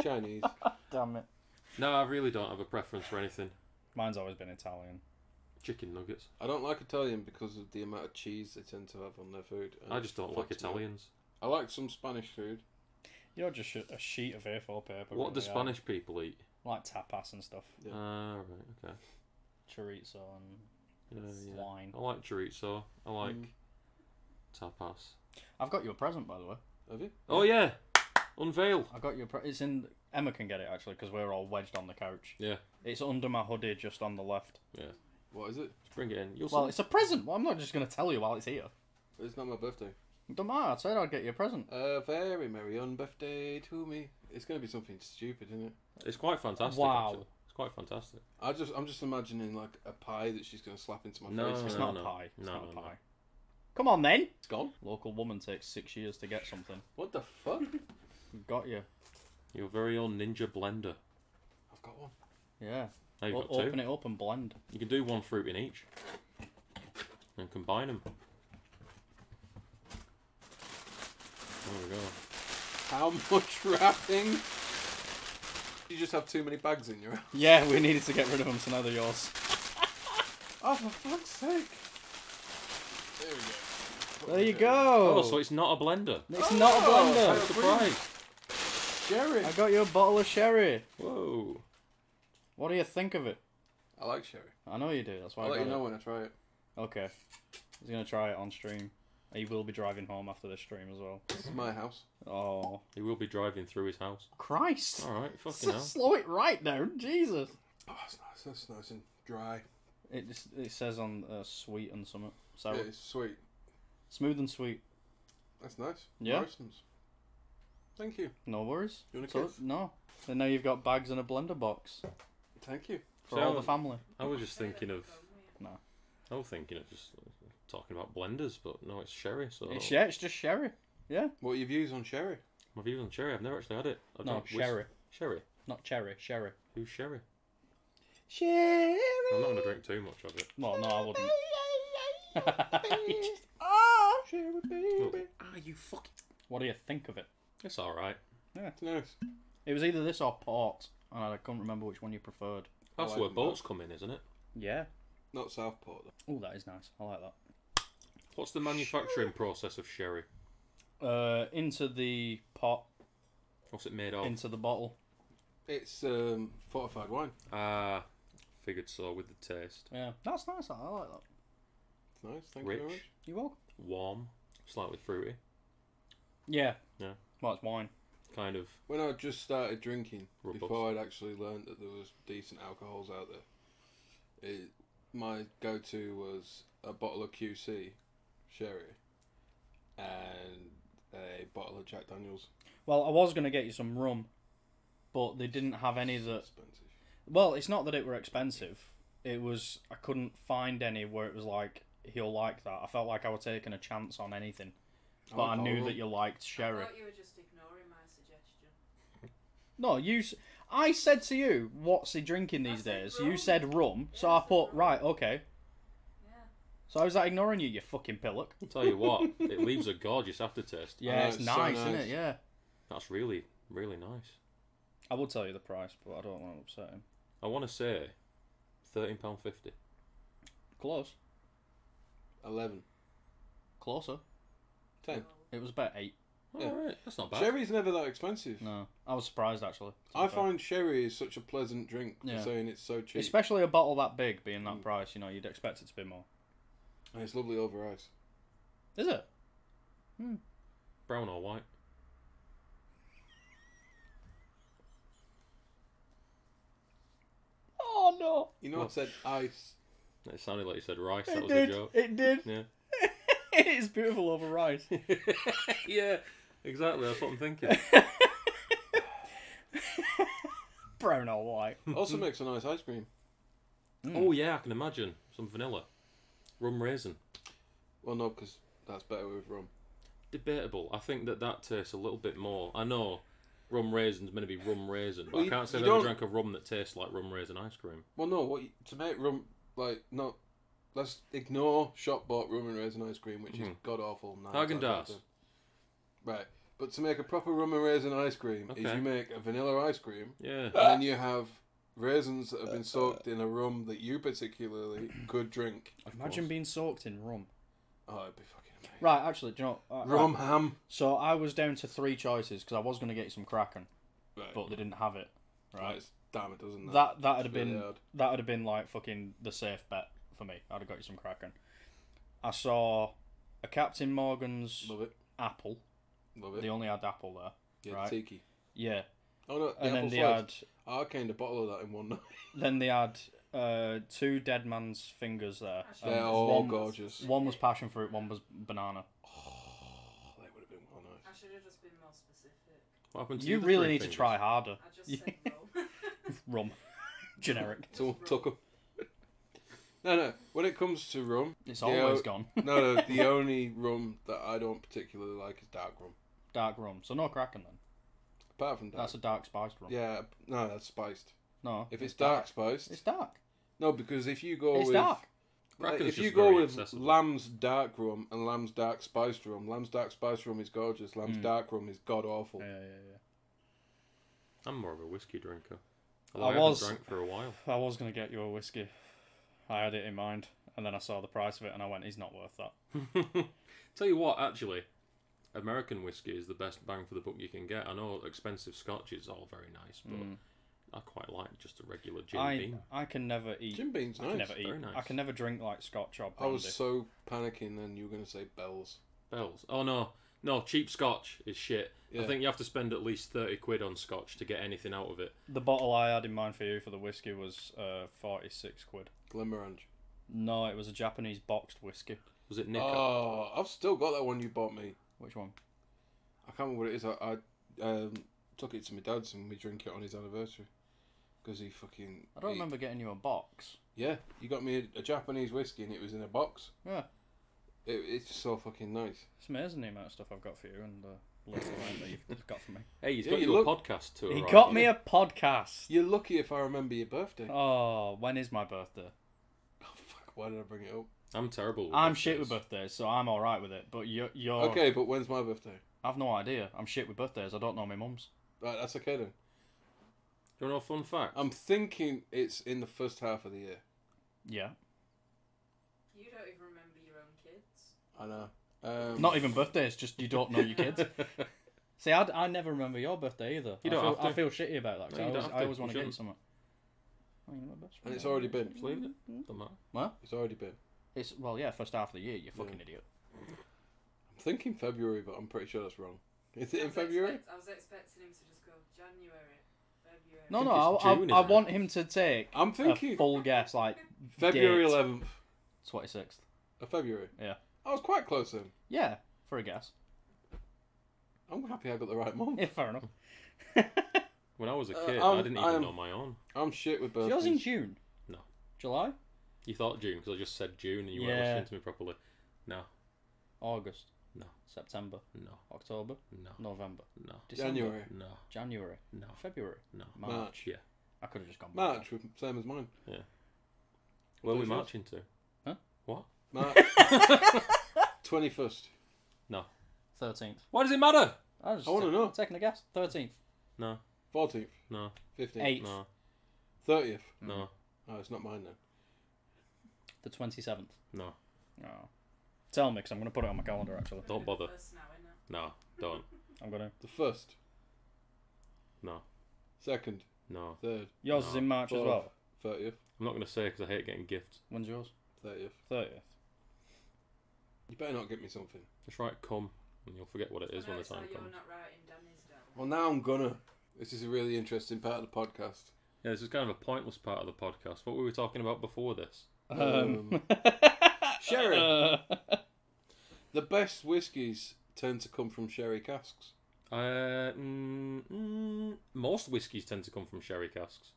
Chinese. Damn it. No, I really don't have a preference for anything. Mine's always been Italian. Chicken nuggets. I don't like Italian because of the amount of cheese they tend to have on their food. and I it just don't like fucks me up. Italians. I like some Spanish food. You're just a sheet of A4 paper. What do really, Spanish people eat? Like tapas and stuff. Yeah. Right, okay. Chorizo and Yeah. wine. I like chorizo. I like Mm. tapas. I've got you a present, by the way. Have you? Oh yeah, unveil. I got you it's in... Emma can get it, actually, because we're all wedged on the couch. Yeah, It's under my hoodie, just on the left. What is it? just bring it in. You'll Well, see. it's a present. Well, I'm not just going to tell you while it's here. It's not my birthday. It don't matter. I said I'd get you a present. A very merry unbirthday to me. It's going to be something stupid, isn't it? It's quite fantastic. Wow. Actually. It's quite fantastic. I'm just imagining like a pie that she's going to slap into my No, face. It's no, not no. a pie. It's No, not a no, pie. no. Come on, then. It's gone. Local woman takes 6 years to get something. What the fuck? Got you. Your very own ninja blender. I've got one. Yeah. Now you've got Open two. it up and blend. You can do one fruit in each, and combine them. There we go. How much wrapping? You just have too many bags in your house. Yeah, we needed to get rid of them, so now they're yours. Oh, for fuck's sake. There we go. There you go. Oh, so it's not a blender. It's not a Oh, blender. how Surprise! Sherry. I got you a bottle of sherry. Whoa. What do you think of it? I like sherry. I know you do. That's why I'll I let got you know it. when I try it. Okay. He's gonna try it on stream. He will be driving home after this stream as well. This is my house. Oh, He will be driving through his house. Christ! All right, fucking hell. Slow it right down, Jesus. Oh, it's nice. It's nice and dry. It says on sweet and something. Sour. Yeah, it's sweet. Smooth and sweet. That's nice. Yeah. Morrison's. Thank you. No worries. You want a So, kiss? no. And now you've got bags and a blender box Thank you. for So- all the family. I was just thinking of. No. I was thinking of just talking about blenders, but no, it's sherry. So It's just sherry. Yeah. What are your views on sherry? my views on cherry. I've never actually had it. I've No, drank sherry. Sherry. Not cherry. Sherry. Who's sherry? Sherry. I'm not gonna drink too much of it. Well, no, I wouldn't. Oh, sherry baby. Ah, you fucking. What do you think of it? It's all right. It's nice. It was either this or port, and I couldn't remember which one you preferred. That's like where them boats come in, isn't it? Yeah. Not Southport though. Oh, that is nice. I like that. What's the manufacturing process of sherry? Into the pot, What's it made of? into the bottle. It's fortified wine. Ah, figured so with the taste. Yeah, that's nice. I like that. It's nice. Thank you very Rich, much. You welcome. warm, slightly fruity. Yeah. Yeah. Well, it's wine. Kind of. When I just started drinking, Robust. before I'd actually learned that there was decent alcohols out there, my go-to was a bottle of QC sherry and a bottle of Jack Daniels. Well, I was going to get you some rum, but they didn't have any that... Expensive. Well, it's not that it were expensive. It was... I couldn't find any where it was like, he'll like that. I felt like I was taking a chance on anything. But I knew that you liked sherry. I thought you were just ignoring my suggestion. No, I said to you, what's he drinking these days? You said rum, so I put, right, okay. Yeah. So I was that ignoring you, you fucking pillock? I'll tell you what, it leaves a gorgeous aftertaste. Yeah, it's it's nice, so isn't nice. it? Yeah. That's really, really nice. I will tell you the price, but I don't want to upset him. I want to say £13.50. Close. 11. Closer. 10. It was about 8. Yeah. Alright, that's not bad. Sherry's never that expensive. No. I was surprised, actually. I find sherry is such a pleasant drink for Yeah. saying it's so cheap. Especially a bottle that big being that price, you know, you'd expect it to be more. And it's lovely over ice. Is it? Brown or white? Oh, no. You know, I said ice. It sounded like you said rice, It that was did. a joke. It did. Yeah. It's beautiful over rice. Yeah, exactly, that's what I'm thinking. Brown or white. Also makes a nice ice cream. Oh yeah, I can imagine. Some vanilla. Rum raisin. Well, no, because that's better with rum. Debatable. I think that tastes a little bit more. I know rum raisin's meant to be rum raisin, but Well, I can't say you I've ever don't- drank a rum that tastes like rum raisin ice cream. Well, no, to make rum, like, no, let's ignore shop-bought rum and raisin ice cream, which is god-awful. Häagen-Dazs. Right, but to make a proper rum and raisin ice cream is Okay. you make a vanilla ice cream, Yeah. and then you have raisins that have been soaked in a rum that you particularly could drink. Imagine being soaked in rum. Oh, it'd be fucking amazing. Right, actually, do you know... Rum right. ham. So I was down to 3 choices because I was going to get you some Kraken, Right. but they didn't have it. Right. Right. Damn it, doesn't that? That'd have It's really been hard. that'd have been like fucking the safe bet for me. I'd have got you some Kraken. I saw a Captain Morgan's Love it. apple. Love it. They only had apple there. Yeah, right. tiki. Yeah, Oh no, the and then apple they slice. had I caned a bottle of that in one night. then they had 2 dead man's fingers there. Actually, They're And all one, gorgeous. one was passion fruit, one was banana. Oh, they would have been well nice. I should have just been more specific. What happened to You the really three need to fingers? try harder. I just said no. Rum, generic. Someone took them. No. When it comes to rum, It's the always o- gone. no. The only rum that I don't particularly like is dark rum. Dark rum. So no Kraken then. Apart from dark. That's a dark spiced rum. Yeah, no, that's spiced. No. If it's dark spiced, It's dark. no, because if you go It's with dark. Kraken's if you just go very with accessible. Lamb's dark rum and Lamb's dark spiced rum, Lamb's dark spiced rum is gorgeous. Lamb's dark rum is god awful. Yeah. I'm more of a whiskey drinker. I Although I was- haven't drank for a while. I was going to get you a whiskey. I had it in mind. And then I saw the price of it and I went, he's not worth that. Tell you what, actually, American whiskey is the best bang for the buck you can get. I know expensive Scotch is all very nice, but I quite like just a regular gin bean. I can never eat. Jim Bean's I can nice. never eat. Very nice. I can never drink like Scotch or I brandy. was so panicking then you were going to say bells. Bells. Oh no, cheap Scotch is shit. Yeah. I think you have to spend at least 30 quid on Scotch to get anything out of it. The bottle I had in mind for you for the whiskey was 46 quid. Glimmerange. No, it was a Japanese boxed whiskey. Was it Nick? Oh, I've still got that one you bought me. Which one? I can't remember what it is. I took it to my dad's and we drink it on his anniversary. Because he fucking... I don't remember getting you a box. Yeah, you got me a Japanese whiskey and it was in a box. Yeah, It's so fucking nice. it's amazing the amount of stuff I've got for you and the little amount that you've got for me. Hey, he's Yeah, got you you a look- podcast tour. He right? got me a podcast. You're lucky if I remember your birthday. Oh, when is my birthday? Oh, fuck, why did I bring it up? I'm terrible with I'm birthdays. shit with birthdays, so I'm alright with it. But you're... Okay, but when's my birthday? I've no idea. I'm shit with birthdays. I don't know my mum's. Right, that's okay then. Do you want to know a fun fact? I'm thinking it's in the first half of the year. Yeah. You don't even remember your own kids. I know. Not even birthdays, just you don't know your kids. See, I never remember your birthday either. You don't have to. I feel shitty about that. 'cause No, you don't have I to. always want You to get you shouldn't. something. Oh, you're my best friend. And it's already been. Just leave it. Don't matter. What? It's already been. It's well, yeah, first half of the year. You fucking idiot. I'm thinking February, but I'm pretty sure that's wrong. Is it I in was February? I was expecting him to just go January, February. No, think no, it's I June, I isn't it? want him to take I'm a thinking. full guess, like February date. 11th 26th. of February. Yeah. I was quite close then. Yeah, for a guess. I'm happy I got the right month. Yeah, fair enough. When I was a kid, I'm- I didn't I'm- even know my own. I'm shit with birthdays. Yours in June? No. July? You thought June because I just said June and you Yeah. weren't listening to me properly. No, August? No. September? no, October? no, November? no, December? January. no, January? no, February? no. March? Yeah. I could have just gone March, same as mine. Where are we Those yours? marching to? Huh? What? March 21st. 13th. Why does it matter? I was I wanna know. taking a guess. 13th. No, 14th. no, 15th. 8th. no, 30th. no, Oh, it's not mine then. The 27th. no. Oh. Tell me, because I'm going to put it on my calendar, actually. Don't bother. First now, innit? No, don't. I'm going to. The 1st. No, 2nd. no. 3rd. Yours No. is in March as 4th. well. 30th. I'm not going to say because I hate getting gifts. When's yours? 30th. 30th. You better not get me something. Just write come and you'll forget what it is I know when the it's time like comes. you're not writing Danny's down. Well, now I'm gonna. This is a really interesting part of the podcast. Yeah, this is kind of a pointless part of the podcast. What were we talking about before this? Sherry. The best whiskies tend to come from sherry casks. Most whiskies tend to come from sherry casks.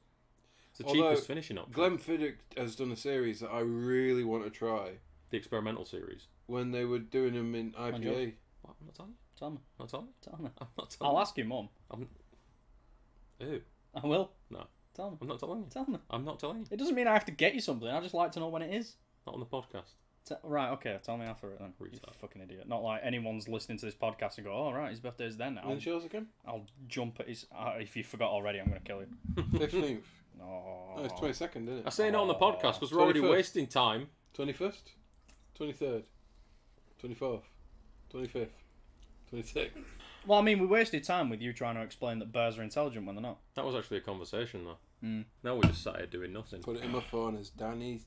It's the Although, cheapest finishing option. Glenfiddich has done a series that I really want to try The experimental series. when they were doing them in Enjoy. IPA. What? I'm not telling you. Tell me. I'm not telling you. Tell me. I'm not telling I'll you. ask your mum. Ew. I will. No. Tell me. I'm not telling you. Tell me. I'm not telling you. It doesn't mean I have to get you something. I just like to know when it is. Not on the podcast. Right, okay. Tell me after it then. You Retard. fucking idiot. Not like anyone's listening to this podcast and go, oh, right, his birthday's then. When's yours again? I'll jump at his... if you forgot already, I'm going to kill you. 15th. No. No, it's 22nd, isn't I it? say not on the podcast because we're already 21st. wasting time. 21st? 23rd? 24th? 25th? 26th? Well, I mean, we wasted time with you trying to explain that bears are intelligent when they're not. That was actually a conversation though. Mm. Now we're just sat here doing nothing. Put it in my phone as Danny's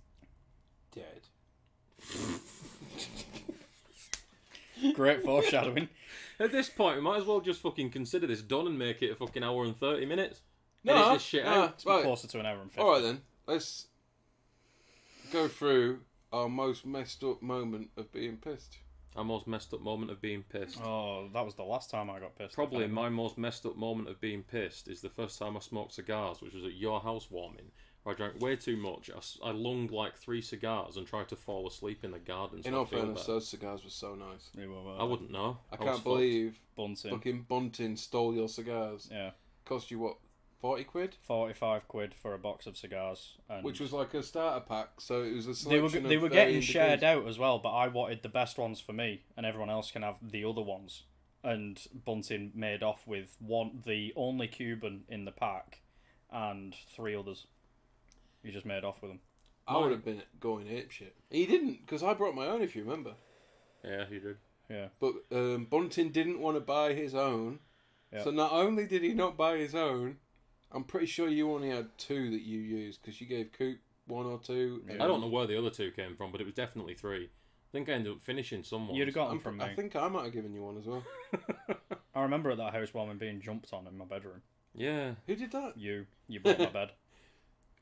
dead. Great foreshadowing. At this point, we might as well just fucking consider this done and make it a fucking hour and 30 minutes. No, Edit this shit out. It's right. closer to an hour and 50. Alright then, let's go through our most messed up moment of being pissed. Our most messed up moment of being pissed. Oh, that was the last time I got pissed. Probably off. my most messed up moment of being pissed is the first time I smoked cigars, which was at your housewarming, where I drank way too much. I lunged like 3 cigars and tried to fall asleep in the garden. So In I'd all feel fairness, better. those cigars were so nice. They were, I wouldn't know. I was can't fucked. believe Bunting. fucking Bunting stole your cigars. Yeah. Cost you what, 40 quid? 45 quid for a box of cigars. And Which was like a starter pack, so it was a they were selection they of were varying getting shared degrees. out as well, but I wanted the best ones for me, and everyone else can have the other ones. And Bunting made off with the only Cuban in the pack, and 3 others. He just made off with them. I would have been going apeshit. He didn't, because I brought my own, if you remember. Yeah, you did. Yeah. But Bunting didn't want to buy his own. Yeah. So not only did he not buy his own, I'm pretty sure you only had 2 that you used, because you gave Coop 1 or 2. Yeah. I don't know where the other 2 came from, but it was definitely 3. I think I ended up finishing someone. You'd have got them from me. I think I might have given you one as well. I remember at that housewarming being jumped on in my bedroom. Yeah. Who did that? You broke my bed.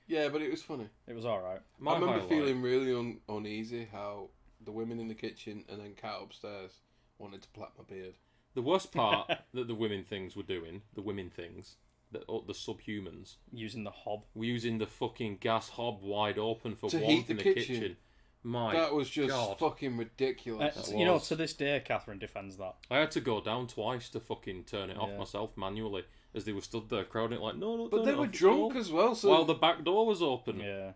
Yeah, but it was funny. It was alright. My I remember highlight- feeling really uneasy how the women in the kitchen and then Cat upstairs wanted to plait my beard. The worst part that the women things were doing, the subhumans, Using the hob. were using the fucking gas hob wide open for To warmth heat in the the kitchen. kitchen. My That was just God. fucking ridiculous. That You know, was. to this day, Catherine defends that. I had to go down twice to fucking turn it off Yeah. myself manually as they were stood there crowding it like, no, But turn they it were off, it's drunk cool." as well, so While the back door was open. Yeah.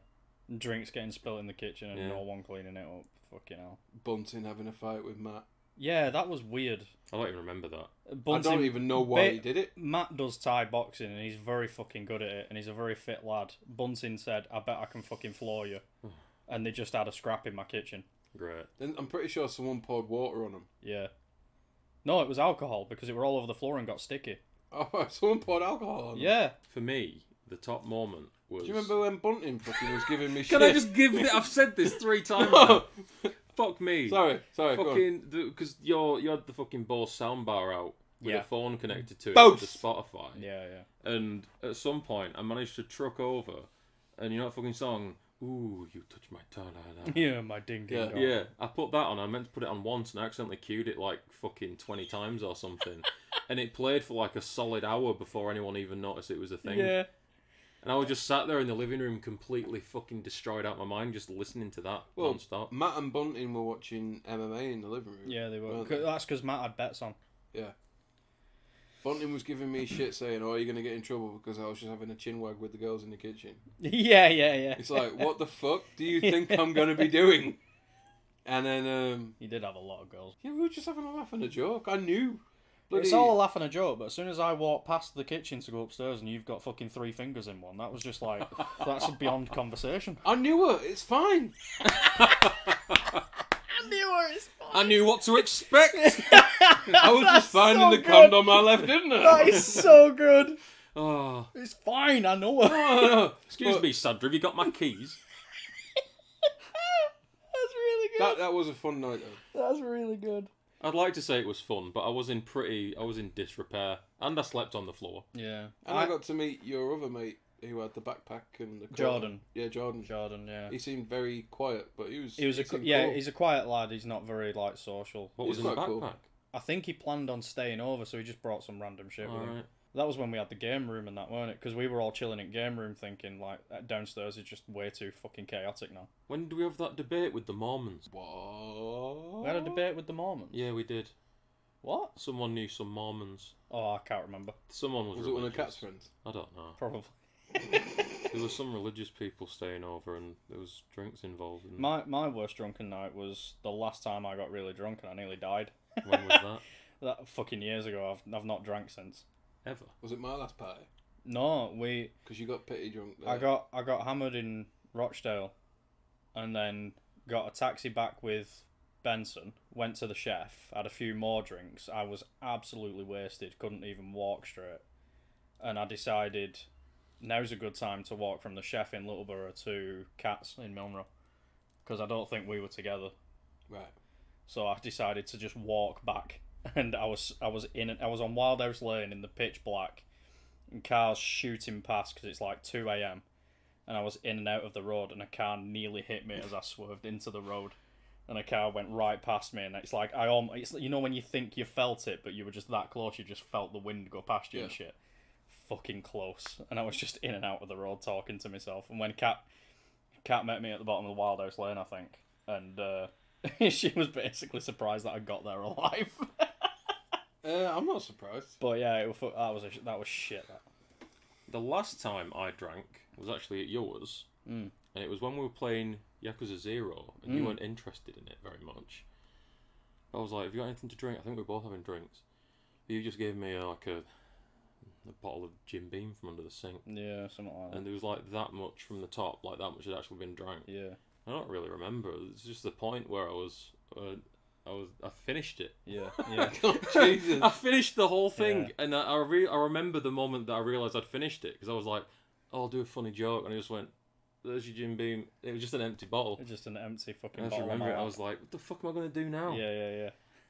Drinks getting spilt in the kitchen and Yeah. no one cleaning it up. Fucking hell. Bunting having a fight with Matt. Yeah, that was weird. I don't even remember that. I don't even know why he did it. Matt does Thai boxing and he's very fucking good at it and he's a very fit lad. Bunting said, I bet I can fucking floor you. And they just had a scrap in my kitchen. Great. Then I'm pretty sure someone poured water on him. Yeah. No, it was alcohol because it were all over the floor and got sticky. Oh, someone poured alcohol on him. Yeah. For me, the top moment was... Do you remember when Bunting fucking was giving me Can shit? I just give it? I've said this 3 times now. Fuck me. Sorry, go on. Fucking, because you had the fucking Bose soundbar out with Yeah. a phone connected to it Bose! with the Spotify. Yeah, yeah. And at some point, I managed to truck over, and you know that fucking song, Ooh, you touched my ta-da-da. Yeah, my ding ding Yeah. dong. Yeah, I put that on. I meant to put it on once and I accidentally queued it like fucking 20 times or something. And it played for like a solid hour before anyone even noticed it was a thing. Yeah. And I was just sat there in the living room completely fucking destroyed out my mind just listening to that Well, non-stop. Matt and Bunting were watching MMA in the living room. Yeah, they were. weren't they? That's because Matt had bets on. Yeah. Bunting was giving me shit saying, "Oh, you're gonna get in trouble because I was just having a chin wag with the girls in the kitchen." Yeah. It's like, what the fuck do you think I'm gonna be doing? And then, He did have a lot of girls. yeah, we were just having a laugh and a joke. I knew. It's all a laugh and a joke, but as soon as I walked past the kitchen to go upstairs and you've got fucking 3 fingers in one, that was just like, that's beyond conversation. I knew her. It's fine. I knew what to expect! I was just finding so the good. condom I left in there. That is so good. Oh, It's fine, I know her. Oh, excuse But me, Sandra, have you got my keys? That's really good. that was a fun night though. That's really good. I'd like to say it was fun, but I was in disrepair. And I slept on the floor. Yeah. And I got to meet your other mate who had the backpack and the coat. Jordan. Yeah, Jordan. Jordan, yeah. He seemed very quiet, but he He seemed cool. he's a quiet lad. He's not very like social. What was He's in the quite cool. backpack? I think he planned on staying over, so he just brought some random shit with him. Alright. That was when we had the game room and that, weren't it? Because we were all chilling in game room, thinking like downstairs is just way too fucking chaotic now. When did we have that debate with the Mormons? What? We had a debate with the Mormons. Yeah, we did. What? Someone knew some Mormons. Oh, I can't remember. Someone was Was it one of religious. Cat's friends? I don't know. Probably. There were some religious people staying over and there was drinks involved. And My worst drunken night was the last time I got really drunk and I nearly died. when was that? That fucking years ago. I've not drank since. Ever? Was it my last party? No, we. Because you got pity drunk there. I got hammered in Rochdale, and then got a taxi back with Benson. Went to the chef, had a few more drinks. I was absolutely wasted. Couldn't even walk straight, and I decided now's a good time to walk from the chef in Littleborough to Cat's in Milnrow, because I don't think we were together. Right. So I decided to just walk back, and I was on Wild House Lane in the pitch black, and cars shooting past because it's like 2 a.m. and I was in and out of the road, and a car nearly hit me as I swerved into the road, and a car went right past me, and it's like it's, you know when you think you felt it, but you were just that close, you just felt the wind go past you and shit. Fucking close, and I was just in and out of the road talking to myself, and when Kat met me at the bottom of the Wild House Lane, I think, and she was basically surprised that I got there alive. I'm not surprised. But yeah, that was shit. That. The last time I drank was actually at yours, and it was when we were playing Yakuza 0, and you weren't interested in it very much. I was like, have you got anything to drink? I think we're both having drinks. You just gave me a bottle of Jim Beam from under the sink. Yeah, something like that. And there was like that much from the top, like that much had actually been drank. Yeah. I don't really remember. It's just the point where I finished it. Yeah, yeah. Oh, Jesus. I finished the whole thing, Yeah. and I remember the moment that I realised I'd finished it, because I was like, oh, I'll do a funny joke, and I just went, there's your Jim Beam. It was just an empty bottle. It's just an empty fucking And I just bottle. remember it. on I my was like, what the fuck am I going to do now? lap. Yeah.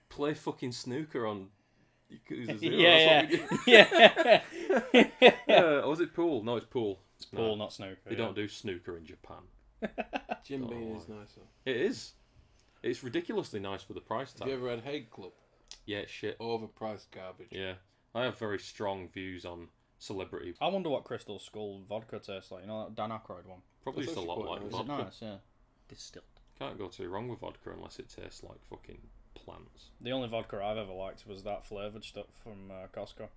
Play fucking snooker on Yakuza 0. Yeah, That's what we do. yeah. Or was it pool? No, it's pool. It's pool, not snooker. They don't do snooker in Japan. Jim Beam Oh. is nicer. It is. It's ridiculously nice for the price Have you tag. ever had Hague Club? Yeah, it's shit. Overpriced garbage. Yeah. I have very strong views on celebrity. I wonder what Crystal Skull vodka tastes like. You know that Dan Aykroyd one? Probably That's just a actually lot quite like nice. Is it vodka. nice? Yeah. Distilled. Can't go too wrong with vodka unless it tastes like fucking plants. The only vodka I've ever liked was that flavoured stuff from Costco.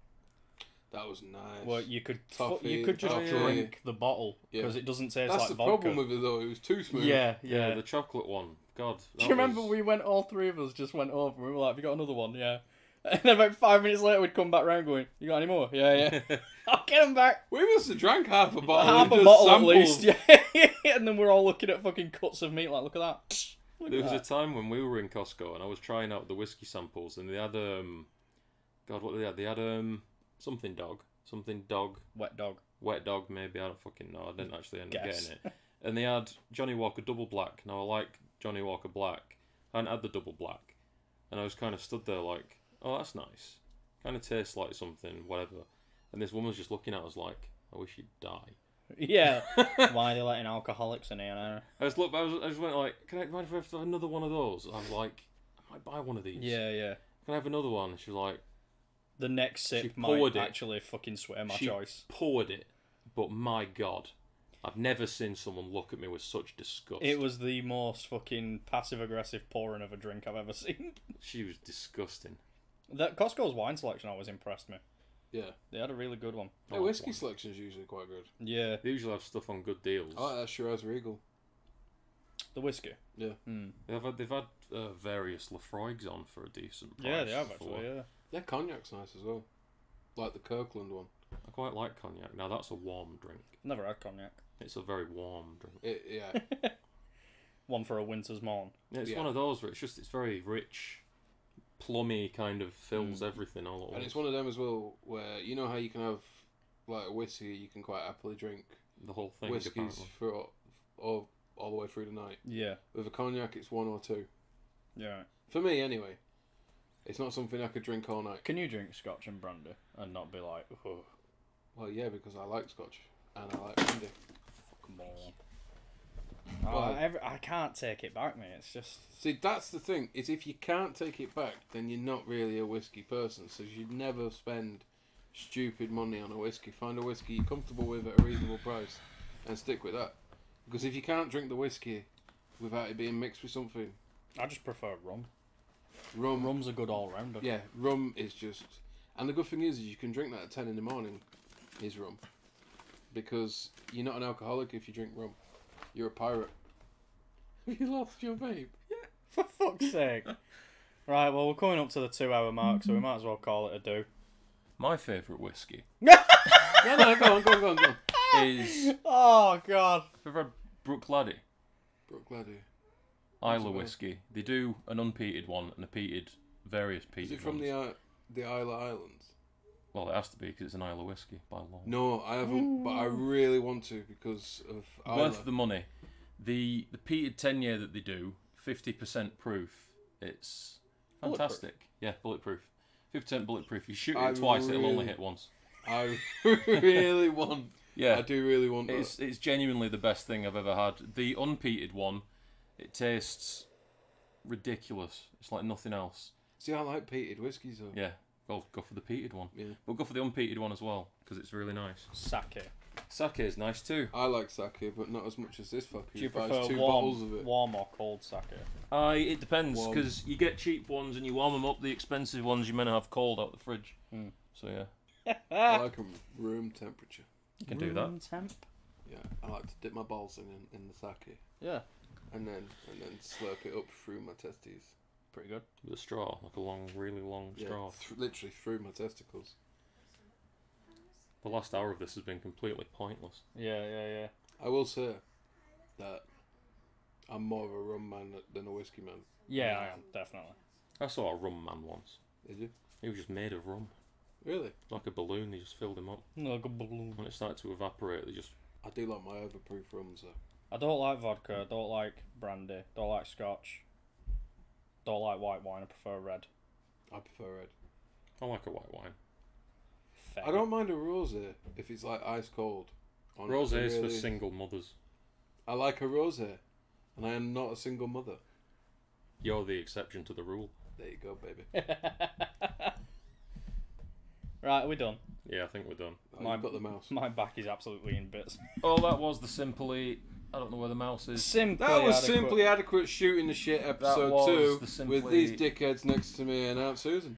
That was nice. Well, you could Toffee, just toffee. drink the bottle because Yeah. it doesn't taste That's like the vodka. problem with it though. It was too smooth. Yeah. The chocolate one. God. Do you remember we went, all three of us just went over and we were like, have you got another one? Yeah. And then about 5 minutes later we'd come back round going, you got any more? Yeah. I'll get them back. We must have drank half a bottle. Half and a just bottle sampled. at least. Yeah. And then we're all looking at fucking cuts of meat like, look at that. Look There at was a that. time when we were in Costco and I was trying out the whiskey samples and they had God, what did they have? They had something dog. Wet dog. Wet dog maybe, I don't fucking know. I didn't actually end up Guess. getting it. And they had Johnny Walker Double Black. Now I like Johnny Walker Black. I hadn't had the Double Black. And I was kind of stood there like, oh, that's nice. Kind of tastes like something, whatever. And this woman was just looking at us like, I wish you'd die. Yeah. Why are they letting alcoholics in here now? I just went like, can I mind if I have another one of those? I was like, I might buy one of these. Yeah, yeah. Can I have another one? She was like, The next She sip poured might it. actually fucking sway my she choice. poured it, but my God, I've never seen someone look at me with such disgust. It was the most fucking passive-aggressive pouring of a drink I've ever seen. She was disgusting. That Costco's wine selection always impressed me. Yeah. They had a really good one. The whiskey selection is usually quite good. Yeah. They usually have stuff on good deals. I like that Shiraz Regal. The whiskey. Yeah. They've had various Lafroigs on for a decent price. Yeah, they have before. actually, yeah. Their cognac's nice as well. Like the Kirkland one. I quite like cognac. Now that's a warm drink. Never had cognac. It's a very warm drink. Yeah. One for a winter's morn. Yeah, it's Yeah. one of those where it's very rich, plummy, kind of fills everything all at once. And it's one of them as well where, you know how you can have like a whiskey, you can quite happily drink the whole thing. whiskies Apparently. for all the way through the night. Yeah. With a cognac, it's one or two. Yeah. For me, anyway. It's not something I could drink all night. Can you drink scotch and brandy and not be like, oh, Well, yeah, because I like scotch and I like brandy. fuck moron. Well, I can't take it back, mate. It's just... See, that's the thing, is if you can't take it back, then you're not really a whiskey person. So you'd never spend stupid money on a whiskey. Find a whiskey you're comfortable with at a reasonable price and stick with that. Because if you can't drink the whiskey without it being mixed with something, I just prefer rum. rum, Rum's a good all-rounder. yeah, rum is just... And the good thing is you can drink that at 10 in the morning, is rum. Because you're not an alcoholic if you drink rum. You're a pirate. Have you lost your vape? For fuck's sake. Right, well, we're coming up to the 2-hour mark, so we might as well call it a do. My favourite whiskey No, go on. is Oh, God. I've had Brook Laddie Brook Laddie. Isla it? whiskey. They do an unpeated one and a peated, various peated. Is it from ones. the Isle Islands? Well, it has to be because it's an Isla whiskey by law. No, I haven't, but I really want to because of Isla. Worth the money. The peated 10-year that they do, 50% proof. It's fantastic. Yeah, bulletproof. 50% bulletproof. You shoot it twice, it'll only hit once. I really want. Yeah, I do really want that. it's genuinely the best thing I've ever had. The unpeated one, it tastes ridiculous. It's like nothing else. See, I like peated whiskies though. Yeah, well, go for the peated one. Yeah. But go for the unpeated one as well because it's really nice. Sake. Sake is nice too. I like sake, but not as much as this fucker. Do you who buys prefer 2 bottles of it. warm or cold sake? It depends Warm. because you get cheap ones and you warm them up. The expensive ones you meant to have cold out the fridge. So yeah, I like them room temperature. you can do that. Room temp? Yeah, I like to dip my balls in the sake Yeah. and then slurp it up through my testes. Pretty good. With a straw, like a long, really long Yeah, straw. literally through my testicles. The last hour of this has been completely pointless. Yeah. I will say that I'm more of a rum man than a whiskey man. Yeah, I am, definitely. I saw a rum man once. Did you? He was just made of rum. Really? Like a balloon, they just filled him up. Like a balloon. When it started to evaporate, they just... I do like my overproof rums though. I don't like vodka, don't like brandy, don't like scotch, don't like white wine, I prefer red. I prefer red. I like a white wine. Fair. I don't mind a rosé if it's like ice cold. Or not Rosé is for really- single mothers. I like a rosé, and I am not a single mother. You're the exception to the rule. There you go, baby. Right, we're done. Yeah, I think we're done. Oh, you've got the mouse. My back is absolutely in bits. Oh, that was the Simply... I don't know where the mouse is. Simply That was adequate. Simply Adequate Shooting the Shit episode was 2 the Simply- with these dickheads next to me and Aunt Susan.